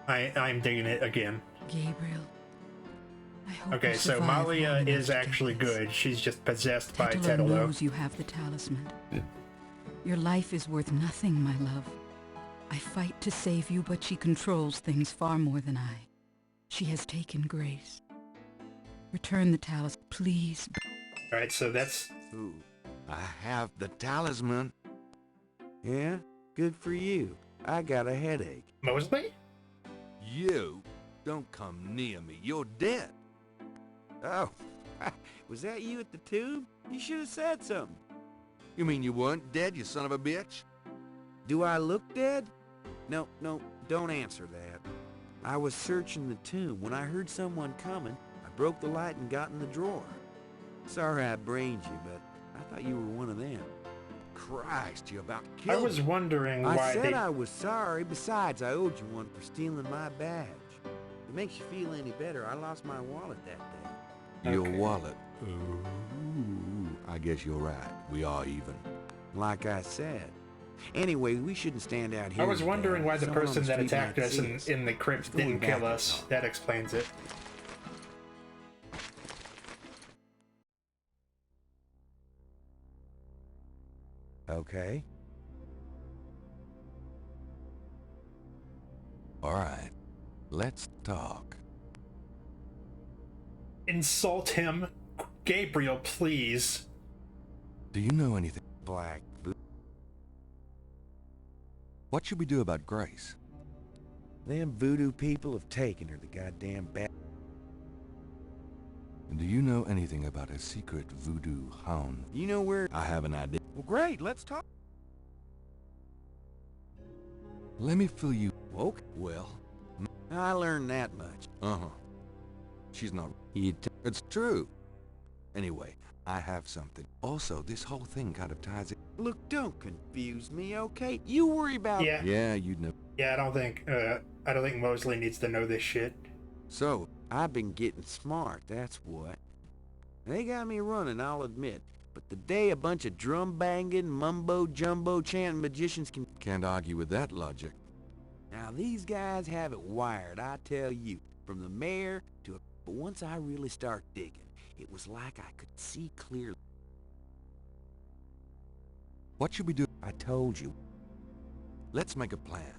I'm digging it again. Gabriel, I hope Okay, you so survive Malia long enough is to actually get this. good. She's just possessed by Tetelo Tetelo. knows you have the talisman. Your life is worth nothing, my love. I fight to save you, but she controls things far more than I. She has taken Grace. Return the talisman, please. Alright, so that's... Ooh, I have the talisman. Yeah? Good for you. I got a headache. Mosley? You don't come near me. You're dead. Oh, was that you at the tube? You should have said something. You mean you weren't dead, you son of a bitch? Do I look dead? No, don't answer that. I was searching the tomb. When I heard someone coming, I broke the light and got in the drawer. Sorry I brained you, but I thought you were one of them. Christ, you about killed I was wondering why I said they... I was sorry. Besides, I owed you one for stealing my badge. If it makes you feel any better, I lost my wallet that day. Your wallet. Ooh, I guess you're right. We are even. Like I said. Anyway, we shouldn't stand out here. I was wondering why the Someone on person that street attacked might us see us. in the crypt Going didn't back kill and us. all. That explains it. Okay. All right, let's talk. Insult him. Gabriel, please. Do you know anything? Black. What should we do about Grace? Them voodoo people have taken her, the goddamn bat. And do you know anything about a secret voodoo hound? You know where? I have an idea. Well, great, let's talk. Let me fill you. Okay. Well, I learned that much. uh-huh. She's not... It's true. Anyway, I have something. Also, this whole thing kind of ties it. Look, don't confuse me, okay? You worry about... Yeah. Yeah, you'd know. Yeah, I don't think Mosley needs to know this shit. So, I've been getting smart, that's what. They got me running, I'll admit. But the day a bunch of drum-banging, mumbo-jumbo chanting magicians can... can't argue with that logic. Now, these guys have it wired, I tell you. From the mayor to... But once I really start digging, it was like I could see clearly. What should we do? I told you. Let's make a plan.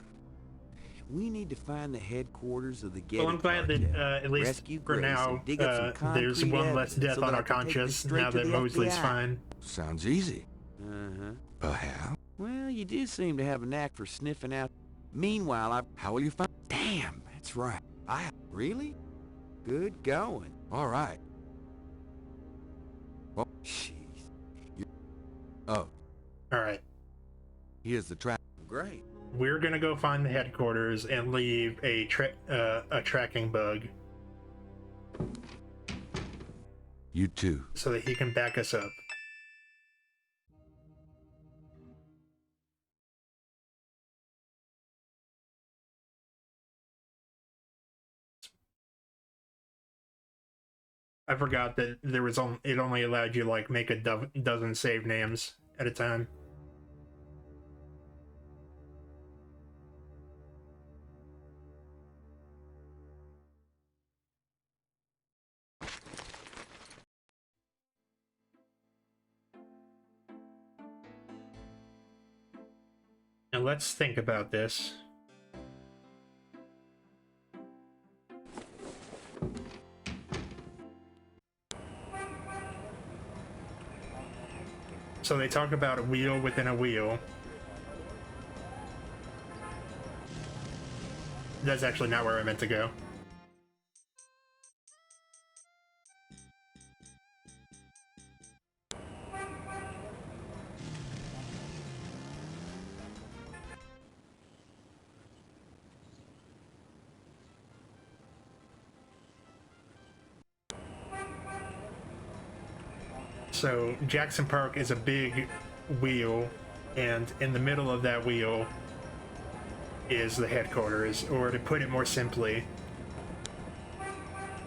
We need to find the headquarters of the Getty Well, I'm glad that cartel, at least rescue for Grace, now, and dig up some there's concrete one less evidence death so on that our I can take this conscience straight now to that the Mosley's FBI. fine. Sounds easy. Uh-huh. Perhaps. Well, you do seem to have a knack for sniffing out. Meanwhile, How will you find... Damn, that's right. Really? Good going. All right. Well, Jeez. oh, Alright. Here's the track. Great. We're gonna go find the headquarters and leave a tracking bug. You too. So that he can back us up. I forgot that there was it only allowed you like make a dozen save names at a time. Now let's think about this. So they talk about a wheel within a wheel. That's actually not where I meant to go. So Jackson Park is a big wheel, and in the middle of that wheel is the headquarters, or to put it more simply,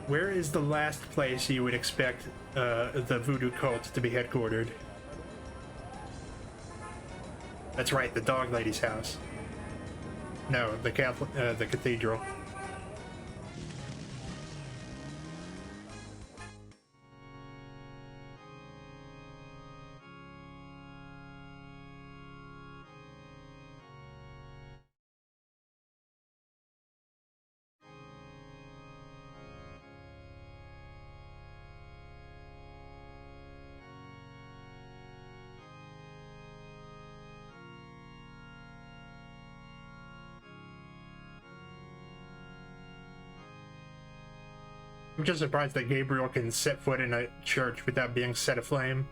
where is the last place you would expect the voodoo cult to be headquartered? That's right, the dog lady's house. No, the cathedral. I'm just surprised that Gabriel can set foot in a church without being set aflame.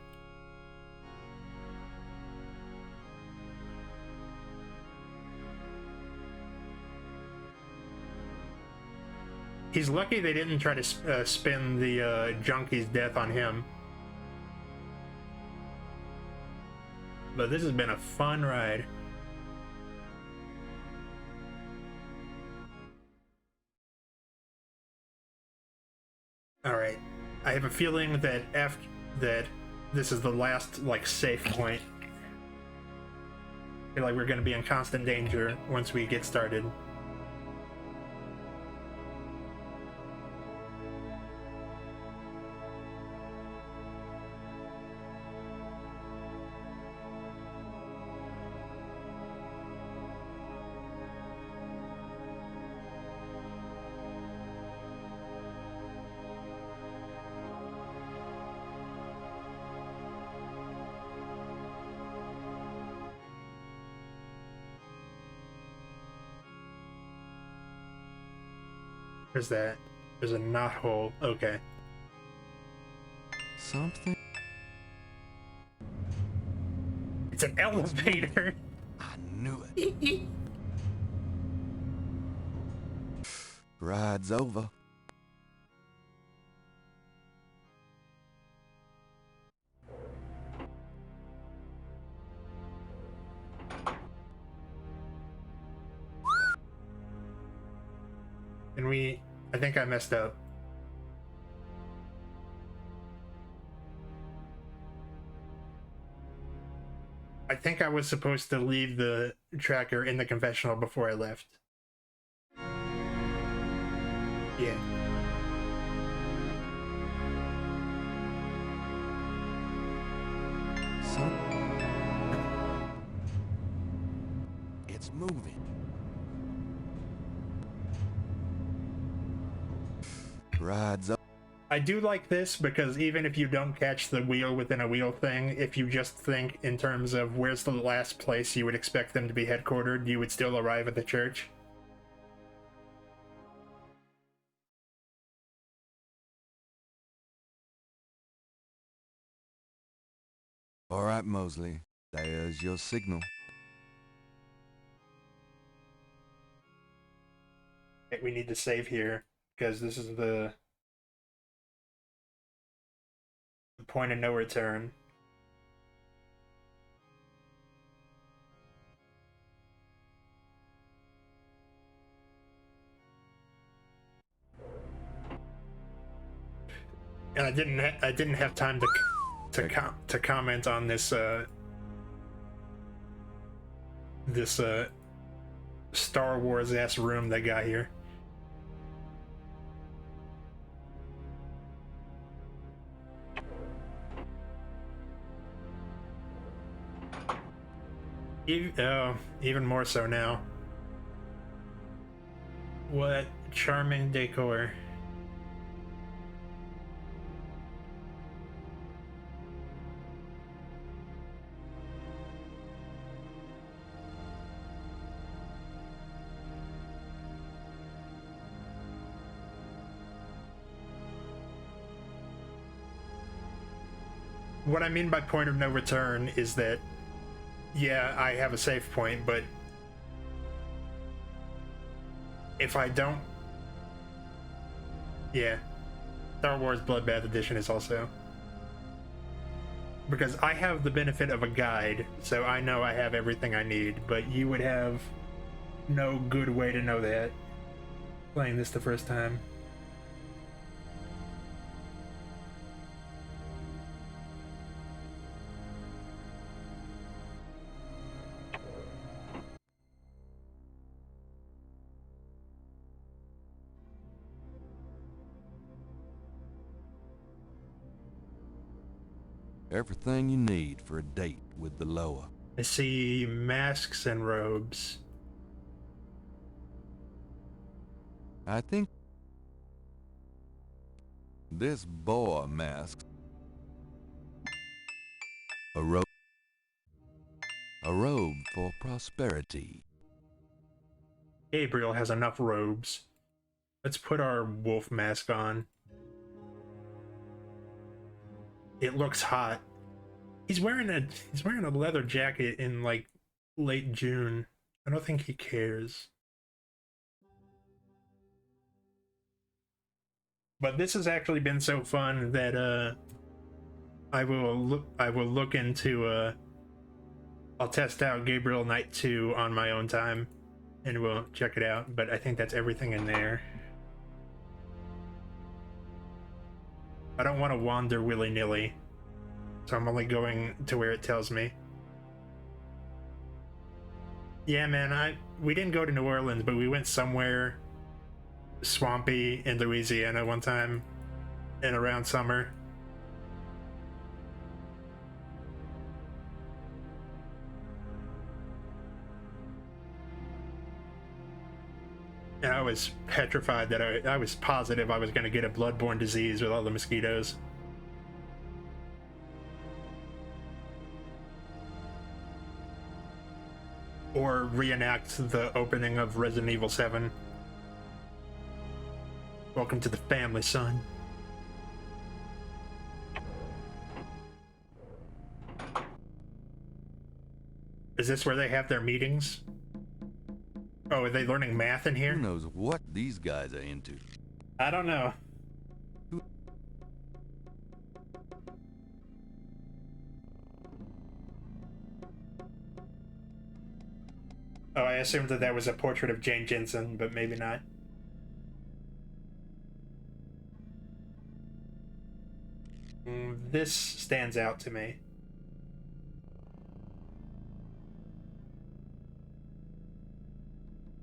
He's lucky they didn't try to spin the junkie's death on him. But this has been a fun ride. Alright. I have a feeling that that this is the last, like, safe point. I feel like we're gonna be in constant danger once we get started. There's that. There's a knothole. Okay. Something? It's an elevator! I knew it. Ride's over. And I think I messed up. I think I was supposed to leave the tracker in the confessional before I left. Yeah. It's moving. Ride's up. I do like this because even if you don't catch the wheel within a wheel thing, if you just think in terms of where's the last place you would expect them to be headquartered, you would still arrive at the church. All right, Mosley. There's your signal. We need to save here because this is the point of no return. And I didn't have time to comment on this this Star Wars ass room they got here. Even more so now. What charming decor. What I mean by point of no return is that, yeah, I have a save point, but if I don't... Yeah. Star Wars Bloodbath Edition is also... Because I have the benefit of a guide, so I know I have everything I need, but you would have no good way to know that playing this the first time. Everything you need for a date with the Loa. I see masks and robes. I think this boar mask. A robe for prosperity. Gabriel has enough robes. Let's put our wolf mask on. It looks hot. He's wearing a leather jacket in like late June. I don't think he cares. But this has actually been so fun that I will look into I'll test out Gabriel Knight 2 on my own time and we'll check it out, but I think that's everything in there. I don't want to wander willy-nilly, so I'm only going to where it tells me. Yeah, man, we didn't go to New Orleans, but we went somewhere swampy in Louisiana one time and around summer. And I was petrified that I was positive I was going to get a bloodborne disease with all the mosquitoes. Or reenact the opening of Resident Evil 7. Welcome to the family, son. Is this where they have their meetings? Oh, are they learning math in here? Who knows what these guys are into? I don't know. Oh, I assumed that was a portrait of Jane Jensen, but maybe not. This stands out to me.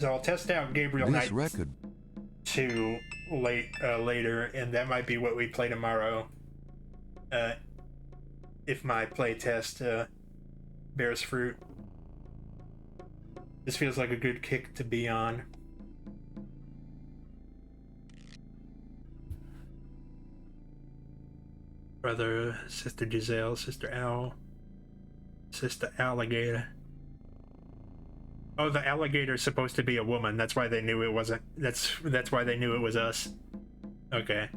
So I'll test out Gabriel Knight 2 later, and that might be what we play tomorrow. If my playtest bears fruit. This feels like a good kick to be on. Brother, Sister Giselle, Sister Owl, Sister Alligator. Oh, the alligator's supposed to be a woman. That's why they knew it wasn't. That's why they knew it was us. Okay.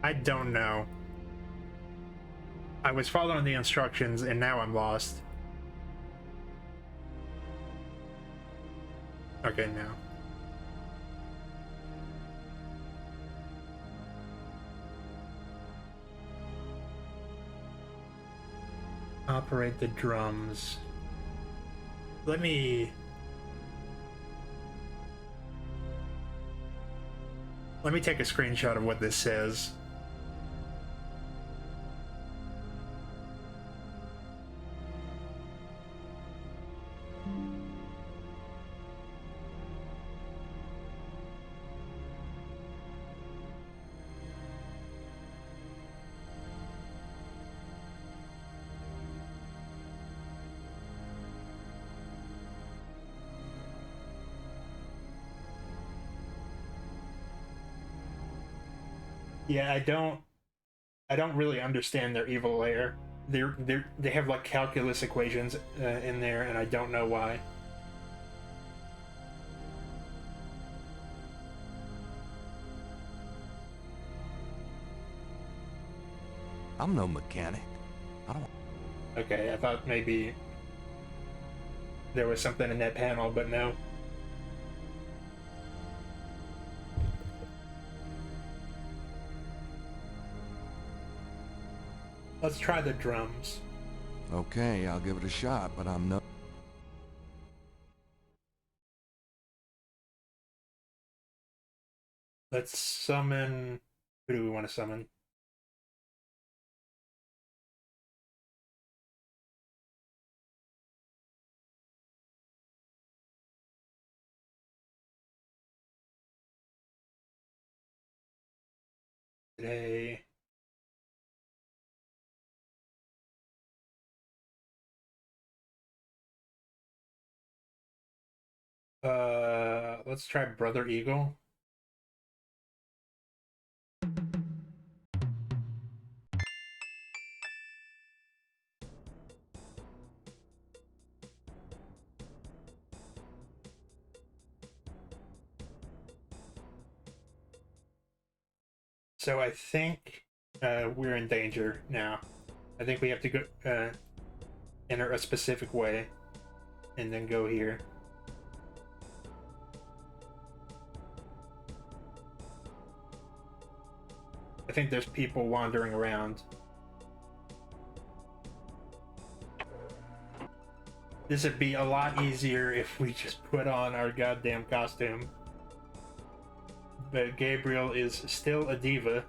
I don't know. I was following the instructions and now I'm lost. Okay, now. Operate the drums. Let me take a screenshot of what this says. Yeah, I don't really understand their evil layer. They have like calculus equations in there, and I don't know why. I'm no mechanic. I don't... Okay, I thought maybe there was something in that panel, but no. Let's try the drums. Okay, I'll give it a shot, but I'm no... Let's summon... Who do we want to summon? Today... let's try Brother Eagle. So I think we're in danger now. I think we have to go enter a specific way and then go here. I think there's people wandering around. This would be a lot easier if we just put on our goddamn costume. But Gabriel is still a diva.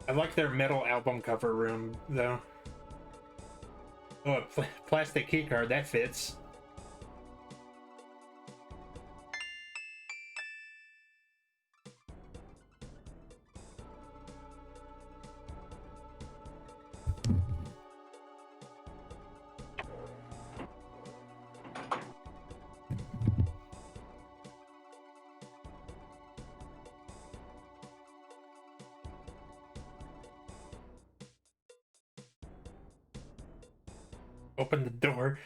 I like their metal album cover room, though. Oh, a plastic keycard, that fits. Open the door.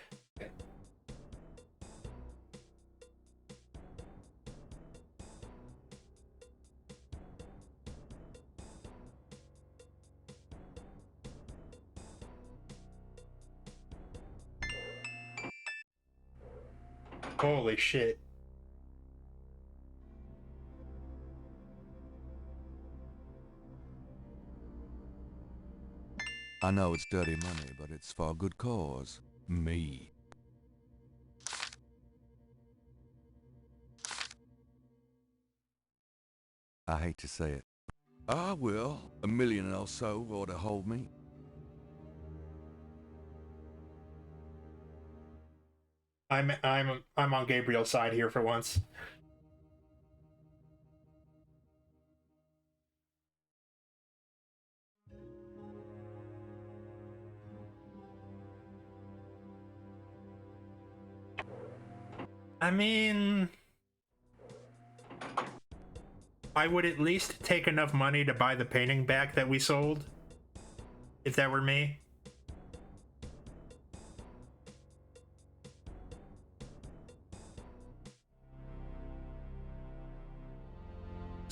Holy shit. I know it's dirty money, but it's for a good cause. Me. I hate to say it. I will. $1 million or so ought to hold me. I'm on Gabriel's side here for once. I mean, I would at least take enough money to buy the painting back that we sold, if that were me.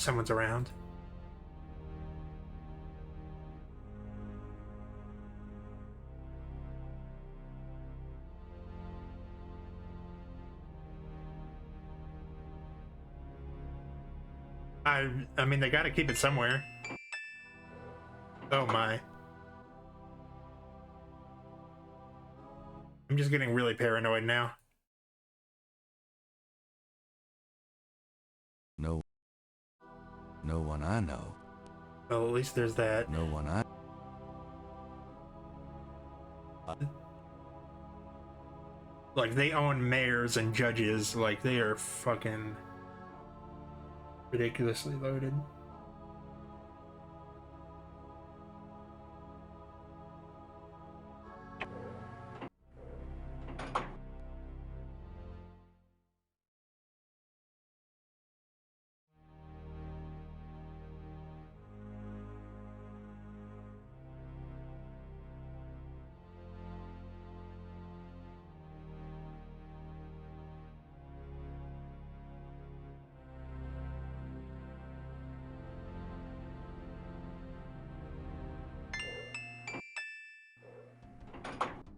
someone's around. I mean, they gotta keep it somewhere. Oh my. I'm just getting really paranoid now. No one I know. Well, at least there's that. No one I... Like, they own mayors and judges. Like, they are fucking ridiculously loaded.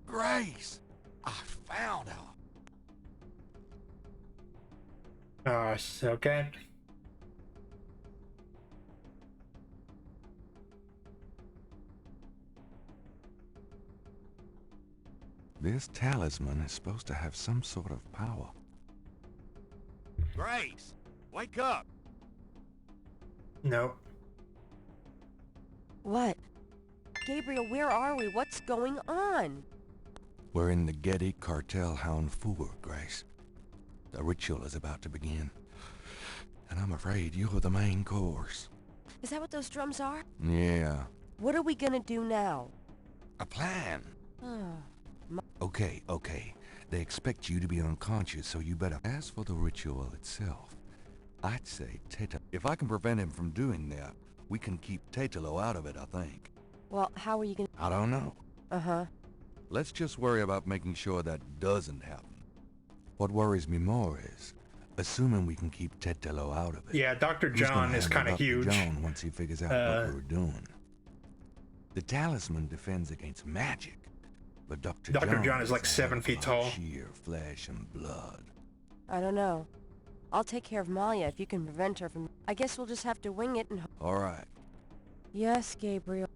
Grace! I found her. Oh, okay. This talisman is supposed to have some sort of power. Grace! Wake up! Nope. What? Gabriel, where are we? What's going on? We're in the Getty Cartel Hound 4, Grace. The ritual is about to begin. And I'm afraid you're the main course. Is that what those drums are? Yeah. What are we gonna do now? A plan. Oh, Okay. They expect you to be unconscious, so you better... As for the ritual itself, I'd say if I can prevent him from doing that, we can keep Tetelo out of it, I think. well, how are you gonna... I don't know. Uh-huh. Let's just worry about making sure that doesn't happen. What worries me more is, assuming we can keep Tetelo out of it. Yeah, Dr. who's gonna John is hand kind it of up to huge. John once he figures out what we're doing. The talisman defends against magic, but Dr. John is like 7 feet tall. Sheer flesh and blood. I don't know. I'll take care of Malia if you can prevent her from... I guess we'll just have to wing it and... All right. Yes, Gabriel.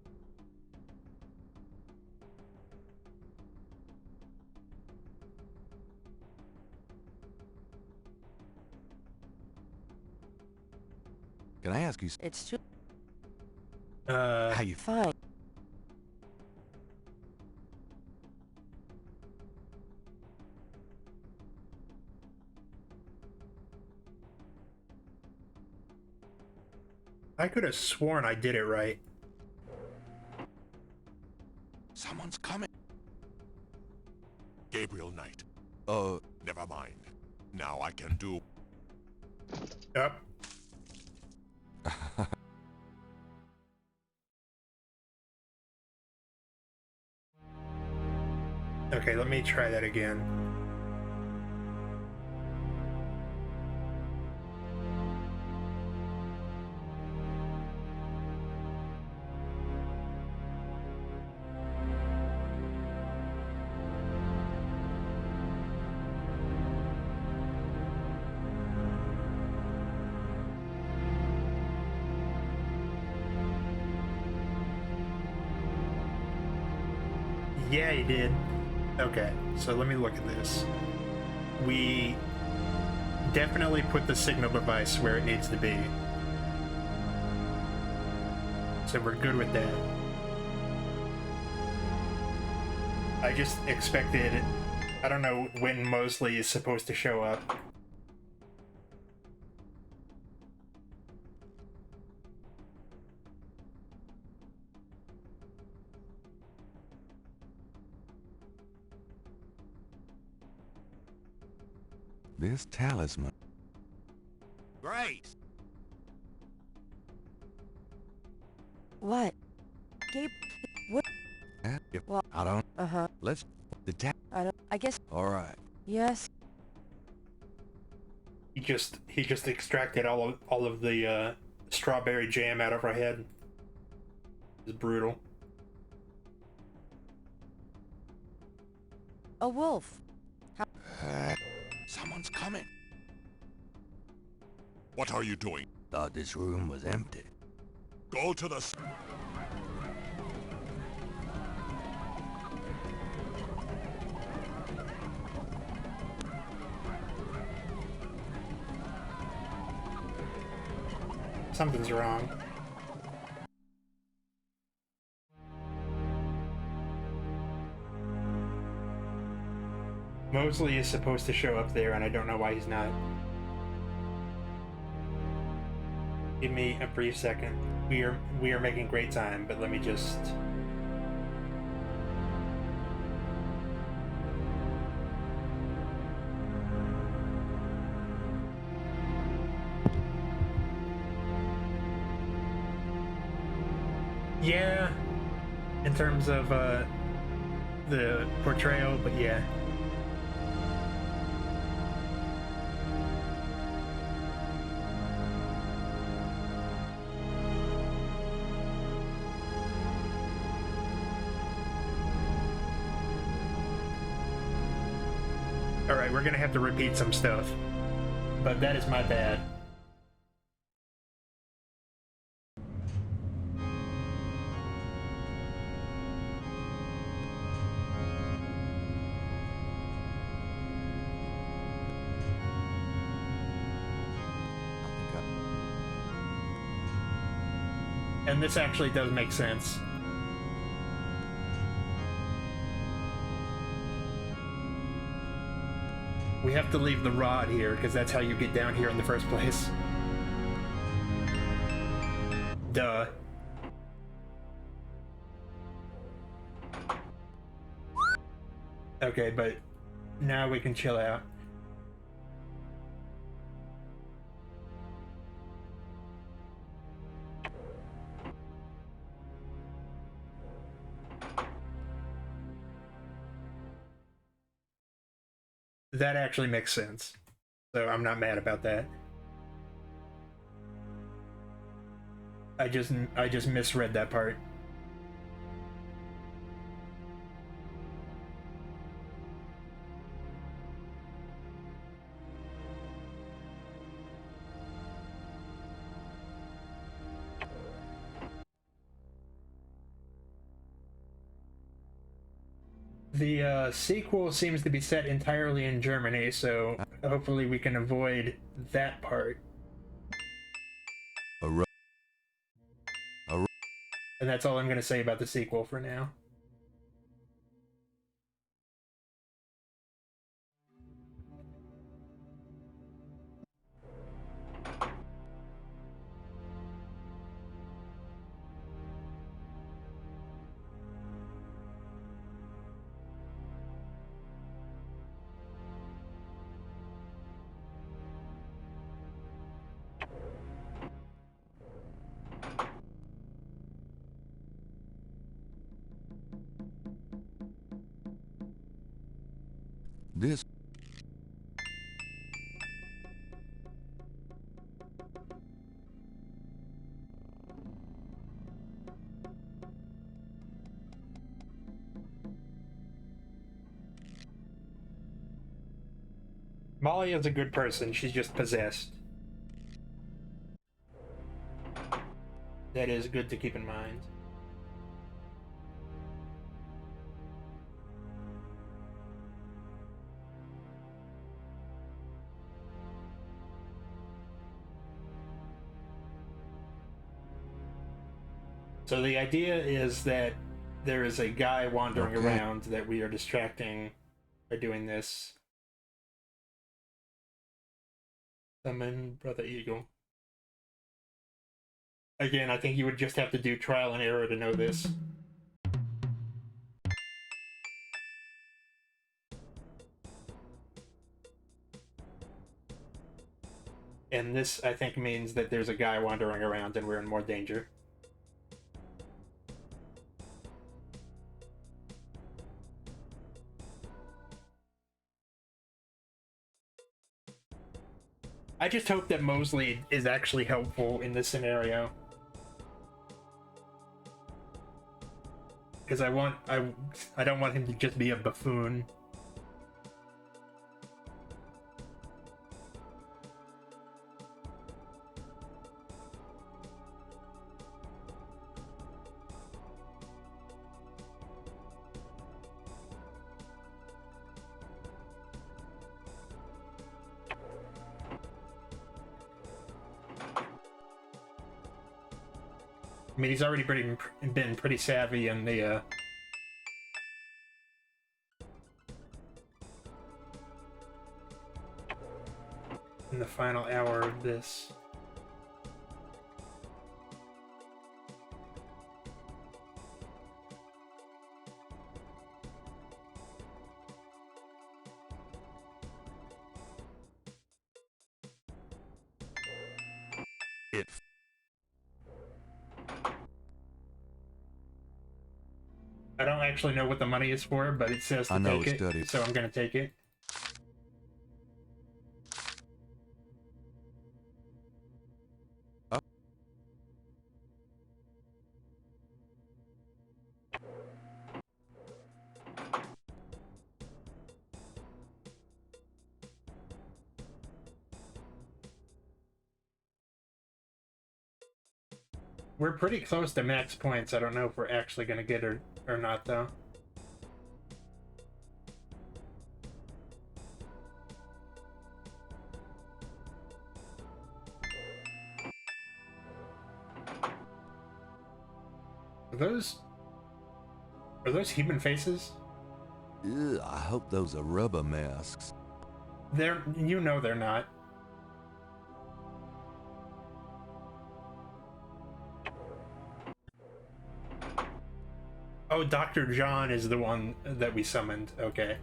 Can I ask you? It's too... How you... Fine. I could have sworn I did it right. Someone's coming. Gabriel Knight. Never mind. Now I can do... Yep. Okay, let me try that again. Yeah, he did. Okay, so let me look at this. We definitely put the signal device where it needs to be. So we're good with that. I just expected... I don't know when Mosley is supposed to show up. This talisman... Grace! What? Gabe... What? Well, I don't... Uh-huh. Let's... The I don't... I guess... All right. Yes. He just extracted all of the strawberry jam out of her head. It's brutal. A wolf. Someone's coming. What are you doing? Thought this room was empty. Go to the... Something's wrong. Mosley is supposed to show up there, and I don't know why he's not. Give me a brief second. We are making great time, but let me just... Yeah, in terms of the portrayal, but yeah. Alright, we're gonna have to repeat some stuff, but that is my bad. And this actually does make sense. We have to leave the rod here, because that's how you get down here in the first place. Duh. Okay, but now we can chill out. That actually makes sense. So I'm not mad about that. I just misread that part. The sequel seems to be set entirely in Germany, so hopefully we can avoid that part. And that's all I'm going to say about the sequel for now. This... Molly is a good person, she's just possessed. That is good to keep in mind. So the idea is that there is a guy wandering around that we are distracting by doing this. Summon Brother Eagle. Again, I think you would just have to do trial and error to know this. And this, I think, means that there's a guy wandering around and we're in more danger. I just hope that Mosley is actually helpful in this scenario. Because I don't want him to just be a buffoon. I mean, he's already been pretty savvy in the final hour of this. I don't actually know what the money is for, but it says to take it, so I'm gonna take it. We're pretty close to max points. I don't know if we're actually gonna get her or not, though. Are those human faces? Ew, I hope those are rubber masks. They're not. Oh, Dr. John is the one that we summoned. Okay.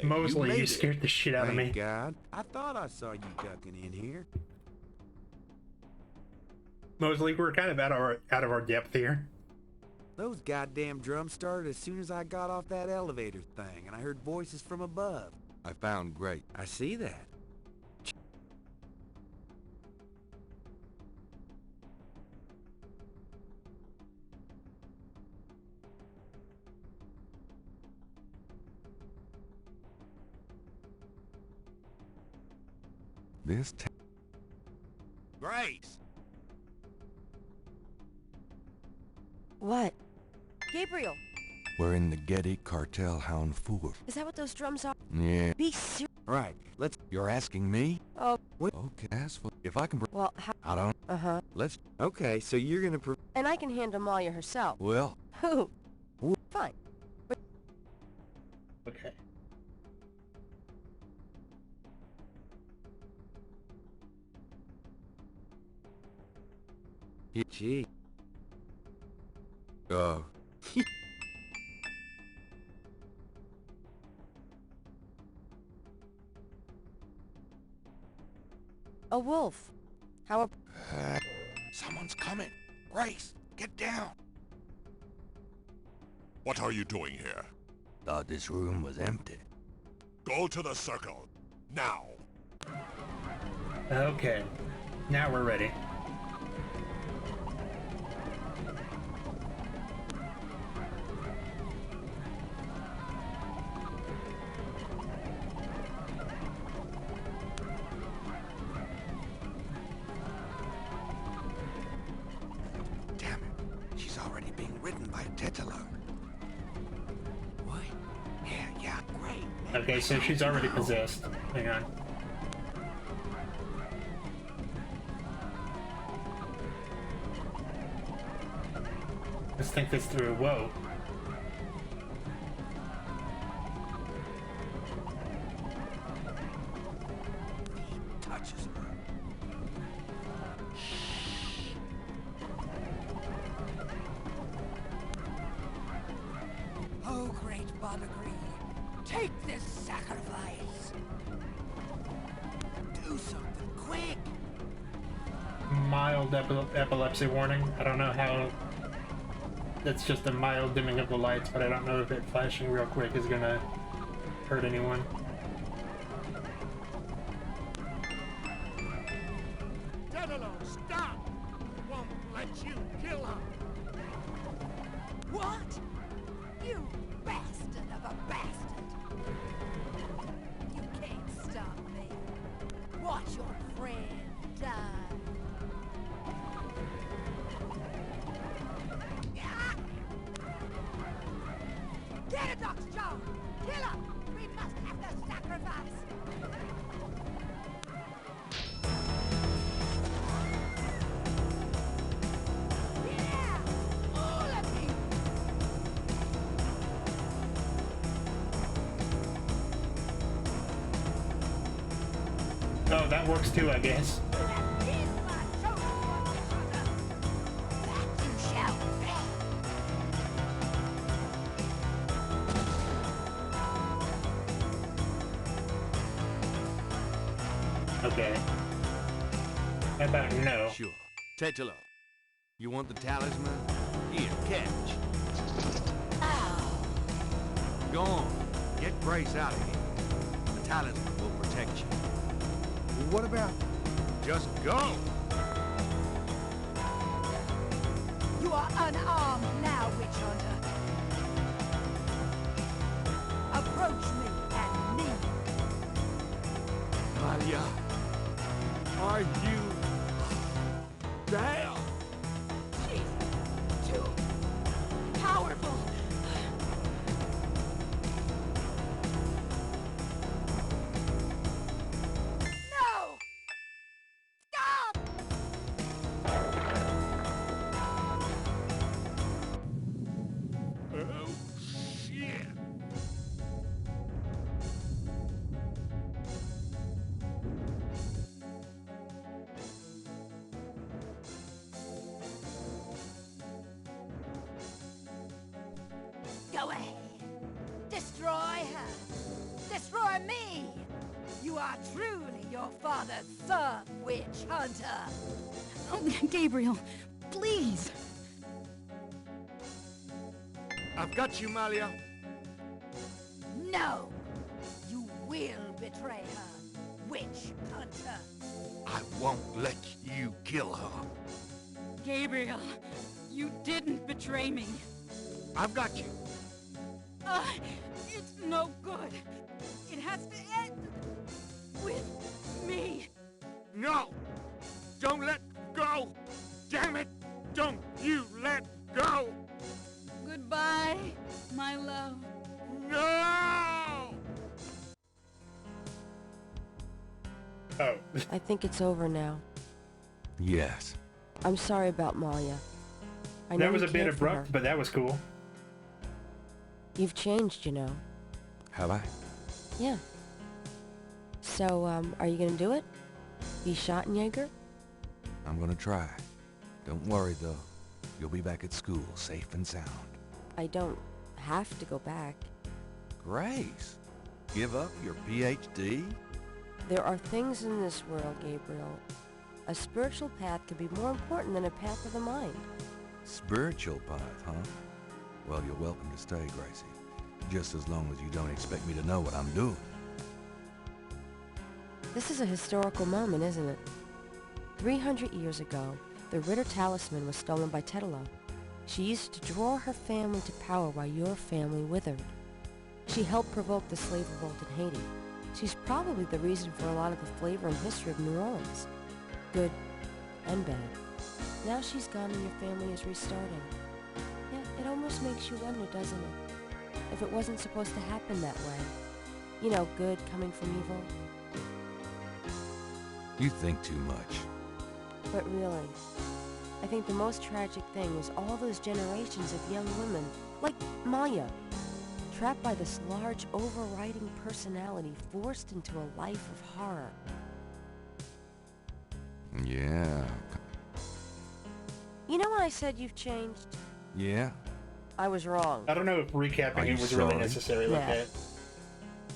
Mosley, you scared the shit out of me. Thank God. I thought I saw you ducking in here. Mosley, we're kind of out of our depth here. Those goddamn drums started as soon as I got off that elevator thing, and I heard voices from above. I found great. I see that. Grace! What? Gabriel! We're in the Getty Cartel Hound 4. Is that what those drums are? Yeah. Be serious. Right, let's... You're asking me? Oh. What? Okay, ask for... If I can... Well, how... I don't... Uh-huh. Let's... Okay, so you're gonna... And I can handle Malia herself. Well... Who? Fine. But... Okay. Gee. A wolf. How Someone's coming. Grace, get down. What are you doing here? Thought this room was empty. Go to the circle. Now. Okay. Now we're ready. Okay, so she's already possessed. Hang on. Let's think this through. Whoa. touches her. Oh, great Bobagri, take this sacrifice. Do something quick. Mild epilepsy warning. I don't know how. That's just a mild dimming of the lights, but I don't know if it flashing real quick is gonna hurt anyone. Dedalo, stop! Won't let you kill her! What? You bastard of a bastard! You can't stop me. Watch your friend die. Ah! Get it, Dr. Jones! Kill her! We must have the sacrifice! Yeah! All of you! Oh, that works too, I guess. That is my chosen one, Hunter! That you shall bear! Okay. How about no? Sure. Tetelo, you want the talisman? Here, catch. Go on. Get Grace out of here. The talisman will protect you. What about... Just go! You are unarmed now, Witch Hunter. Approach me and kneel. Malia, are you there? She's too powerful. No! Stop! Oh, shit! Go ahead. Destroy her. Destroy me. You are truly your father's son, Witch Hunter. Oh, Gabriel, please. I've got you, Malia. No. You will betray her, Witch Hunter. I won't let you kill her. Gabriel, you didn't betray me. I've got you. It's no good. It has to end with me. No! Don't let go! Damn it! Don't you let go! Goodbye, my love. No! Oh. I think it's over now. Yes. I'm sorry about Malia. I know That was you a bit cared for her. abrupt, but that was cool. You've changed, you know. Have I? Yeah. So, are you gonna do it? Be Schottenjäger? I'm gonna try. Don't worry, though. You'll be back at school, safe and sound. I don't have to go back. Grace, give up your PhD? There are things in this world, Gabriel. A spiritual path could be more important than a path of the mind. Spiritual path, huh? Well, you're welcome to stay, Gracie. Just as long as you don't expect me to know what I'm doing. This is a historical moment, isn't it? 300 years ago, the Ritter talisman was stolen by Tetelo. She used to draw her family to power while your family withered. She helped provoke the slave revolt in Haiti. She's probably the reason for a lot of the flavor and history of New Orleans. Good and bad. Now she's gone and your family is restarting. Yeah, it almost makes you wonder, doesn't it? If it wasn't supposed to happen that way. You know, good coming from evil. You think too much. But really, I think the most tragic thing was all those generations of young women, like Maya, trapped by this large overriding personality forced into a life of horror. Yeah. You know when I said you've changed? Yeah? I was wrong. I don't know if recapping Are it you was really sorry? necessary like Yeah.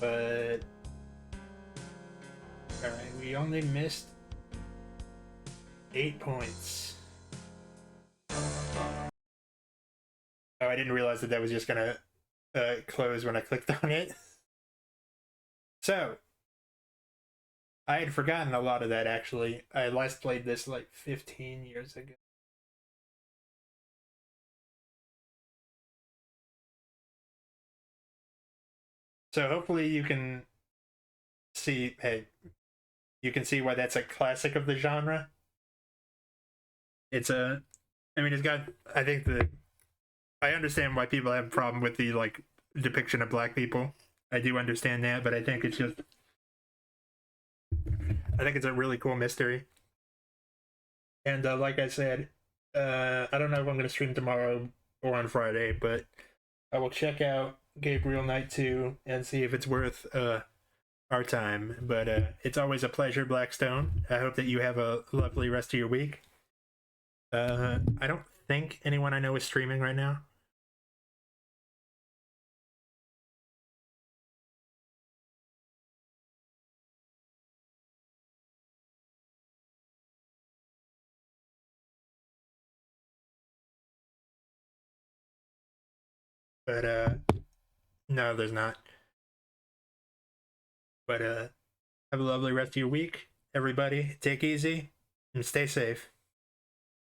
that. But alright, we only missed 8 points. Oh, I didn't realize that was just gonna close when I clicked on it. So, I had forgotten a lot of that actually. I last played this like 15 years ago. So hopefully you can see, hey, you can see why that's a classic of the genre. It's a, I mean, it's got, I think I understand why people have a problem with the like depiction of black people. I do understand that, but I think it's just, I think it's a really cool mystery. And like I said, I don't know if I'm going to stream tomorrow or on Friday, but I will check out Gabriel Knight 2 and see if it's worth our time. But it's always a pleasure, Blackstone. I hope that you have a lovely rest of your week. I don't think anyone I know is streaming right now. But no, there's not. But have a lovely rest of your week, everybody. Take easy and stay safe.